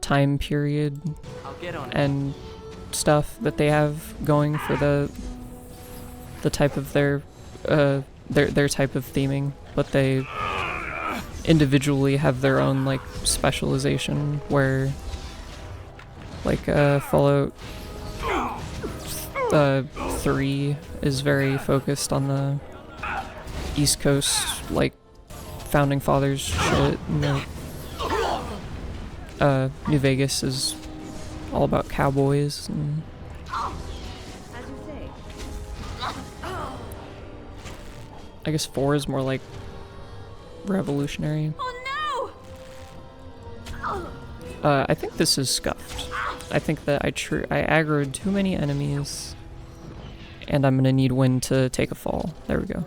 time period and stuff that they have going for the type of their type of theming, but they individually have their own like specialization, where like Fallout 3 is very focused on the East Coast, like Founding Fathers shit, and New Vegas is all about cowboys, and I guess 4 is more like revolutionary. I think this is scuffed. I think that I aggroed too many enemies, and I'm gonna need wind to take a fall. There we go.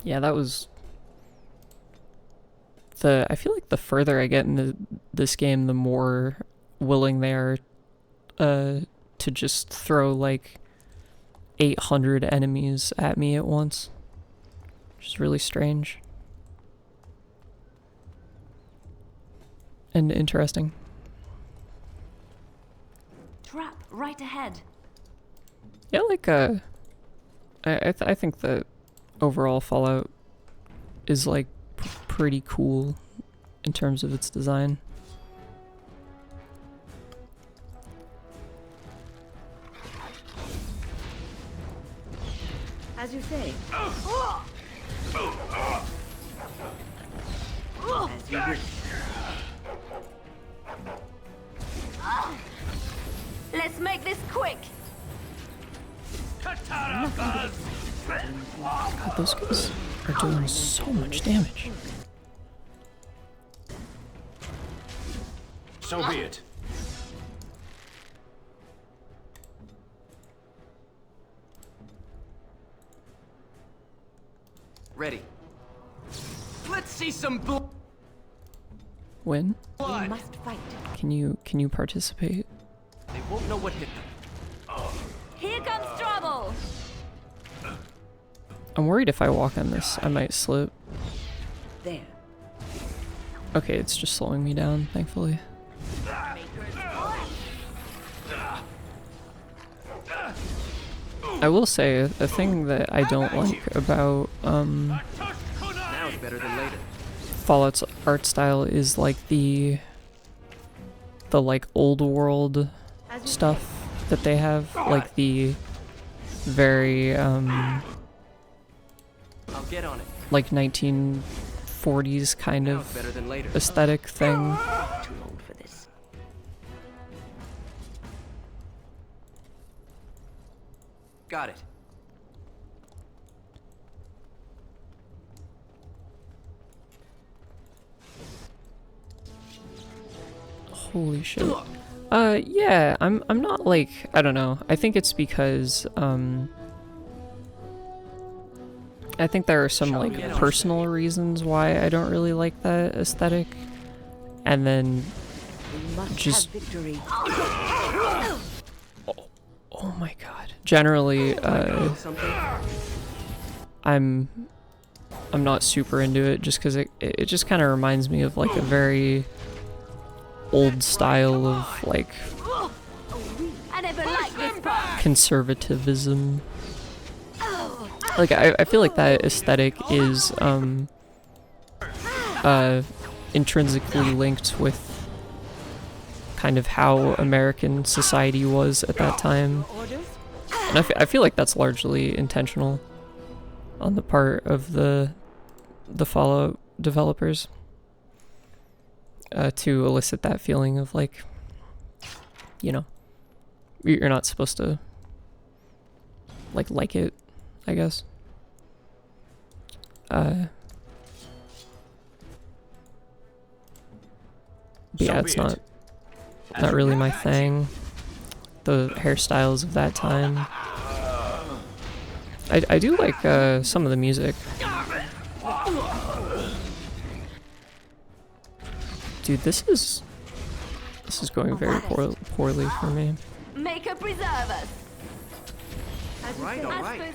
Yeah, that was I feel like the further I get into this game, the more willing they are to just throw like 800 enemies at me at once, which is really strange and interesting. Trap right ahead. Yeah, like I think that overall Fallout is like pretty cool in terms of its design. As you say. As you wish. Let's make this quick. God, those guys are doing so much damage. So be it. Ready. Let's see some blood. Win? We must fight. Can you participate? They won't know what hit them. Here comes trouble. I'm worried if I walk on this, I might slip. There. Okay, it's just slowing me down, thankfully. I will say, a thing that I don't like about Now it's better than later. Fallout's art style is like the like old world stuff that they have, like the very I'll get on it. like 1940s kind Now of it's better than later. aesthetic thing. Too old for this. Got it. Holy shit. Yeah, I'm not like, I don't know. I think it's because I think there are some like personal reasons why I don't really like that aesthetic. And then just oh my god. Generally I'm not super into it just cuz it just kind of reminds me of like a very old style of like conservatism. Like I feel like that aesthetic is intrinsically linked with kind of how American society was at that time, and I feel like that's largely intentional on the part of the Fallout developers. To elicit that feeling of like, you know, you're not supposed to like it, I guess. But yeah, it's not really my thing. The hairstyles of that time. I do like some of the music. Dude, this is going very poorly for me. Make her preserve us. Right.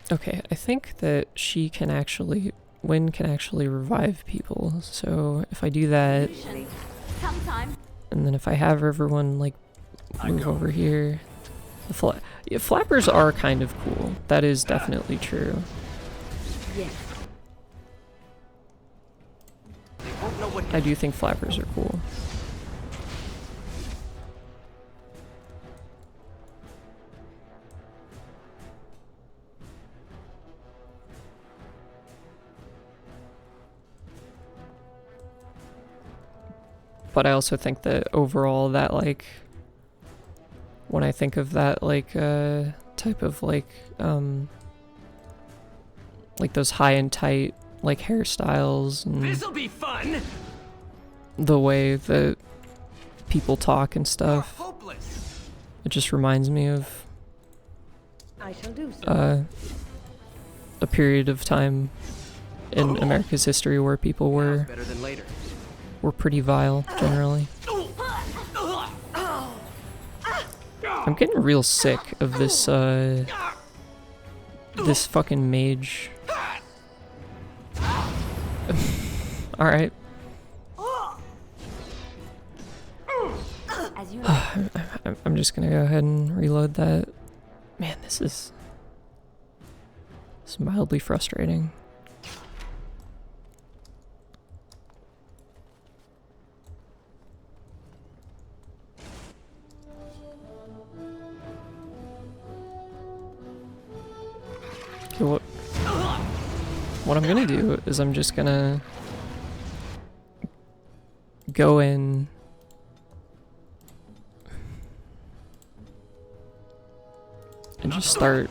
Okay, I think that Wynne can actually revive people. So if I do that, and then if I have everyone like move over here, the flappers are kind of cool. That is definitely true. Yes. I do think flappers are cool. But I also think that overall that like when I think of that like type of like those high and tight like hairstyles and This'll be fun. The way that people talk and stuff, it just reminds me of I shall do so. A period of time in America's history where people were pretty vile generally. I'm getting real sick of this this fucking mage. Alright. I'm just gonna go ahead and reload that. Man, this is mildly frustrating. Okay, what I'm gonna do is I'm just gonna go in and just start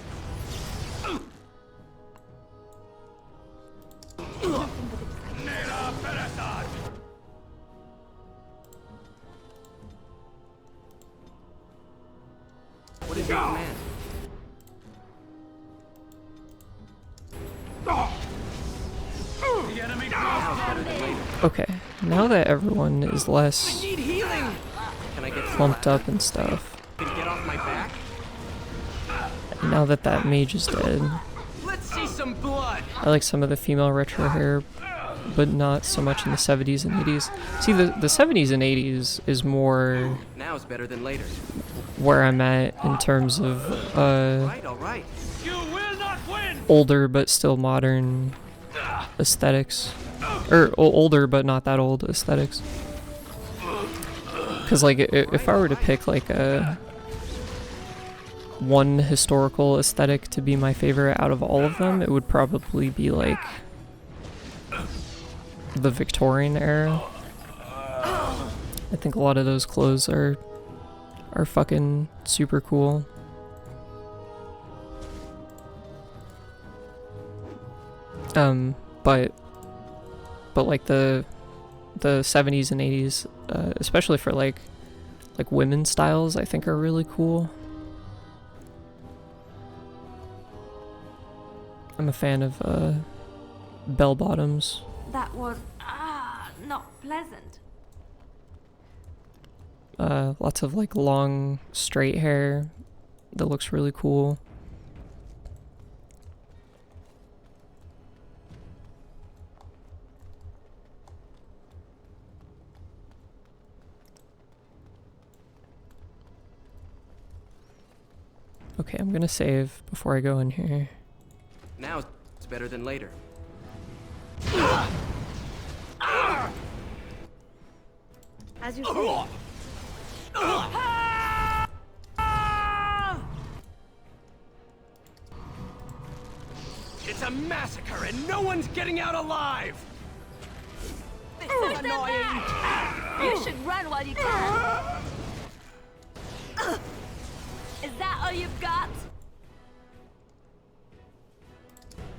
What is your command? Okay, now that everyone is less clumped up and stuff, Can you get off my back? now that that mage is dead, Let's see some blood. I like some of the female retro hair, but not so much in the 70s and 80s. See, the 70s and 80s is more Now is better than later. where I'm at in terms of All right. older but still modern aesthetics, or older but not that old aesthetics. Because like if I were to pick like one historical aesthetic to be my favorite out of all of them, it would probably be like the Victorian era. I think a lot of those clothes are fucking super cool. But like the 70s and 80s, especially for like women's styles, I think are really cool. I'm a fan of bell bottoms. That was not pleasant. Lots of like long straight hair that looks really cool. Okay, I'm gonna save before I go in here. Now it's better than later. As you say. It's a massacre and no one's getting out alive! This is annoying! You should run while you can! Is that all you've got?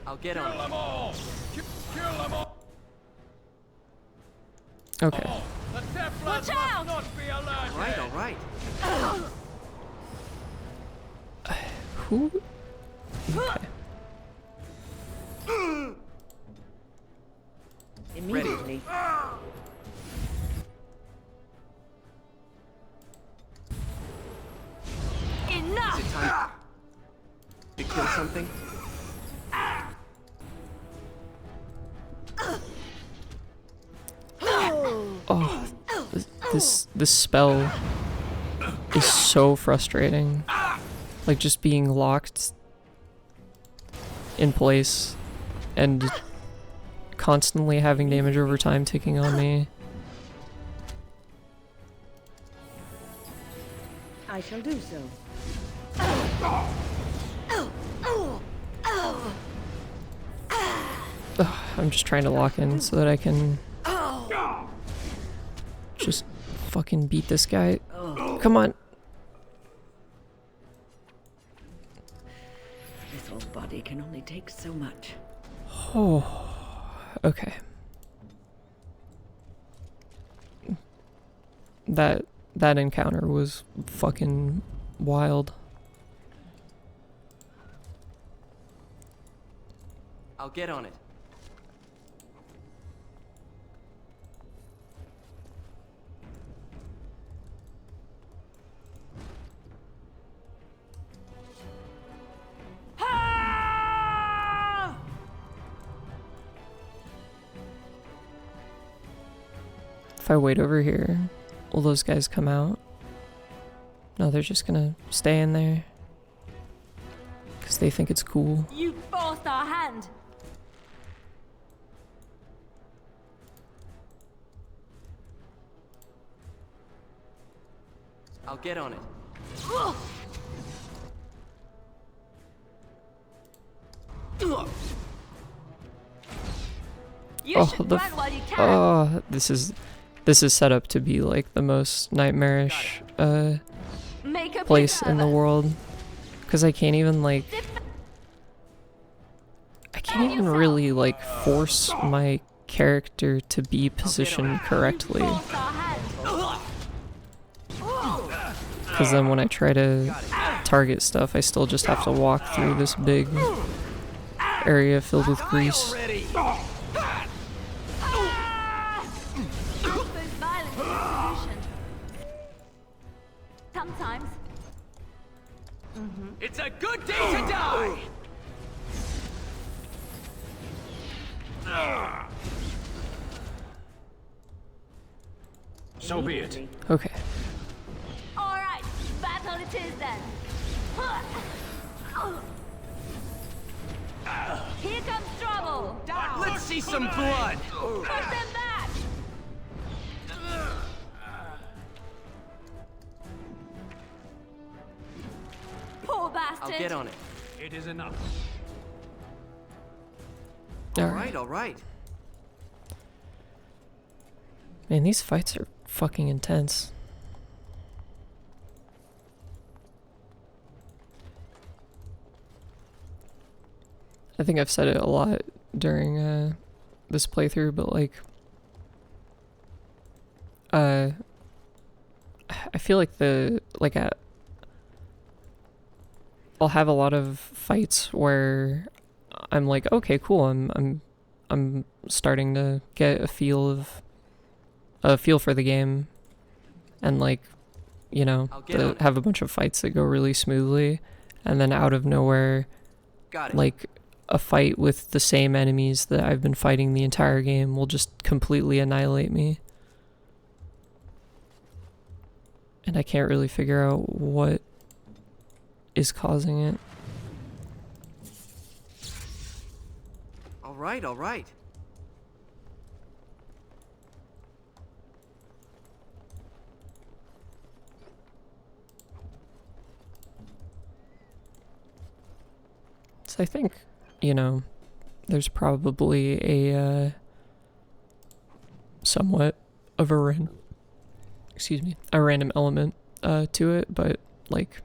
I'll get on. Kill them all! Kill them all! Okay. The Templars Watch out! must not be allowed. All right. Who? Okay. Immediately. Enough! Is it time to kill something? Oh, this spell is so frustrating. Like just being locked in place and constantly having damage over time ticking on me. I shall do so. Ugh, I'm just trying to lock in so that I can just fucking beat this guy. Come on. This old body can only take so much. Oh, okay. That encounter was fucking wild. I'll get on it. If I wait over here, will those guys come out? No, they're just gonna stay in there. Because they think it's cool. You forced our hand! I'll get on it. You should run while you can! Oh, this is set up to be like the most nightmarish place in the world. Because I can't even like... I can't even really like force my character to be positioned correctly. Because then when I try to target stuff, I still just have to walk through this big area filled with grease. Sometimes. It's a good day to die! So be it. Okay. Alright, battle it is then. Here comes trouble. Let's see some blood. Push them back. Poor bastard. I'll get on it. It is enough. Alright, alright. Man, these fights are fucking intense. I think I've said it a lot during this playthrough, but like, I feel like I'll have a lot of fights where I'm like, okay, cool, I'm starting to get a feel for the game, and like, you know, have a bunch of fights that go really smoothly, and then out of nowhere, like a fight with the same enemies that I've been fighting the entire game will just completely annihilate me. And I can't really figure out what is causing it. Alright, alright. So I think, you know, there's probably a somewhat of a random element to it, but like,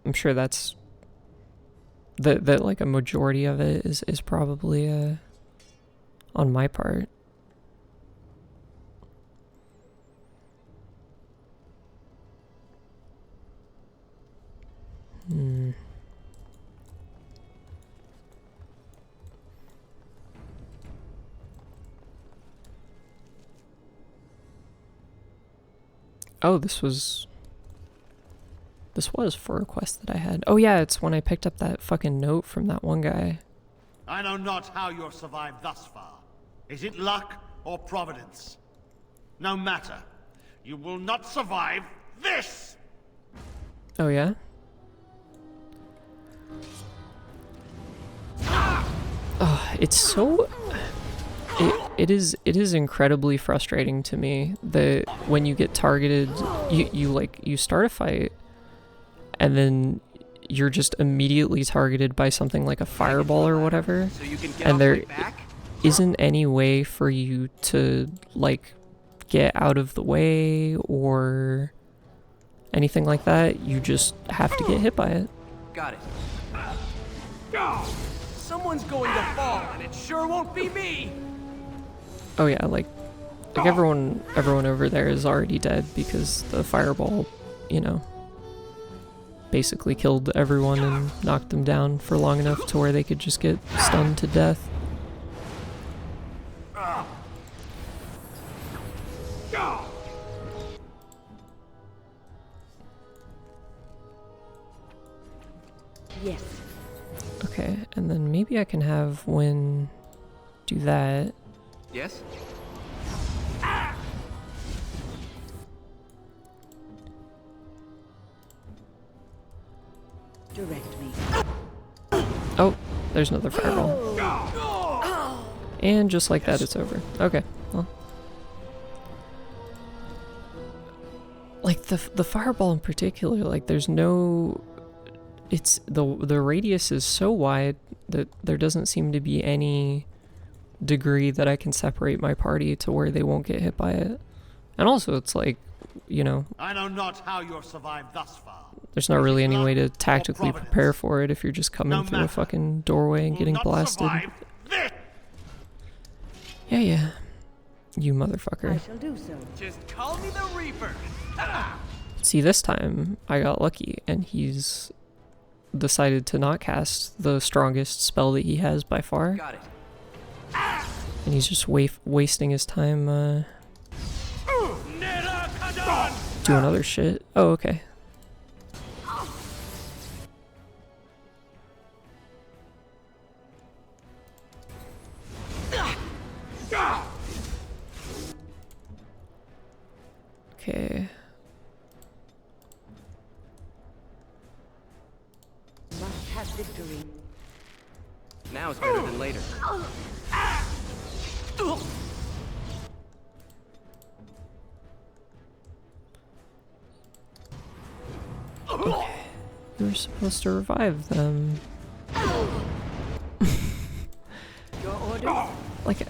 I'm sure that's that like a majority of it is probably on my part. Oh, this was for a quest that I had. Oh yeah, it's when I picked up that fucking note from that one guy. I know not how you have survived thus far. Is it luck or providence? No matter. You will not survive this! Oh yeah? Oh, it's so... It is incredibly frustrating to me that when you get targeted, you start a fight, and then you're just immediately targeted by something like a fireball or whatever, and there isn't any way for you to like get out of the way or anything like that. You just have to get hit by it. Got it. Someone's going to fall, and it sure won't be me. Oh yeah, like everyone over there is already dead because the fireball, you know, basically killed everyone and knocked them down for long enough to where they could just get stunned to death. Yes. Okay, and then maybe I can have Wynn do that. Yes? Direct me. Oh, there's another fireball. And just like that, it's over. Okay, well. Like, the fireball in particular, like, there's no... It's... The radius is so wide that there doesn't seem to be any degree that I can separate my party to where they won't get hit by it. And also, it's like, you know... I know not how you have survived thus far. There's not really any way to tactically prepare for it if you're just coming through a fucking doorway and getting blasted. Yeah. You motherfucker. I shall do so. Just call me the Reaper. See, this time I got lucky, and he's decided to not cast the strongest spell that he has by far. Got it. And he's just wasting his time doing other shit. Oh, okay. Okay. Must have victory. Now is better than later. Okay. You were supposed to revive them. Your orders? Like,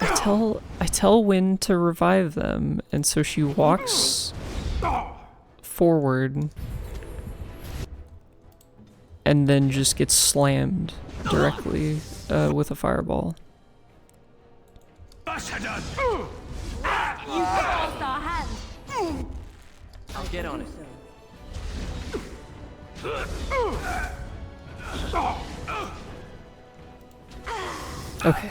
I tell Wynne to revive them, and so she walks forward and then just gets slammed directly with a fireball. You forced our hand. I'll get on it. Okay.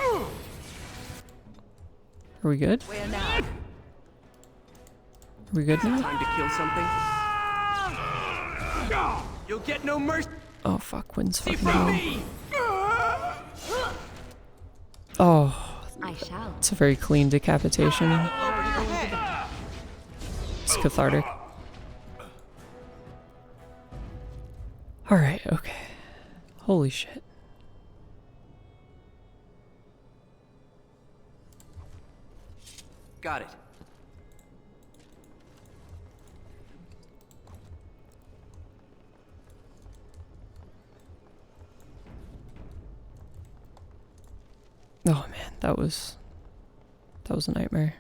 Are we good? Where now? Are we good now? Time to kill something. You'll get no mercy. Oh fuck, Wynn's fucking from down. me. Oh, I shall. it's a very clean decapitation. It's cathartic. Alright, okay. Holy shit. Got it. Oh man, that was a nightmare.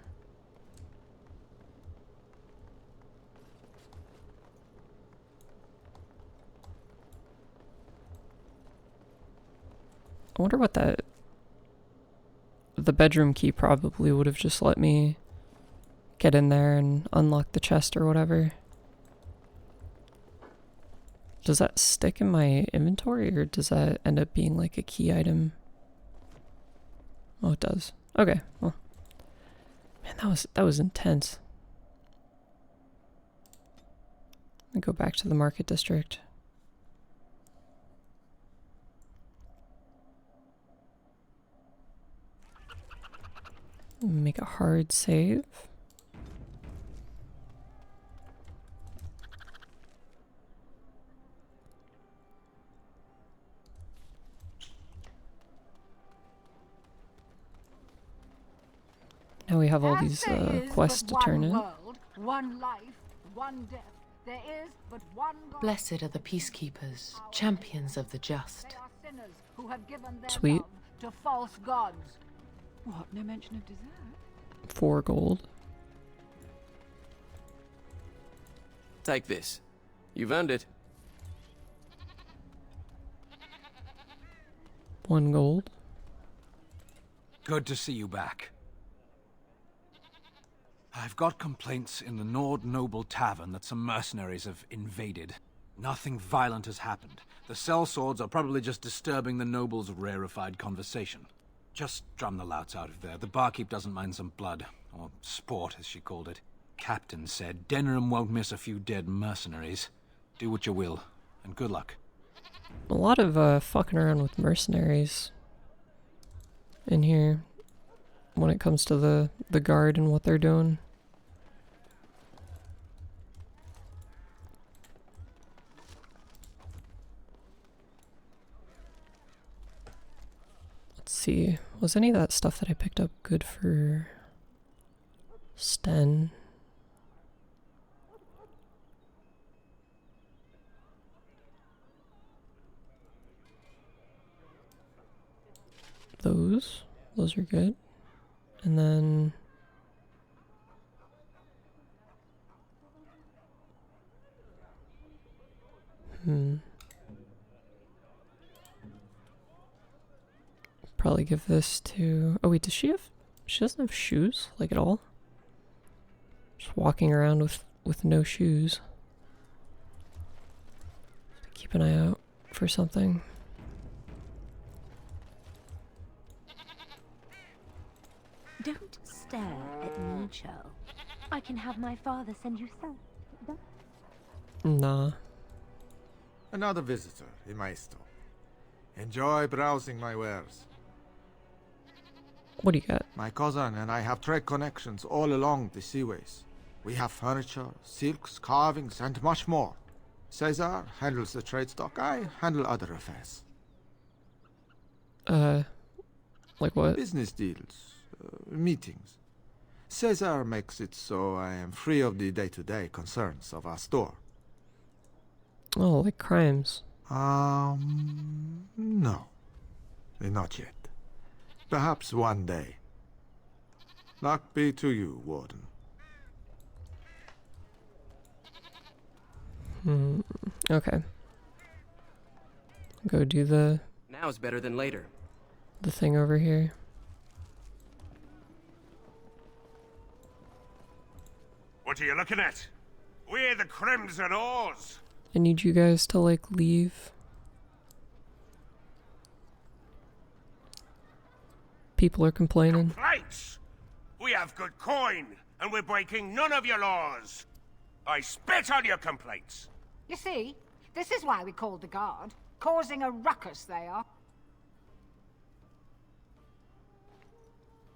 I wonder what the bedroom key probably would have just let me get in there and unlock the chest or whatever. Does that stick in my inventory, or does that end up being like a key item? Oh, it does. Okay, well. Man, that was intense. Let me go back to the market district. Make a hard save. Now we have all these quests to turn in. One life, one death. There is but one God. Blessed are the peacekeepers, champions of the just. They are sinners who have given their Sweet. love to false gods. What? No mention of dessert? 4 gold. Take this. You've earned it. 1 gold. Good to see you back. I've got complaints in the Nord Noble Tavern that some mercenaries have invaded. Nothing violent has happened. The sellswords are probably just disturbing the nobles' rarefied conversation. Just drum the louts out of there. The barkeep doesn't mind some blood. Or sport, as she called it. Captain said Denerim won't miss a few dead mercenaries. Do what you will, and good luck. A lot of fucking around with mercenaries in here when it comes to the guard and what they're doing. Let's see, was any of that stuff that I picked up good for Sten? Those are good. And then probably give this to, oh wait, does she doesn't have shoes, like, at all? Just walking around with no shoes. Keep an eye out for something. Don't stare at me, Cho. I can have my father send you some. Nah. Another visitor, Maestro. Enjoy browsing my wares. What do you got? My cousin and I have trade connections all along the seaways. We have furniture, silks, carvings, and much more. Caesar handles the trade stock, I handle other affairs. Like what? Business deals, meetings. Caesar makes it so I am free of the day-to-day concerns of our store. Oh, like crimes. No. Not yet. Perhaps one day. Luck be to you, Warden. Okay. Go do the Now's better than later. thing over here. What are you looking at? We're the Crimson Oars. I need you guys to like leave. People are complaining. Complaints? We have good coin, and we're breaking none of your laws. I spit on your complaints. You see, this is why we called the guard. Causing a ruckus, they are.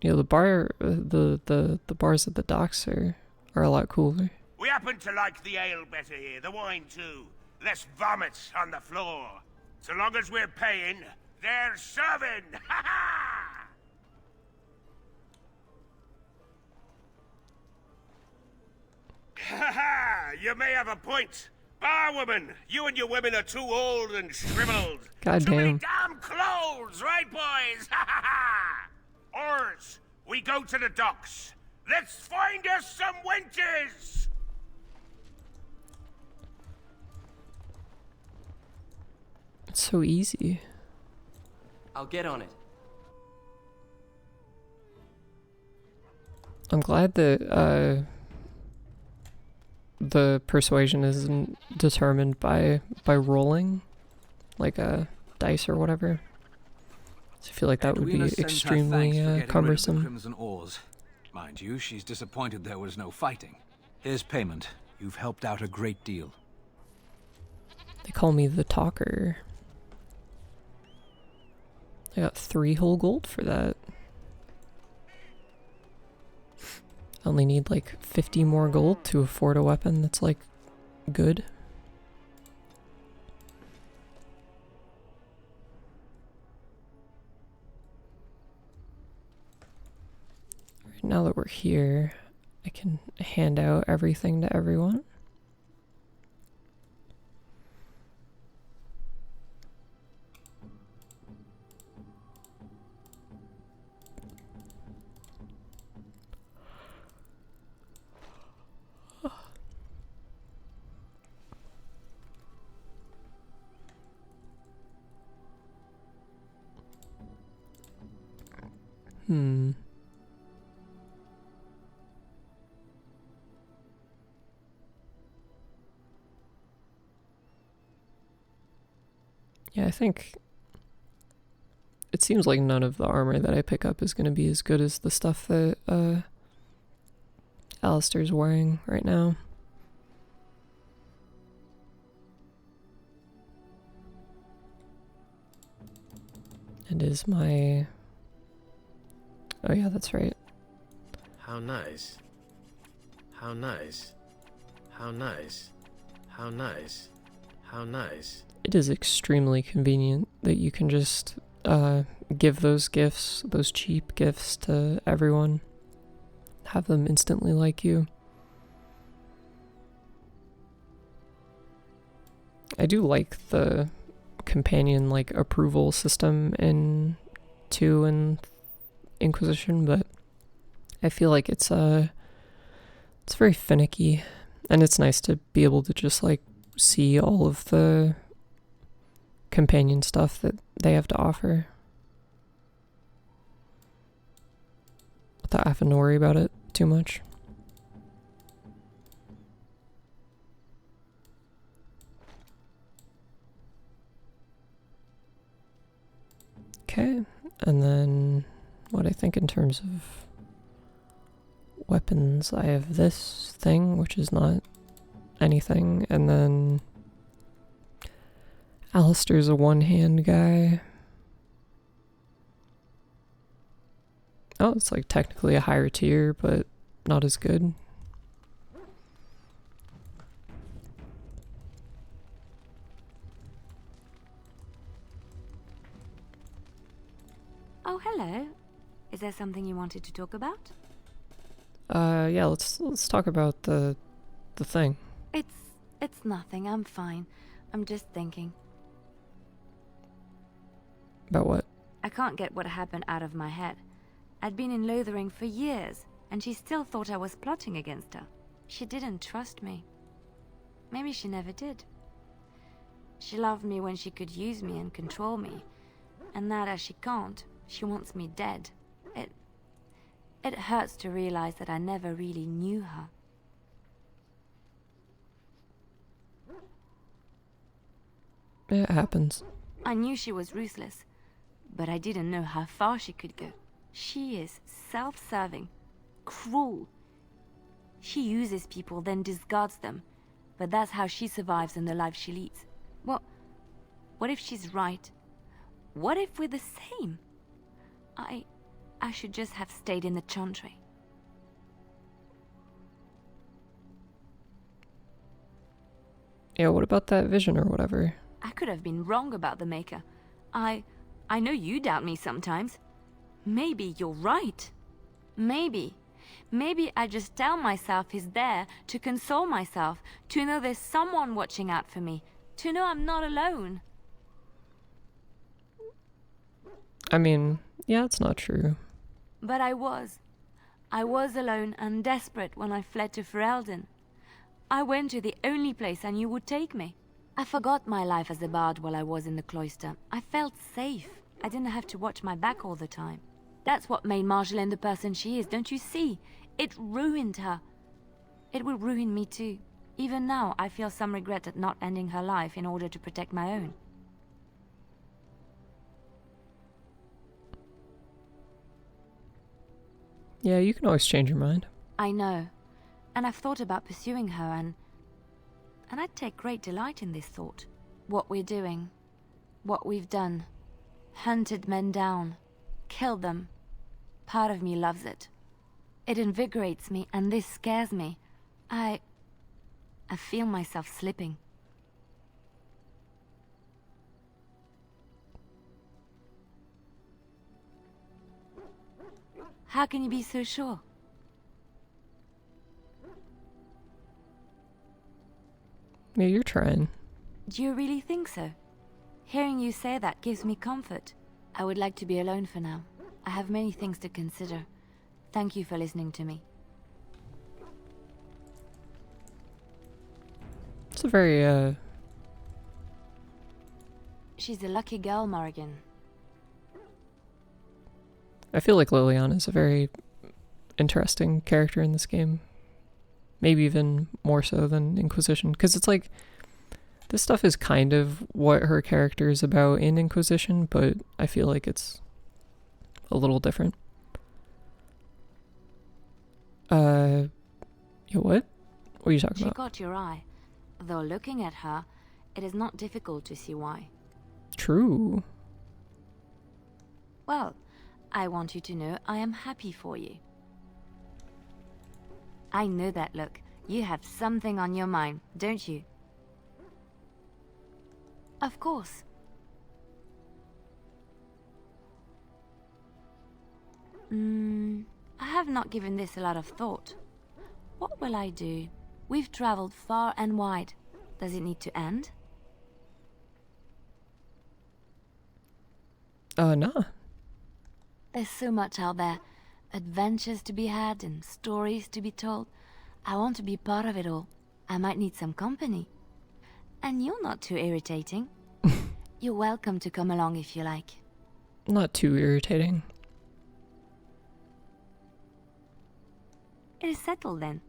You know, the bar, the bars at the docks are a lot cooler. We happen to like the ale better here, the wine too. Less vomit on the floor. So long as we're paying, they're serving. Ha ha! Ha ha! You may have a point. Barwoman, you and your women are too old and shriveled. God Too many damn. damn clothes, right, boys? Ha ha ha! Oars, we go to the docks. Let's find us some wenches! It's so easy. I'll get on it. I'm glad that the persuasion isn't determined by rolling, like a dice or whatever. So I feel like that would be Edwina sends her extremely thanks for getting rid of the cumbersome. Crimson Oars. Mind you, she's disappointed there was no fighting. Here's payment. You've helped out a great deal. They call me the talker. I got 3 whole gold for that. I only need like 50 more gold to afford a weapon that's like good. Right, now that we're here, I can hand out everything to everyone. Yeah, I think it seems like none of the armor that I pick up is going to be as good as the stuff that Alistair's wearing right now. And is my... Oh yeah, that's right. How nice. How nice. How nice. How nice. How nice. It is extremely convenient that you can just give those gifts, those cheap gifts to everyone. Have them instantly like you. I do like the companion like approval system in 2 and Inquisition, but I feel like it's very finicky, and it's nice to be able to just like see all of the companion stuff that they have to offer without having to worry about it too much. Okay, and then what I think in terms of weapons, I have this thing, which is not anything, and then Alistair's a one-hand guy. Oh, it's like technically a higher tier, but not as good. Oh, hello. Is there something you wanted to talk about? Yeah, let's talk about the thing. It's nothing. I'm fine. I'm just thinking. About what? I can't get what happened out of my head. I'd been in Lothering for years, and she still thought I was plotting against her. She didn't trust me. Maybe she never did. She loved me when she could use me and control me. And now that she can't, she wants me dead. It hurts to realize that I never really knew her. It happens. I knew she was ruthless, but I didn't know how far she could go. She is self-serving, cruel. She uses people, then discards them. But that's how she survives in the life she leads. What if she's right? What if we're the same? I should just have stayed in the Chantry. Yeah, what about that vision or whatever? I could have been wrong about the Maker. I know you doubt me sometimes. Maybe you're right. Maybe I just tell myself he's there to console myself, to know there's someone watching out for me, to know I'm not alone. I mean, yeah, it's not true. But I was. I was alone and desperate when I fled to Ferelden. I went to the only place I knew would take me. I forgot my life as a bard while I was in the cloister. I felt safe. I didn't have to watch my back all the time. That's what made Marjolaine the person she is, don't you see? It ruined her. It will ruin me too. Even now, I feel some regret at not ending her life in order to protect my own. Yeah, you can always change your mind. I know. And I've thought about pursuing her and I'd take great delight in this thought. What we're doing. What we've done. Hunted men down. Killed them. Part of me loves it. It invigorates me, and this scares me. I feel myself slipping. How can you be so sure? Yeah, you're trying. Do you really think so? Hearing you say that gives me comfort. I would like to be alone for now. I have many things to consider. Thank you for listening to me. It's a very, She's a lucky girl, Morrigan. I feel like Liliana is a very interesting character in this game. Maybe even more so than Inquisition. Because it's like, this stuff is kind of what her character is about in Inquisition, but I feel like it's a little different. Yeah, what? What are you talking about? She caught your eye. Though looking at her, it is not difficult to see why. True. Well, I want you to know I am happy for you. I know that look. You have something on your mind, don't you? Of course. I have not given this a lot of thought. What will I do? We've traveled far and wide. Does it need to end? Nah. There's so much out there. Adventures to be had and stories to be told. I want to be part of it all. I might need some company. And you're not too irritating. You're welcome to come along if you like. Not too irritating. It is settled then.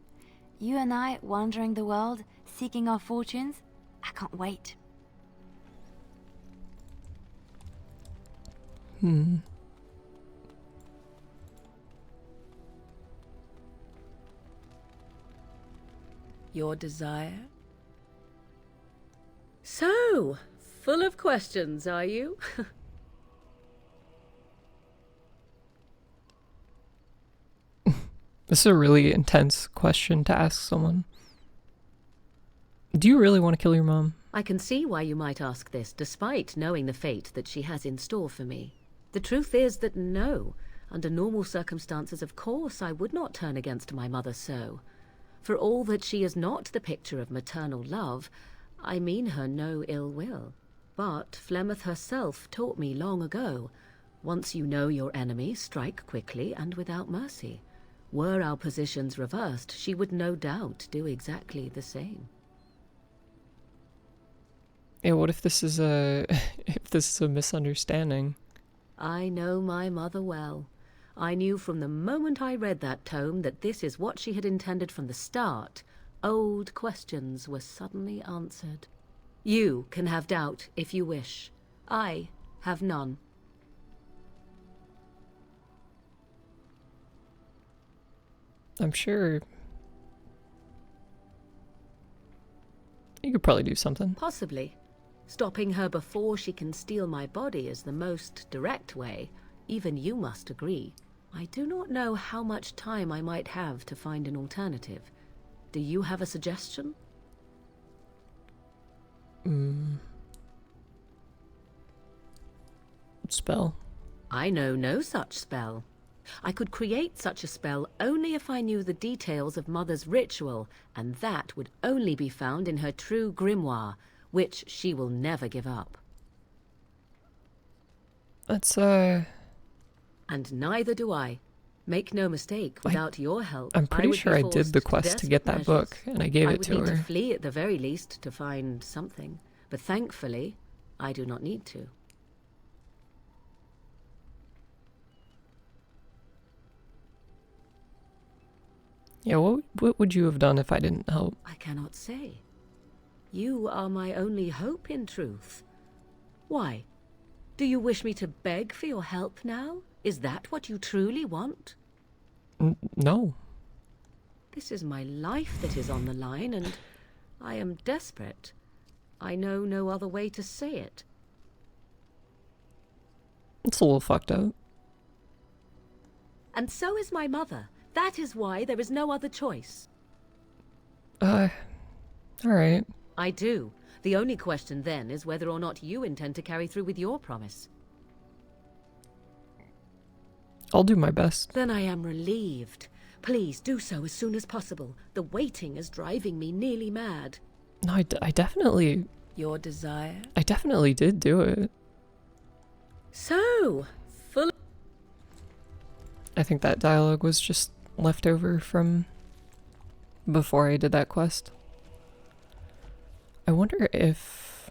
You and I wandering the world, seeking our fortunes. I can't wait. Your desire? So, full of questions, are you? This is a really intense question to ask someone. Do you really want to kill your mom? I can see why you might ask this, despite knowing the fate that she has in store for me. The truth is that no. Under normal circumstances, of course, I would not turn against my mother so. For all that she is not the picture of maternal love, I mean her no ill will. But Flemeth herself taught me long ago, once you know your enemy, strike quickly and without mercy. Were our positions reversed, she would no doubt do exactly the same. Yeah, what if this is a misunderstanding? I know my mother well. I knew from the moment I read that tome that this is what she had intended from the start. Old questions were suddenly answered. You can have doubt if you wish. I have none. I'm sure you could probably do something. Possibly. Stopping her before she can steal my body is the most direct way. Even you must agree. I do not know how much time I might have to find an alternative. Do you have a suggestion? Spell. I know no such spell. I could create such a spell only if I knew the details of Mother's ritual, and that would only be found in her true grimoire, which she will never give up. That's, And neither do I. Make no mistake, without your help, I'm pretty I would sure be I did forced the quest to get that desperate book, measures. and I gave it would to need her. to flee at the very least to find something, but thankfully, I do not need to. Yeah, what would you have done if I didn't help? I cannot say. You are my only hope, in truth. Why? Do you wish me to beg for your help now? Is that what you truly want? No. This is my life that is on the line, and I am desperate. I know no other way to say it. It's a little fucked up. And so is my mother. That is why there is no other choice. Alright. I do. The only question then is whether or not you intend to carry through with your promise. I'll do my best. Then I am relieved. Please do so as soon as possible. The waiting is driving me nearly mad. No, I definitely... Your desire? I definitely did do it. So, full... I think that dialogue was just left over from before I did that quest. I wonder if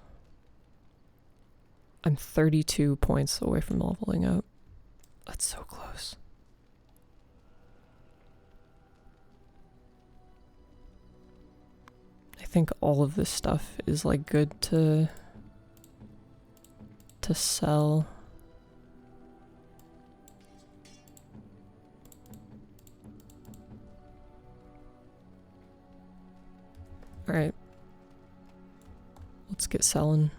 I'm 32 points away from leveling up. That's so close. I think all of this stuff is like good to sell. Alright. Let's get selling.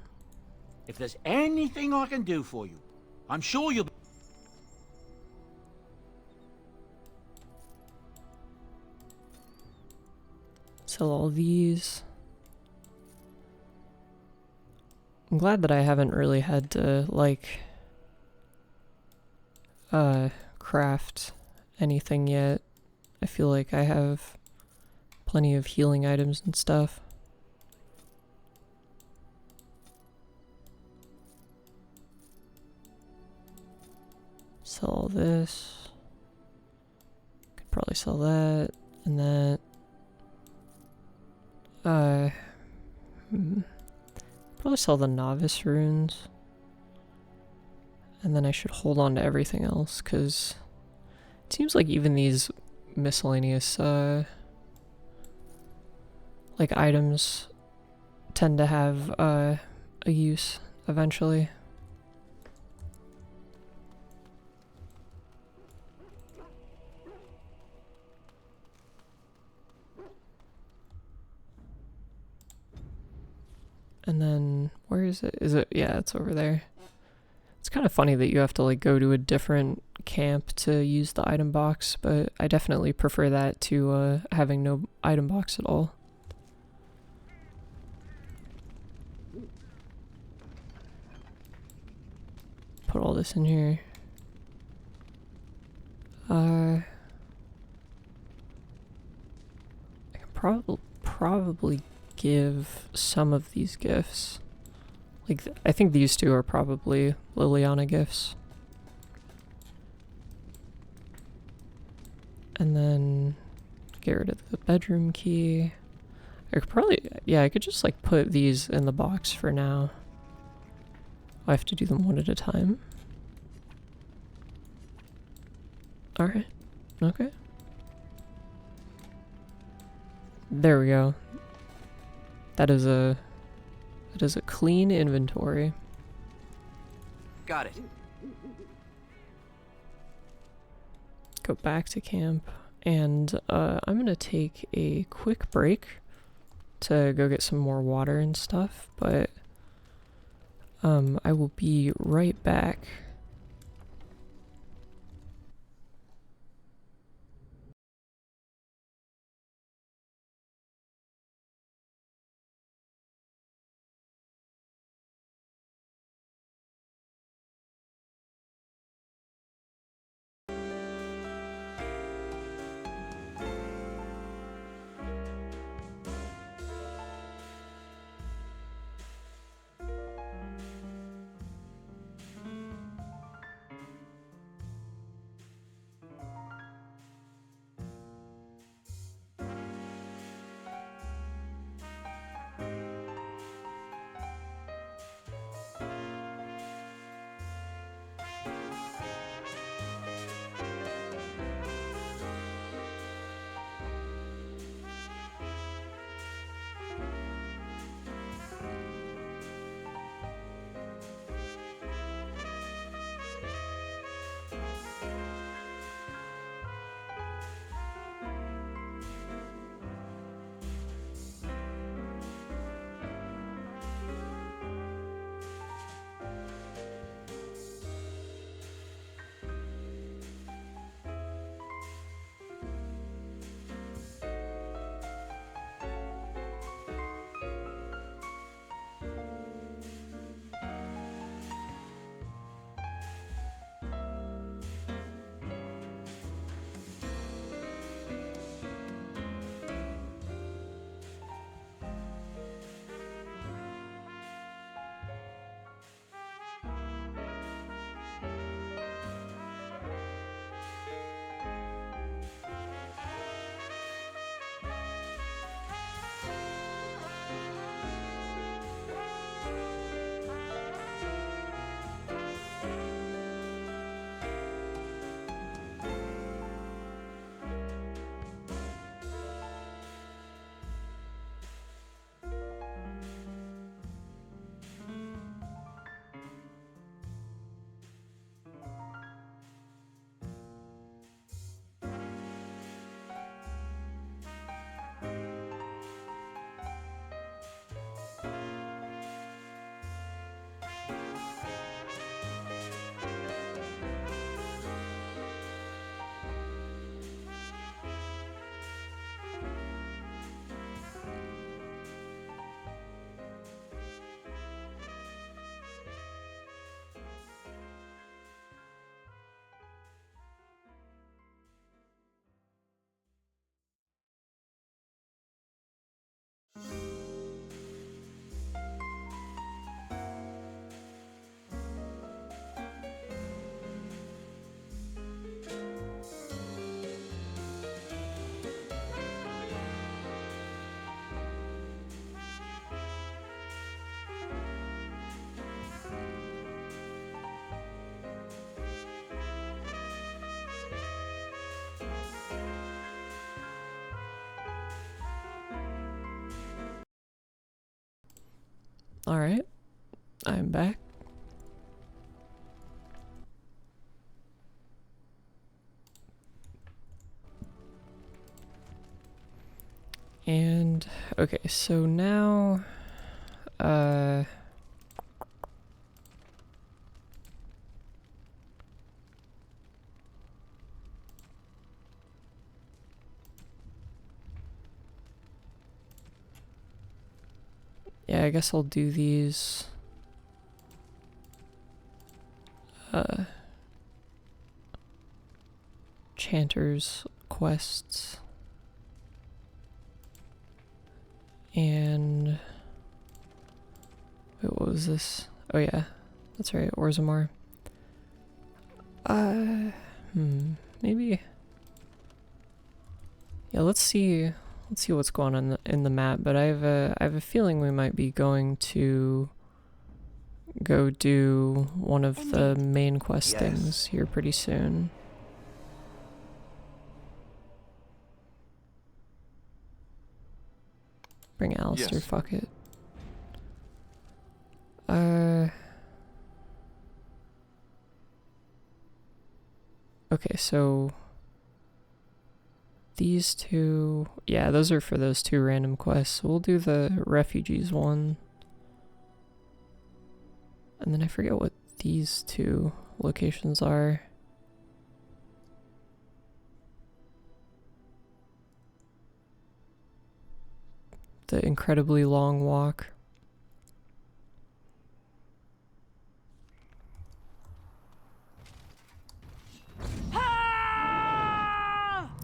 If there's anything I can do for you, I'm sure you'll... Sell all these. I'm glad that I haven't really had to, like, craft anything yet. I feel like I have plenty of healing items and stuff. Sell all this. Could probably sell that and that. Probably sell the novice runes. And then I should hold on to everything else, because it seems like even these miscellaneous, like, items tend to have, a use eventually. And then, where is it? Is it? Yeah, it's over there. It's kind of funny that you have to, like, go to a different camp to use the item box, but I definitely prefer that to, having no item box at all. Put all this in here. probably give some of these gifts. Like, I think these two are probably Liliana gifts. And then get rid of the bedroom key. I could probably, yeah, I could just like put these in the box for now. I have to do them one at a time. Alright, okay. There we go. That is a clean inventory. Got it. Go back to camp, and I'm gonna take a quick break to go get some more water and stuff, but I will be right back. Alright, I'm back. And, okay, so now, yeah, I guess I'll do these Chanter's quests. And wait, what was this? Oh yeah, that's right, Orzammar. Maybe. Yeah, let's see what's going on in the map. But I have a feeling we might be going to go do one of the main quest things here pretty soon. Bring Alistair, fuck it. Okay, so these two, yeah, those are for those two random quests. So we'll do the refugees one. And then I forget what these two locations are. The incredibly long walk.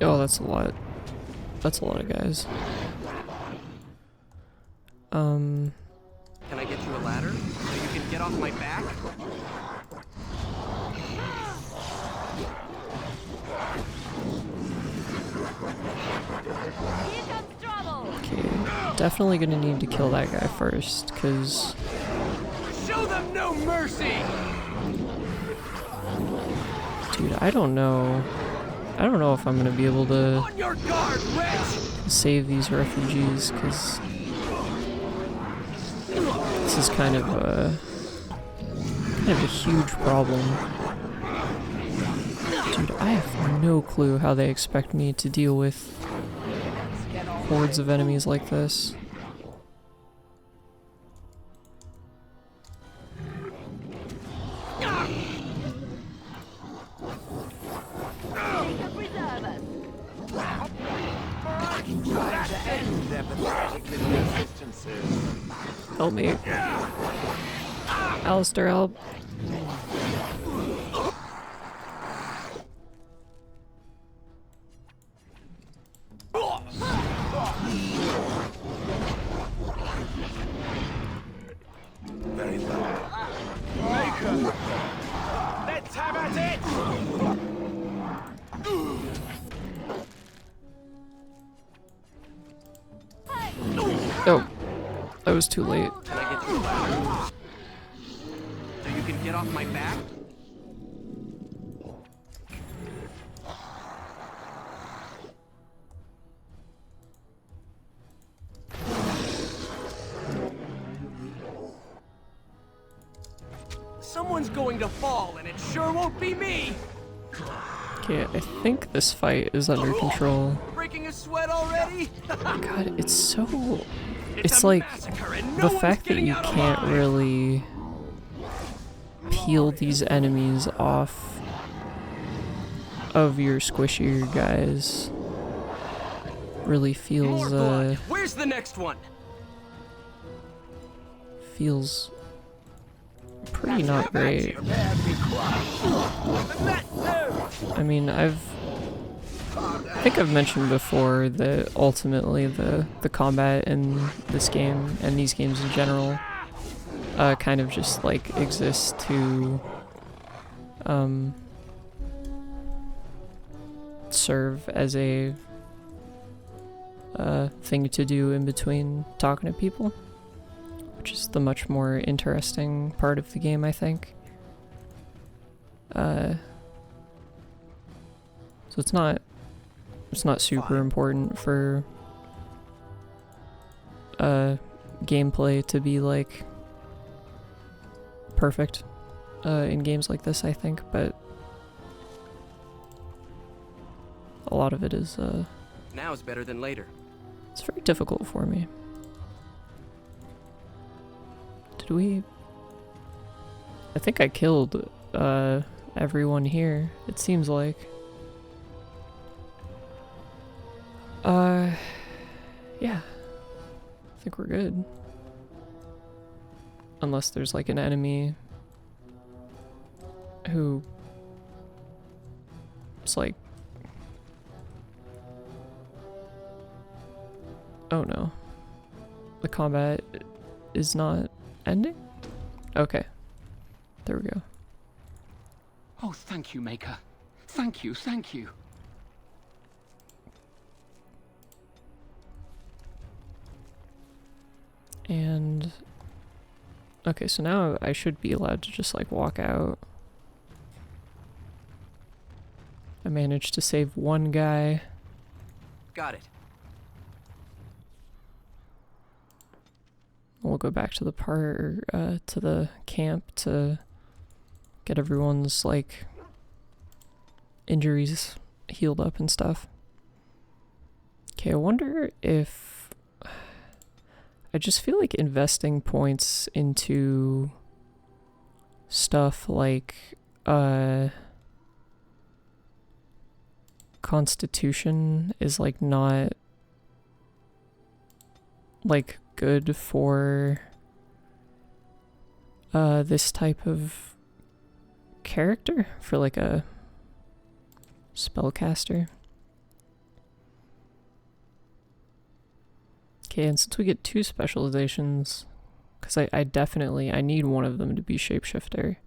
Oh, that's a lot. That's a lot of guys. Can I get you a ladder so you can get off my back? Okay, definitely gonna need to kill that guy first, cause Show them no mercy. dude, I don't know if I'm gonna be able to On your guard, save these refugees, cause this is kind of a huge problem. Dude, I have no clue how they expect me to deal with hordes of enemies like this. Help me. Alistair, help. Very well. Maker! Let's have at it! Oh, that was too late. Can I get you a ladder so you can get off my back? Someone's going to fall, and it sure won't be me. Okay, I think this fight is under control. Breaking a sweat already? God, it's so... It's like the fact that you can't really peel these enemies off of your squishier guys really feels Where's the next one? feels pretty not great. I mean, I think I've mentioned before that ultimately the combat in this game and these games in general kind of just like exist to serve as a thing to do in between talking to people, which is the much more interesting part of the game, I think. So it's not super important for gameplay to be like perfect in games like this, I think, but a lot of it is Now's better than later. it's very difficult for me. Did we... I think I killed everyone here, it seems like. Yeah. I think we're good. Unless there's like an enemy who... It's like... Oh no. the combat is not ending? Okay. There we go. Oh, thank you, Maker. Thank you, thank you. And okay, so now I should be allowed to just like walk out. I managed to save one guy. Got it. We'll go back to the to the camp to get everyone's like injuries healed up and stuff. Okay, I wonder if I just feel like investing points into stuff like Constitution is like not like good for this type of character, for like a spellcaster. Okay, and since we get 2 specializations, because I definitely need one of them to be shapeshifter,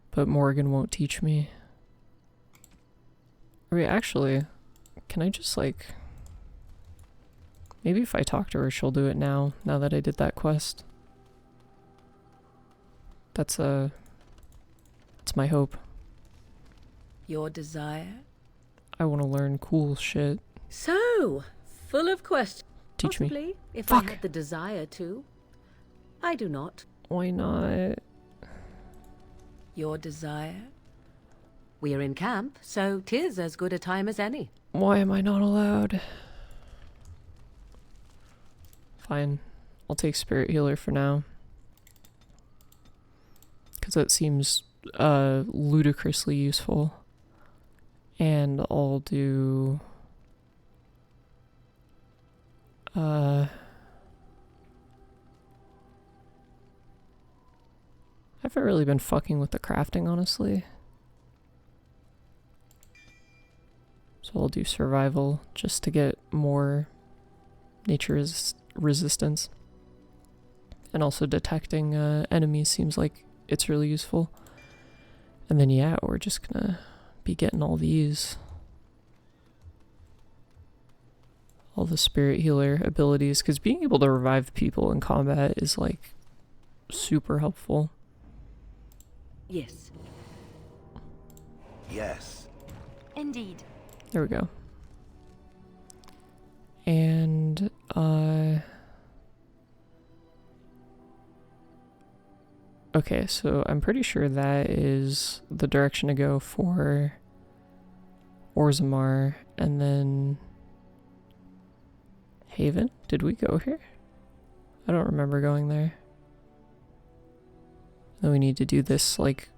but Morgan won't teach me. Wait, actually, can I just like, maybe if I talk to her she'll do it now that I did that quest. That's my hope. Your desire? I want to learn cool shit. So, full of questions. Teach me. Possibly, if Fuck. I had the desire to. I do not. Why not? Your desire? We're in camp, so 'tis as good a time as any. Why am I not allowed? Fine. I'll take Spirit Healer for now. Because that seems ludicrously useful. And I'll do... I haven't really been fucking with the crafting, honestly. So I'll do survival just to get more nature resistance. And also detecting enemies seems like it's really useful. And then yeah, we're just gonna be getting all these. All the spirit healer abilities, because being able to revive people in combat is like super helpful. Yes. Yes. Indeed. There we go. And okay, so I'm pretty sure that is the direction to go for Orzammar, and then Haven? Did we go here? I don't remember going there. Then we need to do this like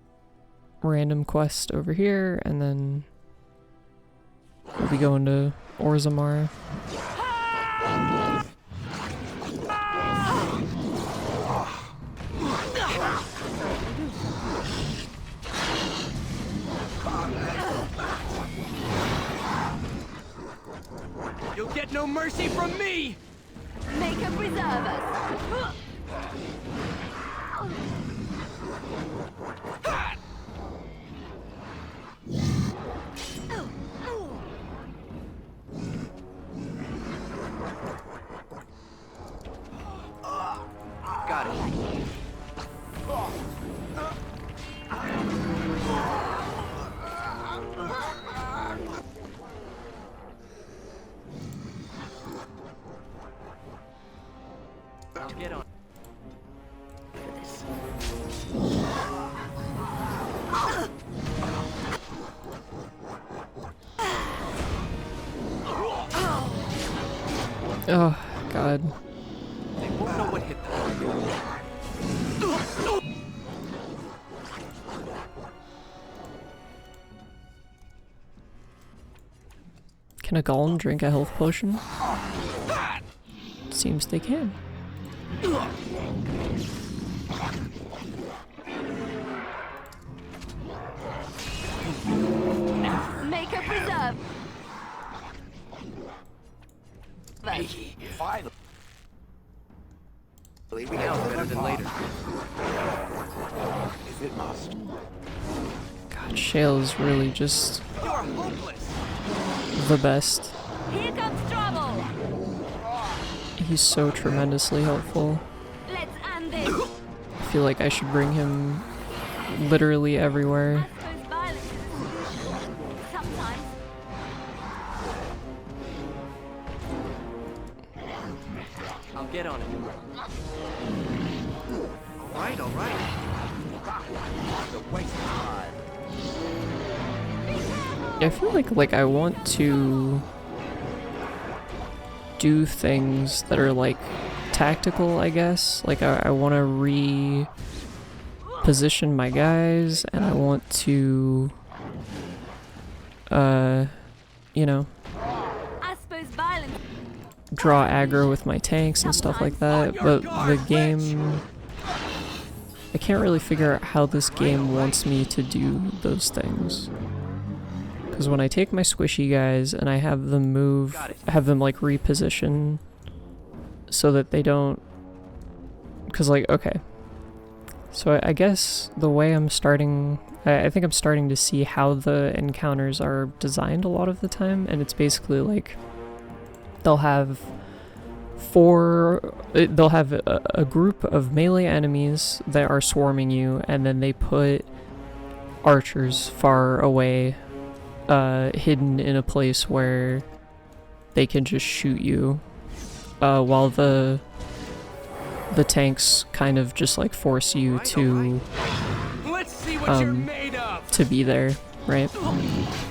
random quest over here, and then we'll be going to Orzammar. You'll get no mercy from me! Make her preserve us! Got it. I'll get on. Oh, God. They won't know what hit them. Can a golem drink a health potion? Seems they can. Make her preserve! Finally. Actually, we now better than later. If it must. God, Shale is really just the best. Here comes trouble. He's so tremendously helpful. Let's end this. I feel like I should bring him literally everywhere. Sometimes. I'll get on it. All right. I feel like I want to do things that are like tactical, I guess. Like I want to reposition my guys, and I want to you know, I suppose violence. draw aggro with my tanks and stuff like that, but the game, I can't really figure out how this game wants me to do those things. Because when I take my squishy guys and I have them move, have them like reposition so that they don't, because like, okay, so I guess the way I'm starting, I think I'm starting to see how the encounters are designed a lot of the time, and it's basically like they'll have they'll have a group of melee enemies that are swarming you, and then they put archers far away, hidden in a place where they can just shoot you, while the tanks kind of just like force you to Let's see what you're made of. to be there, right?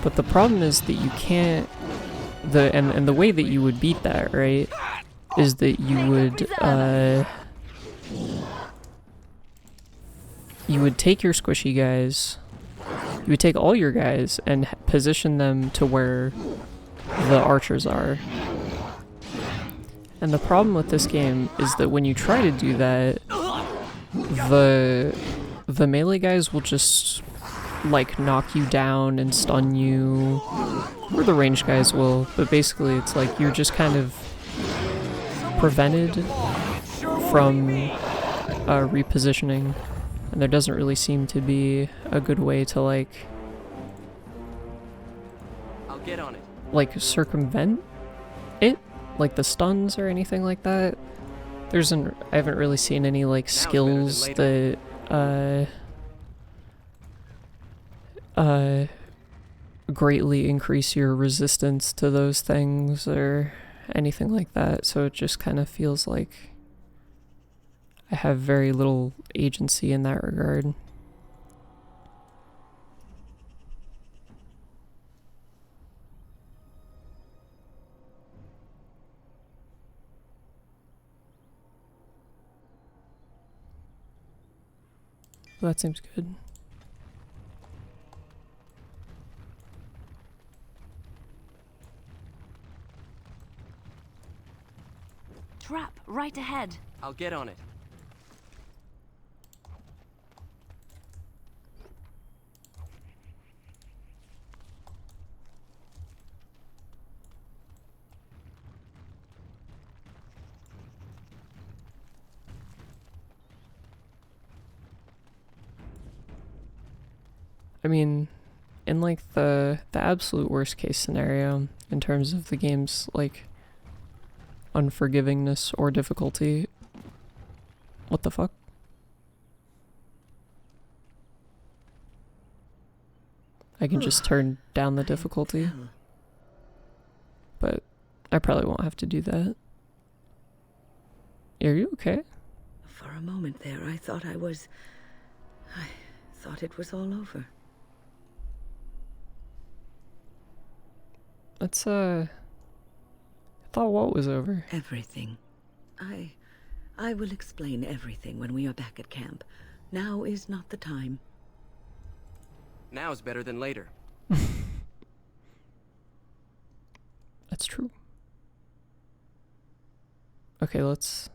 But the problem is that you can't, and the way that you would beat that, right, is that you would take your squishy guys, you would take all your guys and position them to where the archers are. And the problem with this game is that when you try to do that, the melee guys will just like knock you down and stun you, or the ranged guys will, but basically it's like you're just kind of prevented from repositioning, and there doesn't really seem to be a good way to like I'll get on it. like circumvent it, like the stuns or anything like that. I haven't really seen any like skills that greatly increase your resistance to those things or anything like that, so it just kind of feels like I have very little agency in that regard. Well, that seems good. Trap right ahead. I'll get on it. I mean, in like the absolute worst case scenario, in terms of the game's like unforgivingness or difficulty, what the fuck? I can just turn down the difficulty, but I probably won't have to do that. Are you okay? For a moment there, I thought it was all over. That's, I thought what was over? Everything. I will explain everything when we are back at camp. Now is not the time. Now's better than later. That's true. Okay, let's...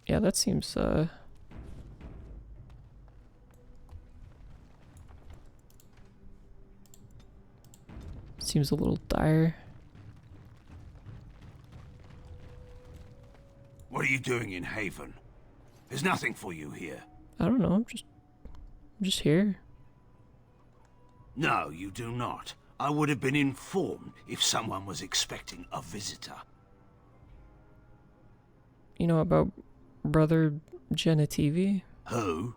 Yeah, that seems, seems a little dire. What are you doing in Haven? There's nothing for you here. I don't know, I'm just here. No, you do not. I would have been informed if someone was expecting a visitor. You know about Brother Genitivi? Who?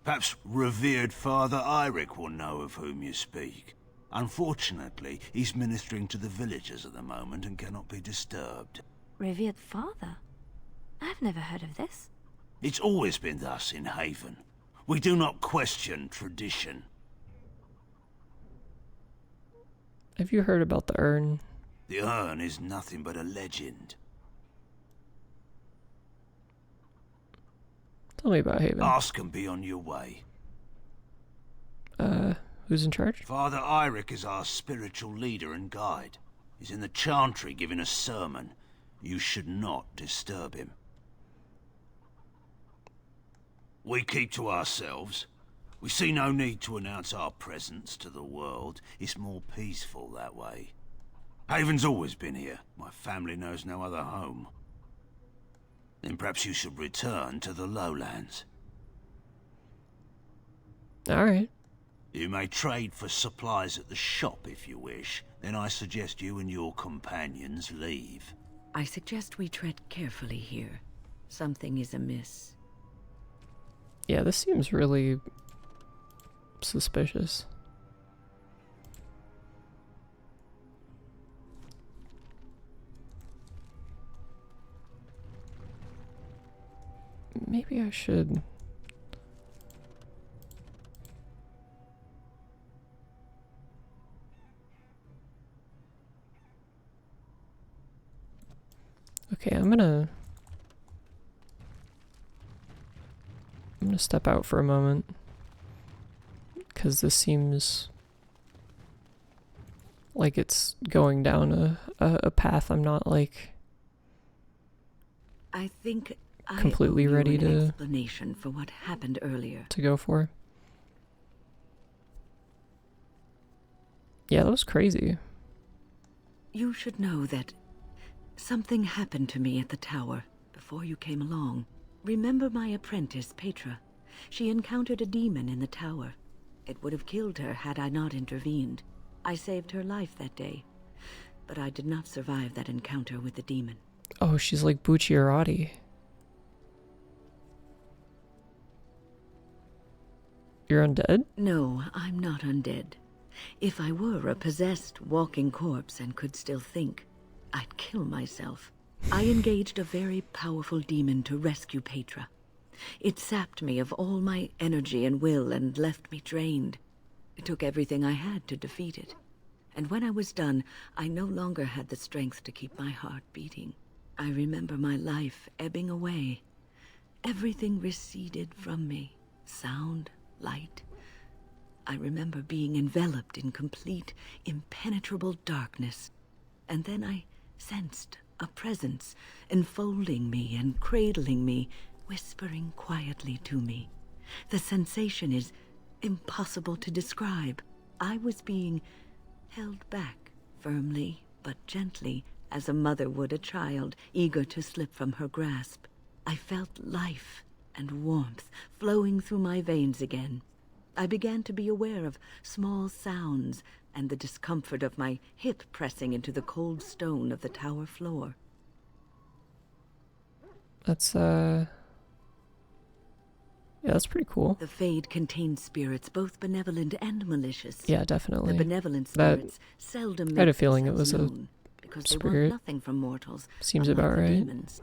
Perhaps revered Father Eirik will know of whom you speak. Unfortunately, he's ministering to the villagers at the moment and cannot be disturbed. Revered father? I've never heard of this. It's always been thus in Haven. We do not question tradition. Have you heard about the urn? The urn is nothing but a legend. Tell me about Haven. Ask and be on your way. Who's in charge? Father Eirik is our spiritual leader and guide. He's in the chantry giving a sermon. You should not disturb him. We keep to ourselves. We see no need to announce our presence to the world. It's more peaceful that way. Haven's always been here. My family knows no other home. Then perhaps you should return to the lowlands. Alright. You may trade for supplies at the shop if you wish. Then I suggest you and your companions leave. I suggest we tread carefully here. Something is amiss. Yeah, this seems really suspicious. Maybe I should... Okay, I'm gonna step out for a moment, because this seems like it's going down a path I'm not, like, I think completely I owe you ready an to explanation for what happened earlier. to go for. Yeah, that was crazy. You should know that something happened to me at the tower before you came along. Remember my apprentice, Petra? She encountered a demon in the tower. It would have killed her had I not intervened. I saved her life that day, but I did not survive that encounter with the demon. Oh, she's like Bucciarati. You're undead? No, I'm not undead. If I were a possessed walking corpse and could still think, I'd kill myself. I engaged a very powerful demon to rescue Petra. It sapped me of all my energy and will and left me drained. It took everything I had to defeat it. And when I was done, I no longer had the strength to keep my heart beating. I remember my life ebbing away. Everything receded from me. Sound, light. I remember being enveloped in complete, impenetrable darkness. And then I sensed a presence enfolding me and cradling me, whispering quietly to me. The sensation is impossible to describe. I was being held back, firmly but gently, as a mother would a child, eager to slip from her grasp. I felt life and warmth flowing through my veins again. I began to be aware of small sounds and the discomfort of my hip pressing into the cold stone of the tower floor. That's, yeah, that's pretty cool. The Fade contains spirits both benevolent and malicious. Yeah, definitely. The benevolent That- spirits seldom I make had a feeling it themselves was a known, because they spirit. want nothing from mortals. Seems unlike about the right. demons.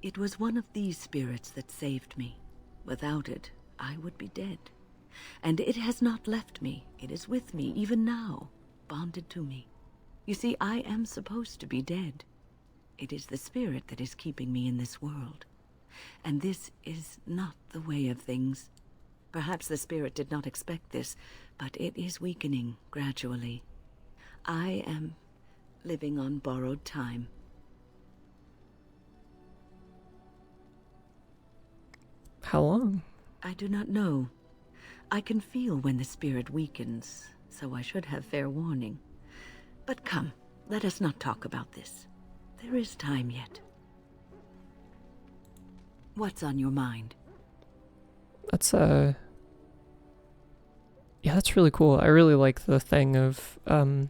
It was one of these spirits that saved me. Without it, I would be dead. And it has not left me. It is with me, even now, bonded to me. You see, I am supposed to be dead. It is the spirit that is keeping me in this world. And this is not the way of things. Perhaps the spirit did not expect this, but it is weakening gradually. I am living on borrowed time. How long? I do not know. I can feel when the spirit weakens, so I should have fair warning. But come, let us not talk about this. There is time yet. What's on your mind? That's yeah, that's really cool. I really like the thing of you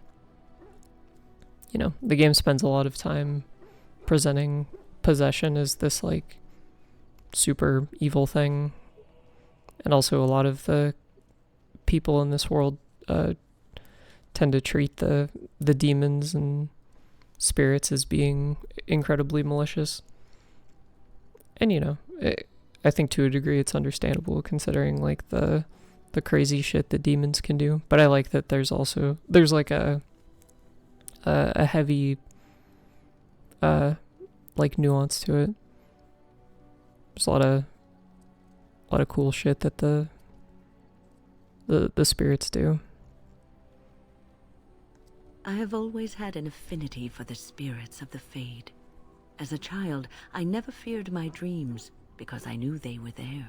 know, the game spends a lot of time presenting possession as this like super evil thing, and also a lot of the people in this world tend to treat the demons and spirits as being incredibly malicious. And you know, I think to a degree it's understandable considering like the crazy shit that demons can do. But I like that there's like a heavy like nuance to it. There's a lot of cool shit that the spirits do. I have always had an affinity for the spirits of the Fade. As a child, I never feared my dreams because I knew they were there.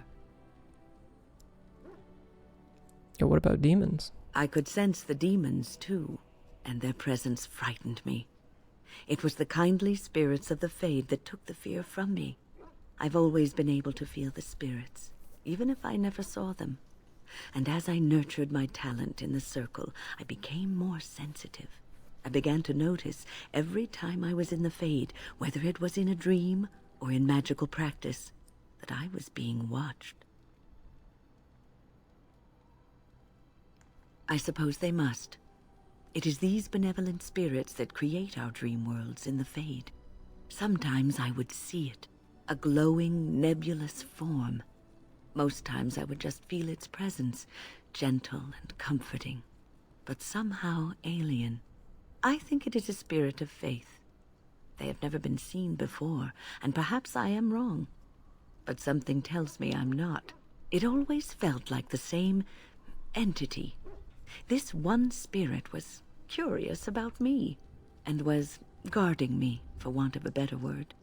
Yeah, what about demons? I could sense the demons, too, and their presence frightened me. It was the kindly spirits of the Fade that took the fear from me. I've always been able to feel the spirits, even if I never saw them. And as I nurtured my talent in the circle, I became more sensitive. I began to notice every time I was in the Fade, whether it was in a dream or in magical practice, that I was being watched. I suppose they must. It is these benevolent spirits that create our dream worlds in the Fade. Sometimes I would see it, a glowing, nebulous form. Most times I would just feel its presence, gentle and comforting, but somehow alien. I think it is a spirit of faith. They have never been seen before, and perhaps I am wrong. But something tells me I'm not. It always felt like the same entity. This one spirit was curious about me, and was guarding me, for want of a better word.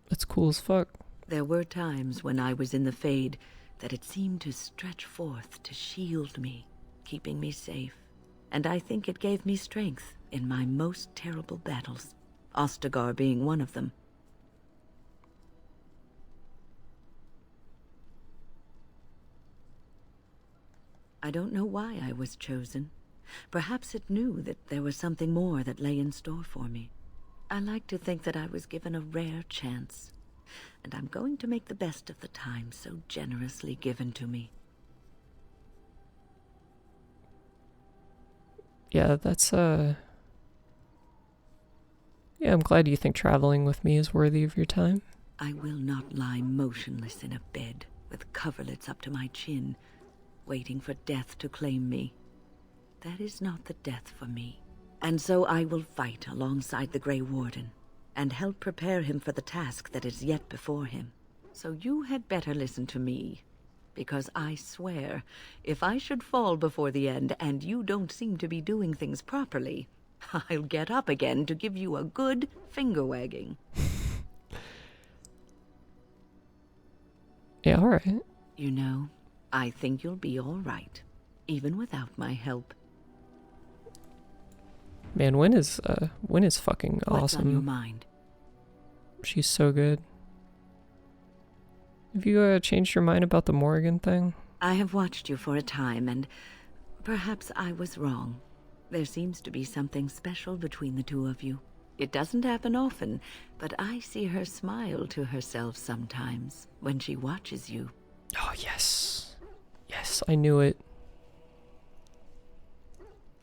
That's cool as fuck. There were times when I was in the Fade that it seemed to stretch forth to shield me, keeping me safe. And I think it gave me strength in my most terrible battles, Ostagar being one of them. I don't know why I was chosen. Perhaps it knew that there was something more that lay in store for me. I like to think that I was given a rare chance, and I'm going to make the best of the time so generously given to me. Yeah, that's yeah, I'm glad you think traveling with me is worthy of your time. I will not lie motionless in a bed with coverlets up to my chin, waiting for death to claim me. That is not the death for me. And so I will fight alongside the Grey Warden, and help prepare him for the task that is yet before him. So you had better listen to me, because I swear, if I should fall before the end and you don't seem to be doing things properly, I'll get up again to give you a good finger-wagging. Yeah, alright. You know, I think you'll be all right, even without my help. Man, Wynn is fucking awesome. What's on your mind? She's so good. Have you changed your mind about the Morrigan thing? I have watched you for a time, and perhaps I was wrong. There seems to be something special between the two of you. It doesn't happen often, but I see her smile to herself sometimes when she watches you. Oh, yes. Yes, I knew it.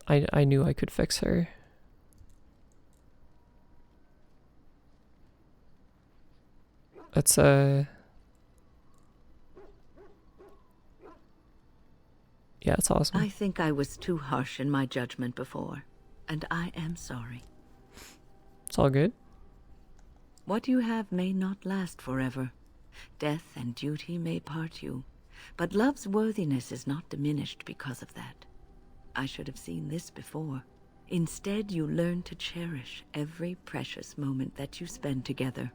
I knew I could fix her. That's yeah, it's awesome. I think I was too harsh in my judgment before, and I am sorry. It's all good. What you have may not last forever. Death and duty may part you, but love's worthiness is not diminished because of that. I should have seen this before. Instead, you learn to cherish every precious moment that you spend together,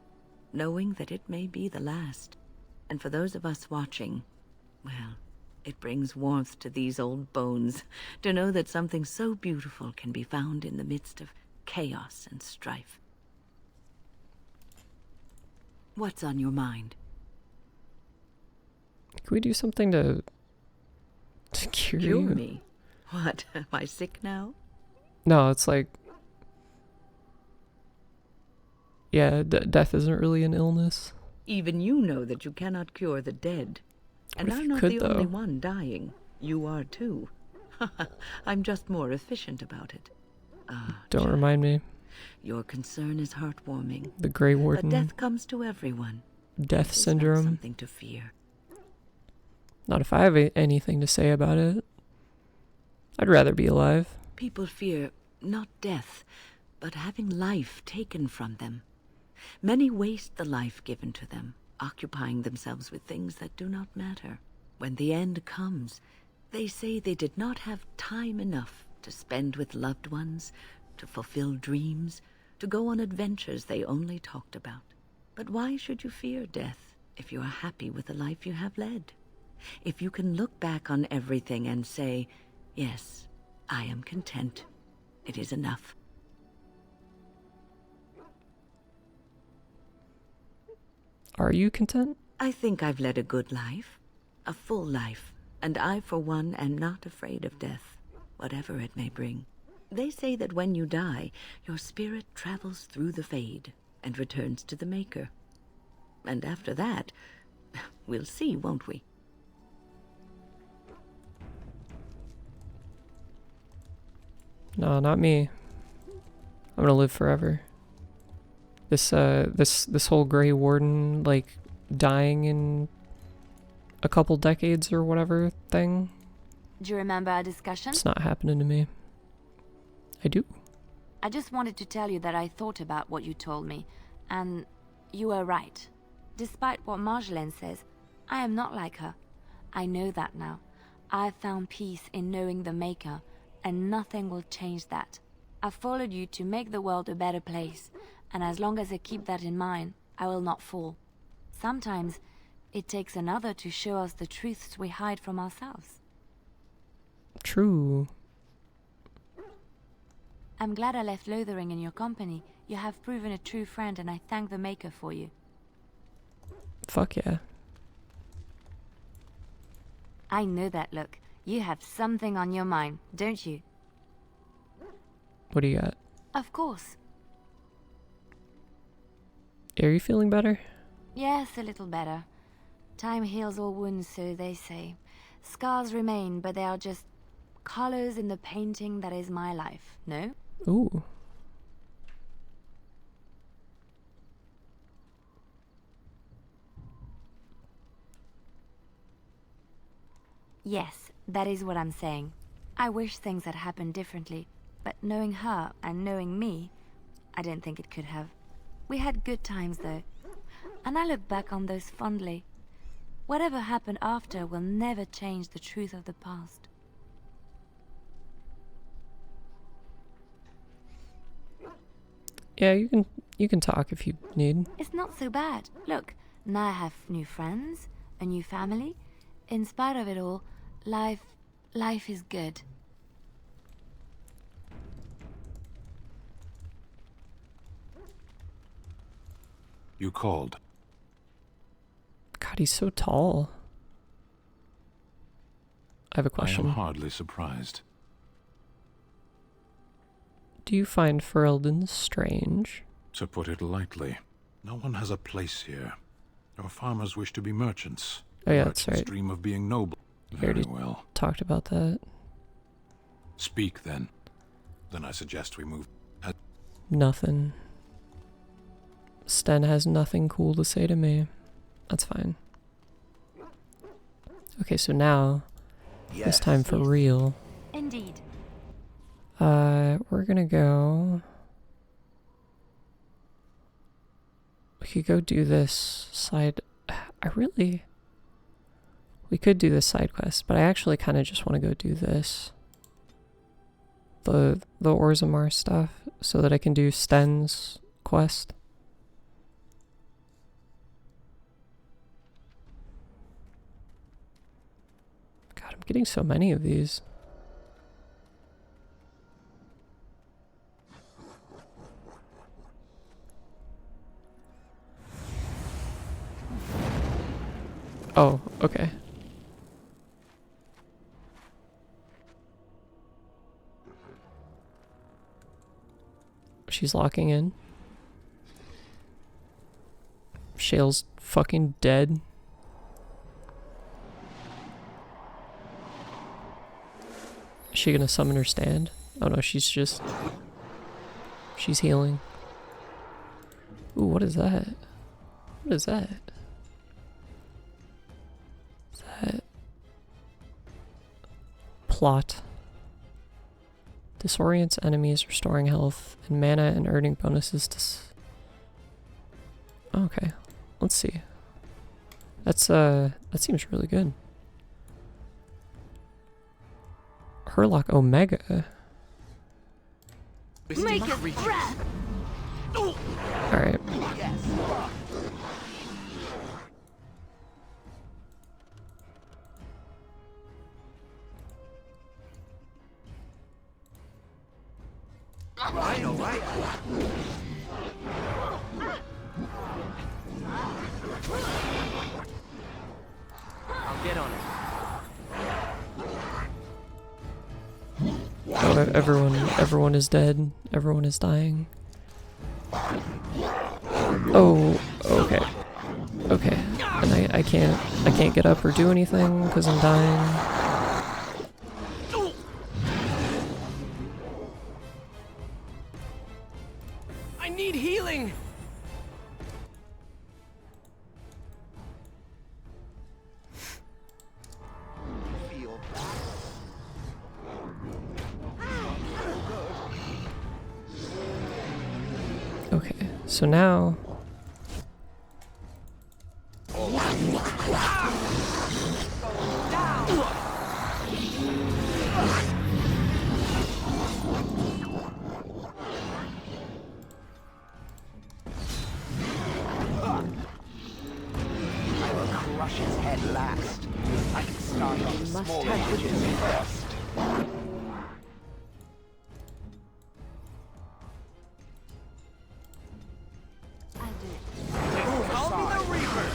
knowing that it may be the last. And for those of us watching, well, it brings warmth to these old bones to know that something so beautiful can be found in the midst of chaos and strife. What's on your mind? Can we do something to cure Cure you? me? What, am I sick now? No, it's like... Yeah, death isn't really an illness. Even you know that you cannot cure the dead. And What if I'm you not could, the only though? one dying. You are too. I'm just more efficient about it. Don't remind me. Your concern is heartwarming. The Grey Warden. But death comes to everyone. Death It's not syndrome. something to fear. Not if I have anything to say about it. I'd rather be alive. People fear not death, but having life taken from them. Many waste the life given to them, occupying themselves with things that do not matter. When the end comes, they say they did not have time enough to spend with loved ones, to fulfill dreams, to go on adventures they only talked about. But why should you fear death if you are happy with the life you have led? If you can look back on everything and say, yes, I am content. It is enough. Are you content? I think I've led a good life, a full life, and I, for one, am not afraid of death, whatever it may bring. They say that when you die, your spirit travels through the fade and returns to the Maker. And after that, we'll see, won't we? No, not me. I'm gonna live forever. This whole Grey Warden, like, dying in a couple decades or whatever thing, Do you remember our discussion? it's not happening to me. I do. I just wanted to tell you that I thought about what you told me, and you were right. Despite what Marjolaine says, I am not like her. I know that now. I've found peace in knowing the Maker, and nothing will change that. I followed you to make the world a better place, and as long as I keep that in mind, I will not fall. Sometimes, it takes another to show us the truths we hide from ourselves. True. I'm glad I left Lothering in your company. You have proven a true friend, and I thank the Maker for you. Fuck yeah. I know that look. You have something on your mind, don't you? What do you got? Of course. Are you feeling better? Yes, a little better. Time heals all wounds, so they say. Scars remain, but they are just colors in the painting that is my life, no? Ooh. Yes, that is what I'm saying. I wish things had happened differently, but knowing her and knowing me, I don't think it could have. We had good times, though, and I look back on those fondly. Whatever happened after will never change the truth of the past. Yeah, you can talk if you need. It's not so bad. Look, now I have new friends, a new family. In spite of it all, life is good. You called. God, he's so tall. I have a I question. am hardly surprised. Do you find Ferelden strange? To put it lightly, no one has a place here. Our farmers wish to be merchants. Oh yeah, that's Merchants right. dream of being noble. We Very already well. talked about that. Speak then. Then I suggest we move. Nothing. Sten has nothing cool to say to me. That's fine. Okay, so now it's time for real. Indeed. We're gonna go. We could go do this side. We could do this side quest, but I actually kind of just want to go do this. The Orzammar stuff, so that I can do Sten's quest. God, I'm getting so many of these. Oh, okay. She's locking in. Shale's fucking dead. Is she gonna summon her stand? Oh no, she's healing. Ooh, what is that? What is that? Is that plot? Disorients enemies, restoring health and mana and earning bonuses to okay, let's see. That's that seems really good. Herlock Omega. Make it breath. Alright. Alright. I'll get on it. Oh, everyone is dead. Everyone is dying. Oh, okay. Okay. And I can't get up or do anything because I'm dying. I need healing. Okay, so now Crush his head last. I can start on the small edges first. Call me the Reaper.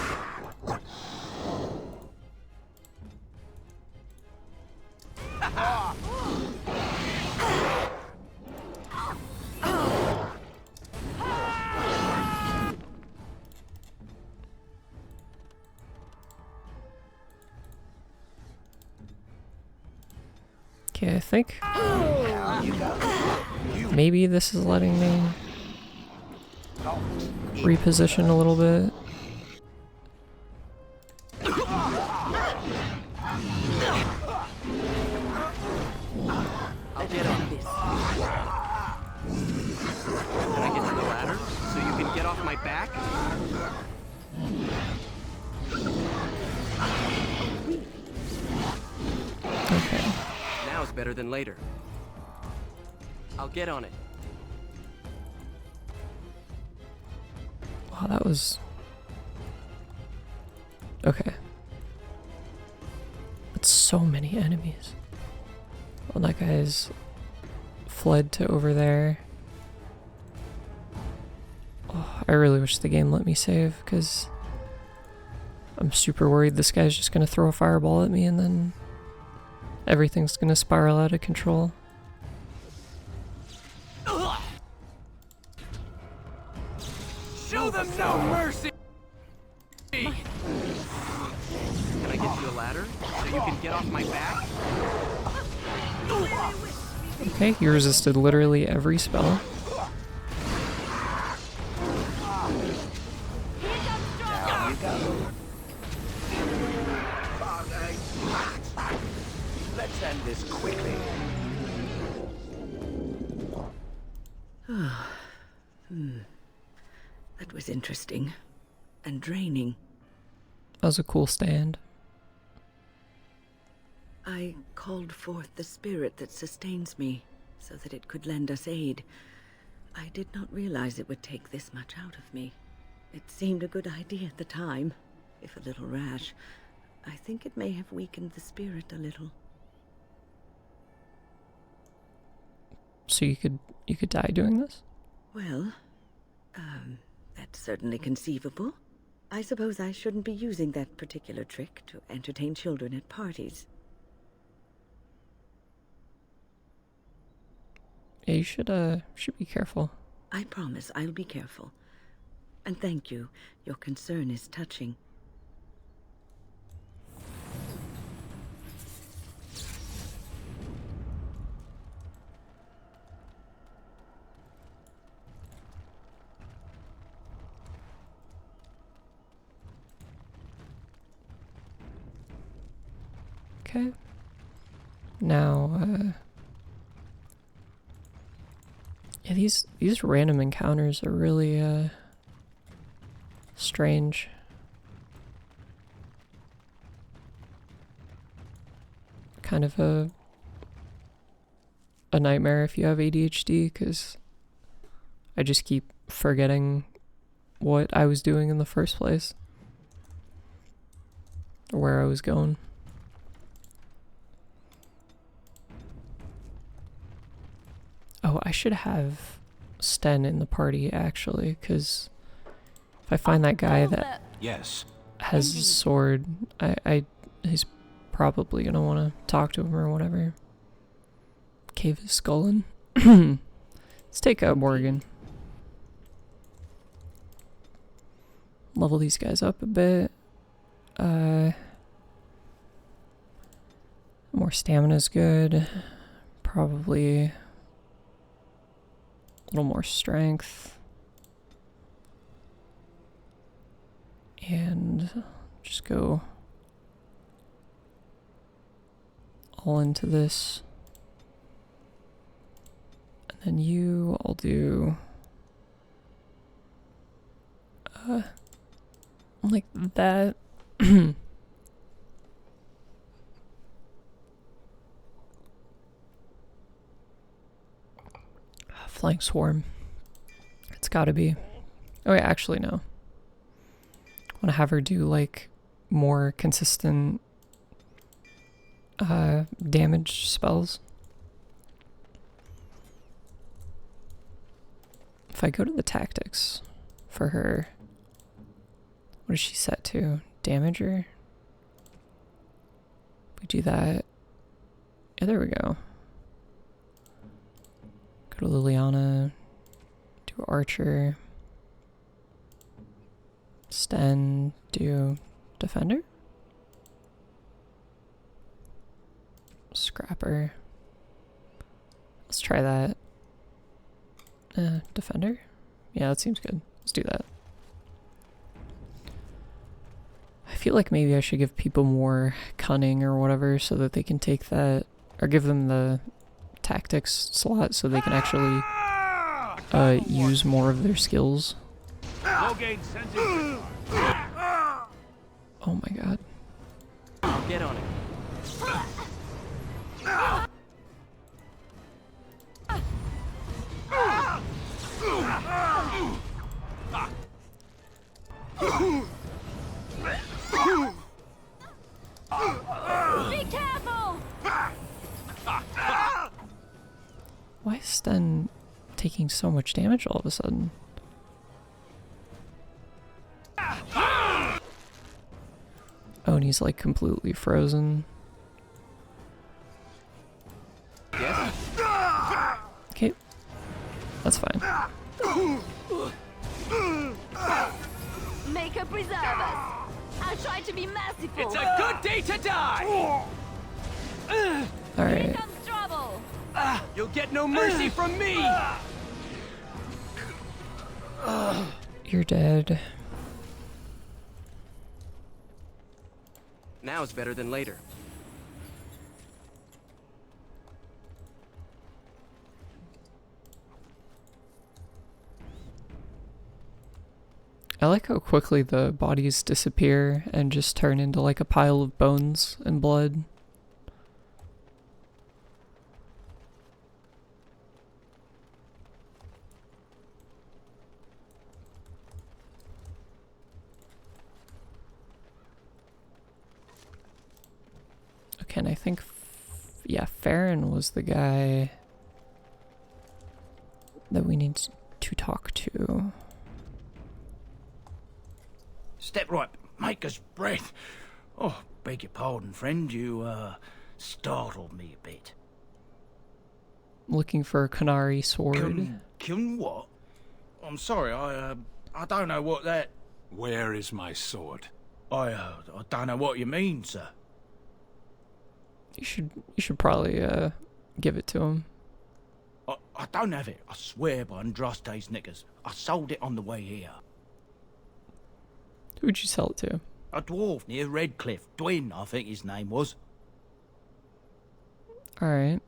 okay, I think maybe this is letting me reposition a little bit. I'll get on this. Can I get to the ladder so you can get off my back? Okay. Now's better than later. I'll get on it. Wow, that was okay. But so many enemies. Well, that guy's fled to over there. Oh, I really wish the game let me save, because I'm super worried this guy's just gonna throw a fireball at me and then everything's gonna spiral out of control. Show them no mercy! Can I get you a ladder so you can get off my back? Okay, he resisted literally every spell. Down you go. Let's end this quickly. That was interesting. And draining. That was a cool stand. I called forth the spirit that sustains me, so that it could lend us aid. I did not realize it would take this much out of me. It seemed a good idea at the time, if a little rash. I think it may have weakened the spirit a little. So you could die doing this? Well, that's certainly conceivable. I suppose I shouldn't be using that particular trick to entertain children at parties. Yeah, you should be careful. I promise I'll be careful. And thank you. Your concern is touching. Okay. Now, yeah, these random encounters are really strange. Kind of a nightmare if you have ADHD, because I just keep forgetting what I was doing in the first place, or where I was going. Oh, I should have Sten in the party, actually, because if I find that guy that has a sword, he's probably gonna want to talk to him or whatever. Cave his skull in. Let's take out Morgan. Level these guys up a bit. More stamina's good. Probably a little more strength. And just go all into this. And then you, I'll do like that. Flying swarm. It's gotta be. Oh wait, actually no. I wanna have her do like more consistent damage spells. If I go to the tactics for her, what is she set to? Damager? We do that. Yeah, there we go. Go to Liliana, do Archer, Sten, do Defender, Scrapper. Let's try that. Defender? Yeah, that seems good. Let's do that. I feel like maybe I should give people more cunning or whatever so that they can take that, or give them the tactics slot so they can actually use more of their skills. Oh my god. Get on it. Be careful! Why is Sten taking so much damage all of a sudden? Oh, and he's like completely frozen. Okay, that's fine. Make her preserve us. I'll try to be merciful. It's a good day to die! Alright. Here comes trouble. You'll get no mercy from me! You're dead. Now is better than later. I like how quickly the bodies disappear and just turn into like a pile of bones and blood. Okay, and I think, yeah, Farron was the guy that we need to talk to. Step right. Maker's breath. Oh, beg your pardon, friend. You, startled me a bit. Looking for a Canary sword. Can what? I'm sorry, I don't know what that... Where is my sword? I don't know what you mean, sir. You should probably, give it to him. I don't have it. I swear by Andraste's knickers. I sold it on the way here. Who'd you sell it to? A dwarf near Redcliffe. Dwyn, I think his name was. Alright.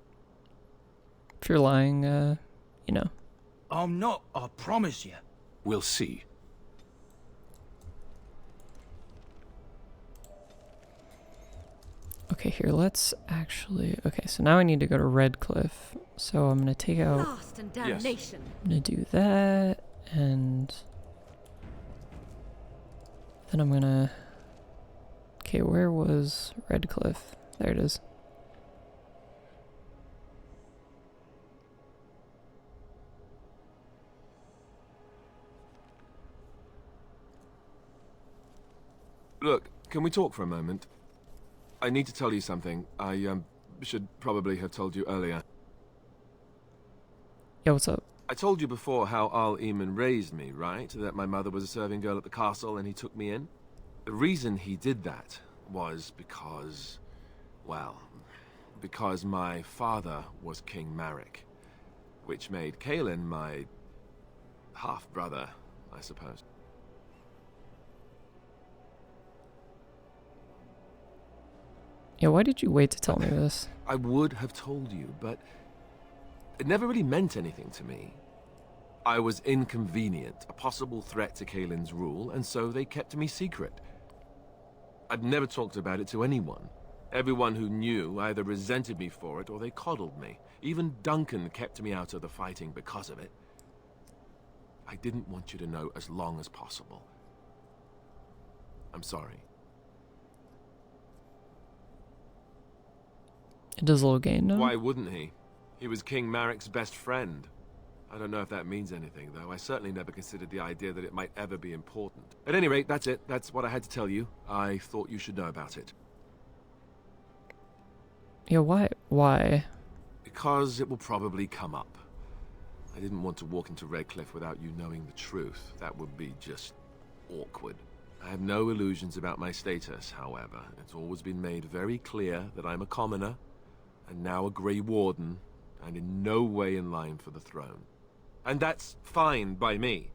If you're lying, you know. I'm not, I promise you. We'll see. Okay, here, let's actually... Okay, so now I need to go to Redcliffe. So I'm gonna take out... Blast and damnation. I'm gonna do that, and... Then I'm gonna... Okay, where was Redcliffe? There it is. Look, can we talk for a moment? I need to tell you something. I, should probably have told you earlier. Yeah, what's up? I told you before how Arl Eamon raised me, right? That my mother was a serving girl at the castle and he took me in. The reason he did that was because... well... because my father was King Marek. Which made Cailan my... half-brother, I suppose. Yeah, why did you wait to tell me this? I would have told you, but it never really meant anything to me. I was inconvenient, a possible threat to Cailan's rule, and so they kept me secret. I'd never talked about it to anyone. Everyone who knew either resented me for it or they coddled me. Even Duncan kept me out of the fighting because of it. I didn't want you to know as long as possible. I'm sorry. It does a little gain, no? Why wouldn't he? He was King Marek's best friend. I don't know if that means anything, though. I certainly never considered the idea that it might ever be important. At any rate, that's it. That's what I had to tell you. I thought you should know about it. Yeah, why? Why? Because it will probably come up. I didn't want to walk into Redcliffe without you knowing the truth. That would be just awkward. I have no illusions about my status, however. It's always been made very clear that I'm a commoner, and now a Grey Warden, and in no way in line for the throne. And that's fine by me.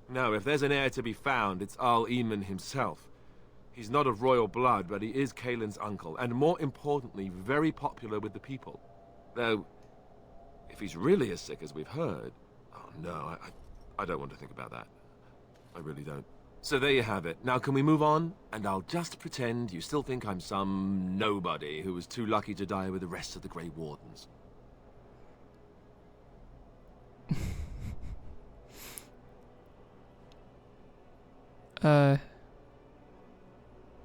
No, if there's an heir to be found, it's Arl Eamon himself. He's not of royal blood, but he is Cailan's uncle, and more importantly, very popular with the people. Though, if he's really as sick as we've heard... oh no, I don't want to think about that. I really don't. So there you have it. Now can we move on? And I'll just pretend you still think I'm some nobody who was too lucky to die with the rest of the Grey Wardens.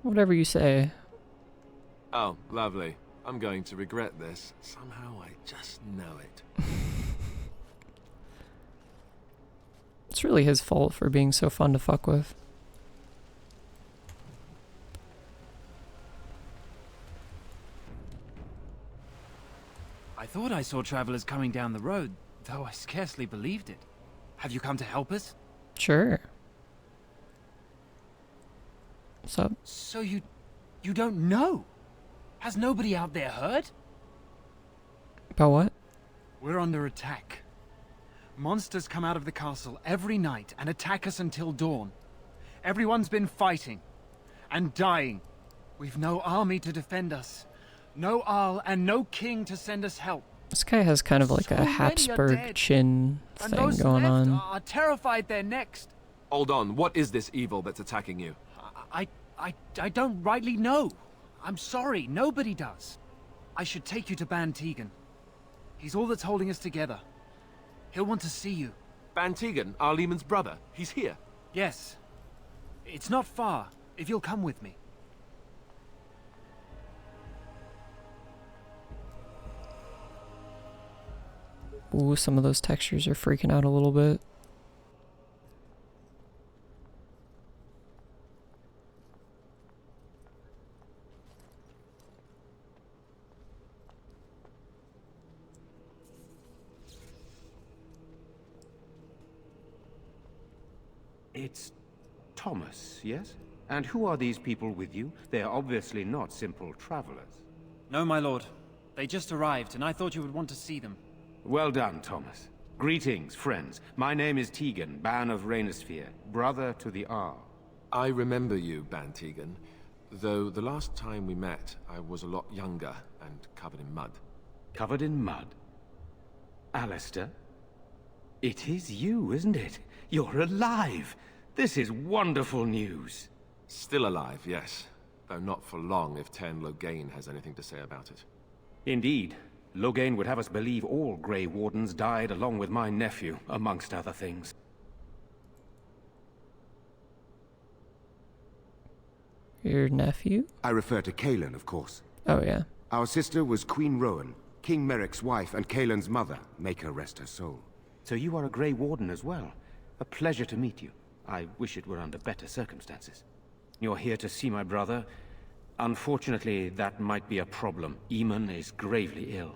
Whatever you say. Oh, lovely. I'm going to regret this. Somehow I just know it. It's really his fault for being so fun to fuck with. I thought I saw travelers coming down the road, though I scarcely believed it. Have you come to help us? Sure. What's up? So you don't know? Has nobody out there heard? About what? We're under attack. Monsters come out of the castle every night and attack us until dawn. Everyone's been fighting and dying. We've no army to defend us. No Arl and no king to send us help. This guy has kind of like a Habsburg chin And thing those going left on. are terrified they're next. Hold on, what is this evil that's attacking you? I don't rightly know. I'm sorry, nobody does. I should take you to Ban Tegan. He's all that's holding us together. He'll want to see you. Ban Tegan, Arl Eamon's brother. He's here. Yes. It's not far, if you'll come with me. Ooh, some of those textures are freaking out a little bit. It's Thomas, yes? And who are these people with you? They are obviously not simple travelers. No, my lord. They just arrived, and I thought you would want to see them. Well done, Thomas. Greetings, friends. My name is Tegan, Ban of Reynisfere, brother to the Arl. I remember you, Ban Tegan, though the last time we met, I was a lot younger and covered in mud. Covered in mud? Alistair? It is you, isn't it? You're alive! This is wonderful news. Still alive, yes. Though not for long if Ten Loghain has anything to say about it. Indeed. Loghain would have us believe all Grey Wardens died along with my nephew, amongst other things. Your nephew? I refer to Cailan, of course. Oh, yeah. Our sister was Queen Rowan, King Merrick's wife and Cailan's mother. Make her rest her soul. So you are a Grey Warden as well. A pleasure to meet you. I wish it were under better circumstances. You're here to see my brother. Unfortunately, that might be a problem. Eamon is gravely ill.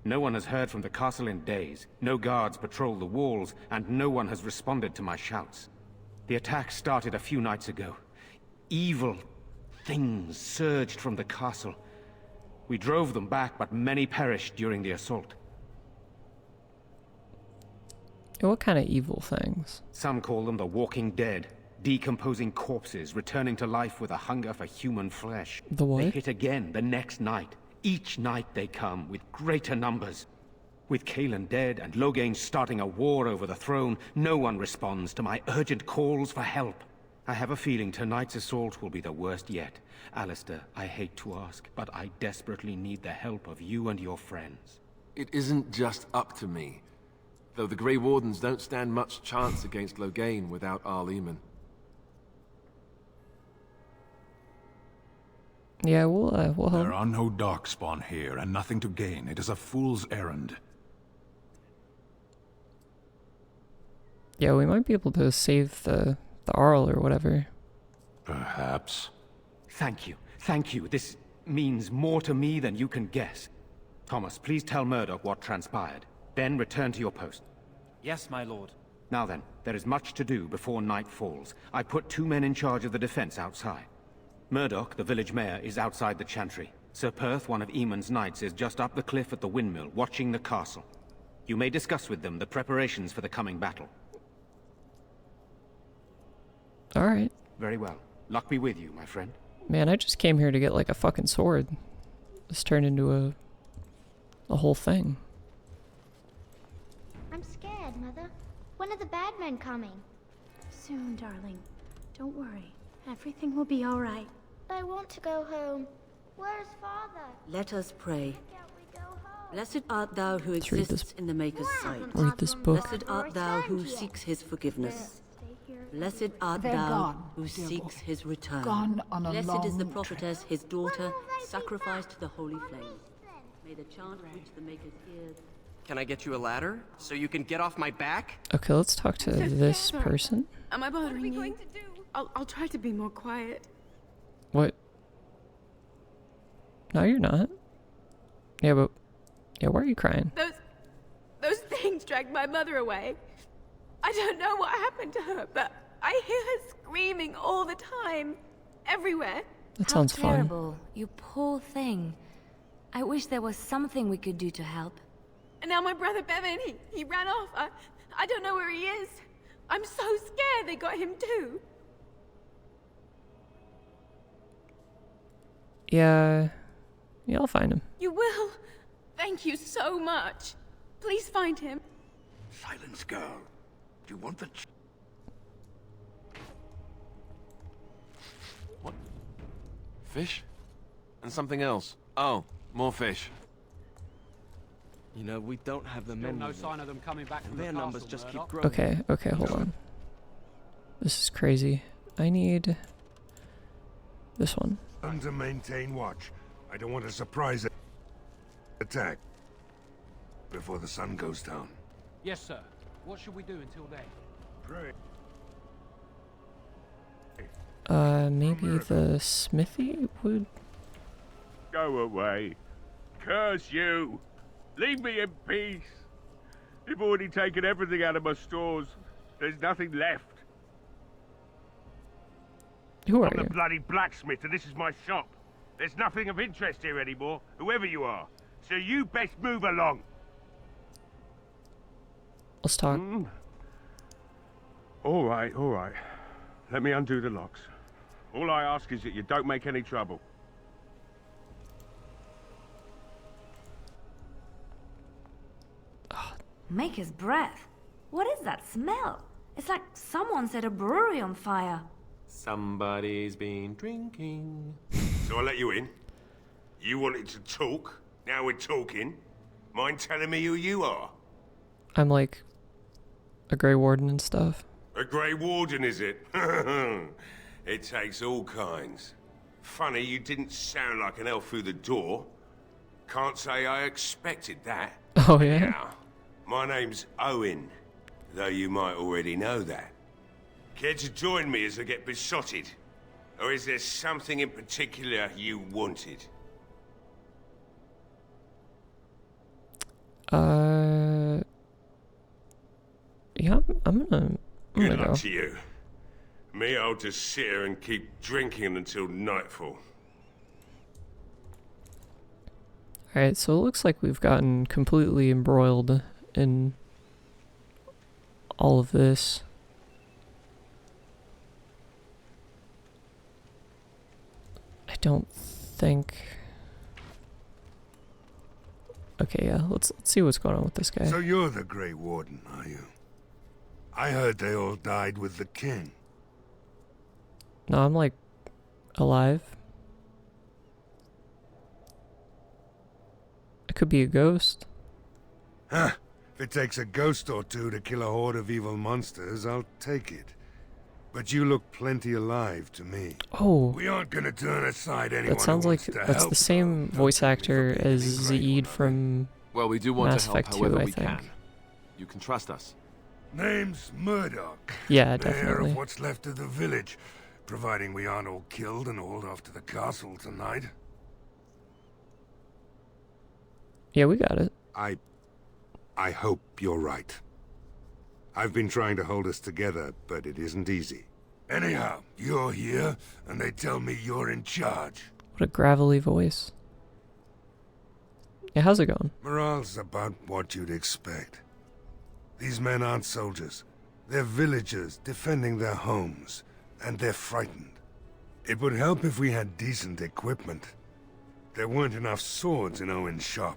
No one has heard from the castle in days. No guards patrol the walls, and no one has responded to my shouts. The attack started a few nights ago. Evil things surged from the castle. We drove them back, but many perished during the assault. What kind of evil things? Some call them the Walking Dead. Decomposing corpses, returning to life with a hunger for human flesh. The what? They hit again the next night. Each night they come, with greater numbers. With Cailan dead and Loghain starting a war over the throne, no one responds to my urgent calls for help. I have a feeling tonight's assault will be the worst yet. Alistair, I hate to ask, but I desperately need the help of you and your friends. It isn't just up to me. Though the Grey Wardens don't stand much chance against Loghain without Arl Eamon. Yeah, we'll help. There are no Darkspawn here, and nothing to gain. It is a fool's errand. Yeah, we might be able to save the Arl or whatever. Perhaps. Thank you. Thank you. This means more to me than you can guess. Thomas, please tell Murdoch what transpired. Then return to your post. Yes, my lord. Now then, there is much to do before night falls. I put 2 men in charge of the defense outside. Murdoch, the village mayor, is outside the chantry. Sir Perth, one of Eamon's knights, is just up the cliff at the windmill, watching the castle. You may discuss with them the preparations for the coming battle. Alright. Very well. Luck be with you, my friend. Man, I just came here to get like a fucking sword. This turned into a whole thing. I'm scared, Mother. When are the bad men coming? Soon, darling. Don't worry. Everything will be all right. I want to go home. Where's Father? Let us pray. Blessed art thou who Let's read exists in the Maker's sight. Read this book. Blessed art thou who seeks his forgiveness. Blessed art They're thou gone, who dear seeks boy. his return. Gone on a Blessed is the long prophetess, his daughter, sacrificed to the holy flame. May the chant reach the Maker's ears. Can I get you a ladder so you can get off my back? Okay, let's talk to this person. Am I bothering you? I'll try to be more quiet. What? No, you're not. Yeah, but... Yeah, why are you crying? Those things dragged my mother away. I don't know what happened to her, but I hear her screaming all the time. Everywhere. That sounds How fun. terrible. You poor thing. I wish there was something we could do to help. And now my brother Bevan, he ran off. I don't know where he is. I'm so scared they got him too. Yeah, I'll find him. You will? Thank you so much. Please find him. Silence, girl. Do you want the... What? Fish? And something else. Oh, more fish. You know, we don't have the men. No sign of them coming back from their the numbers castle, just keep Murdoch. growing. Okay, hold on. This is crazy. I need this one. I'm to maintain watch. I don't want a surprise attack before the sun goes down. Yes, sir. What should we do until then? Pray. Maybe the smithy would... Go away. Curse you. Leave me in peace. You've already taken everything out of my stores. There's nothing left. Who are I'm you? the bloody blacksmith, and this is my shop. There's nothing of interest here anymore, whoever you are. So you best move along. Let's talk. All right, all right. Let me undo the locks. All I ask is that you don't make any trouble. Maker's breath. What is that smell? It's like someone set a brewery on fire. Somebody's been drinking. So I let you in. You wanted to talk. Now we're talking. Mind telling me who you are? I'm like a Grey Warden and stuff. A Grey Warden, is it? It takes all kinds. Funny, you didn't sound like an elf through the door. Can't say I expected that. Oh, yeah? Now, my name's Owen, though you might already know that. Care to join me as I get besotted? Or is there something in particular you wanted? Yeah, I'm gonna Good go. luck to you. Me, I'll just sit here and keep drinking until nightfall. Alright, so it looks like we've gotten completely embroiled in all of this. I don't think... Okay, yeah, let's see what's going on with this guy. So you're the Grey Warden, are you? I heard they all died with the king. No, I'm like alive. I could be a ghost. Huh. If it takes a ghost or two to kill a horde of evil monsters, I'll take it. But you look plenty alive to me. Oh. We aren't gonna turn aside anyone That sounds who like wants to that's help. the same voice actor as Zaid from Well, we do want Mass to help Effect 2, however I we think. can. You can trust us. Name's Murdoch. Yeah, Mayor definitely. of what's left of the village, providing we aren't all killed and hauled off to the castle tonight. Yeah, we got it. I hope you're right. I've been trying to hold us together, but it isn't easy. Anyhow, you're here, and they tell me you're in charge. What a gravelly voice. Yeah, how's it going? Morale's about what you'd expect. These men aren't soldiers. They're villagers defending their homes, and they're frightened. It would help if we had decent equipment. There weren't enough swords in Owen's shop,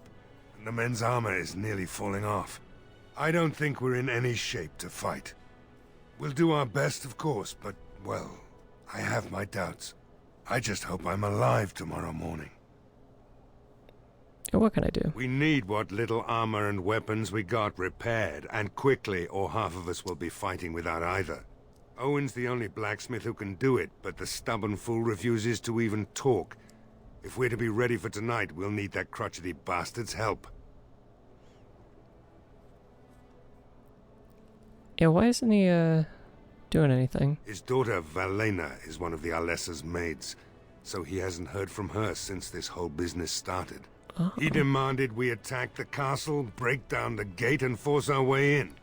and the men's armor is nearly falling off. I don't think we're in any shape to fight. We'll do our best, of course, but, well, I have my doubts. I just hope I'm alive tomorrow morning. Yeah, what can I do? We need what little armor and weapons we got repaired, and quickly, or half of us will be fighting without either. Owen's the only blacksmith who can do it, but the stubborn fool refuses to even talk. If we're to be ready for tonight, we'll need that crotchety bastard's help. Yeah, why isn't he, doing anything? His daughter, Valena, is one of the Alessa's maids, so he hasn't heard from her since this whole business started. Oh. He demanded we attack the castle, break down the gate, and force our way in.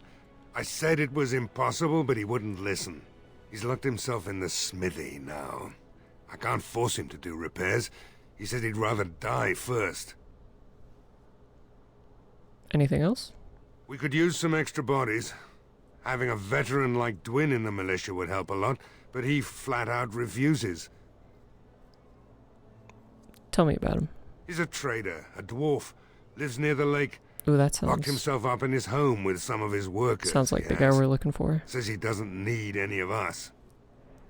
I said it was impossible, but he wouldn't listen. He's locked himself in the smithy now. I can't force him to do repairs. He said he'd rather die first. Anything else? We could use some extra bodies. Having a veteran like Dwyn in the militia would help a lot, but he flat out refuses. Tell me about him. He's a trader, a dwarf, lives near the lake. Ooh, that Locked sounds... himself up in his home with some of his workers. Sounds like he the guy has. we're looking for. Says he doesn't need any of us.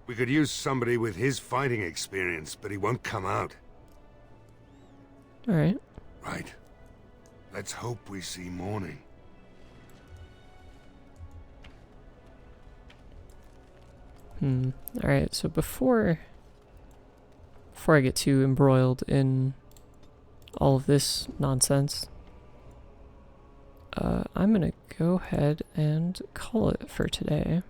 We could use somebody with his fighting experience, but he won't come out. Alright. Right. Let's hope we see morning. Alright, so before I get too embroiled in all of this nonsense, I'm gonna go ahead and call it for today.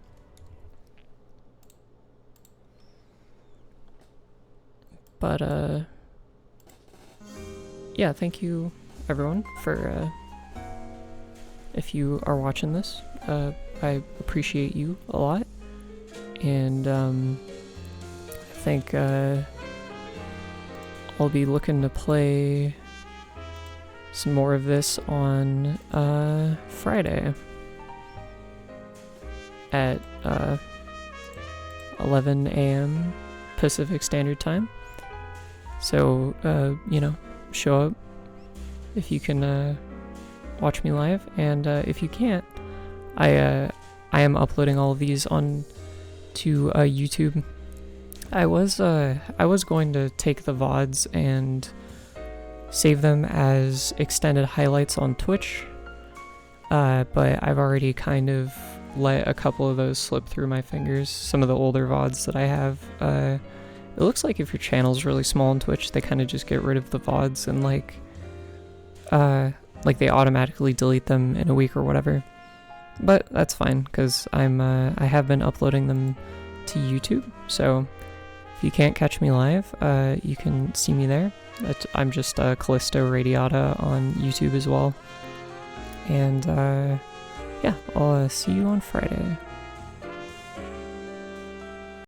But, yeah, thank you everyone for, if you are watching this, I appreciate you a lot. And think I'll be looking to play some more of this on Friday at 11 a.m. Pacific Standard Time. So, you know, show up if you can watch me live, and if you can't, I am uploading all of these on to YouTube. I was going to take the VODs and save them as extended highlights on Twitch, but I've already kind of let a couple of those slip through my fingers. Some of the older VODs that I have, it looks like if your channel's really small on Twitch, they kind of just get rid of the VODs and like they automatically delete them in a week or whatever. But that's fine, because I have been uploading them to YouTube, so if you can't catch me live, you can see me there. I'm just Callisto Radiata on YouTube as well. And yeah, I'll see you on Friday.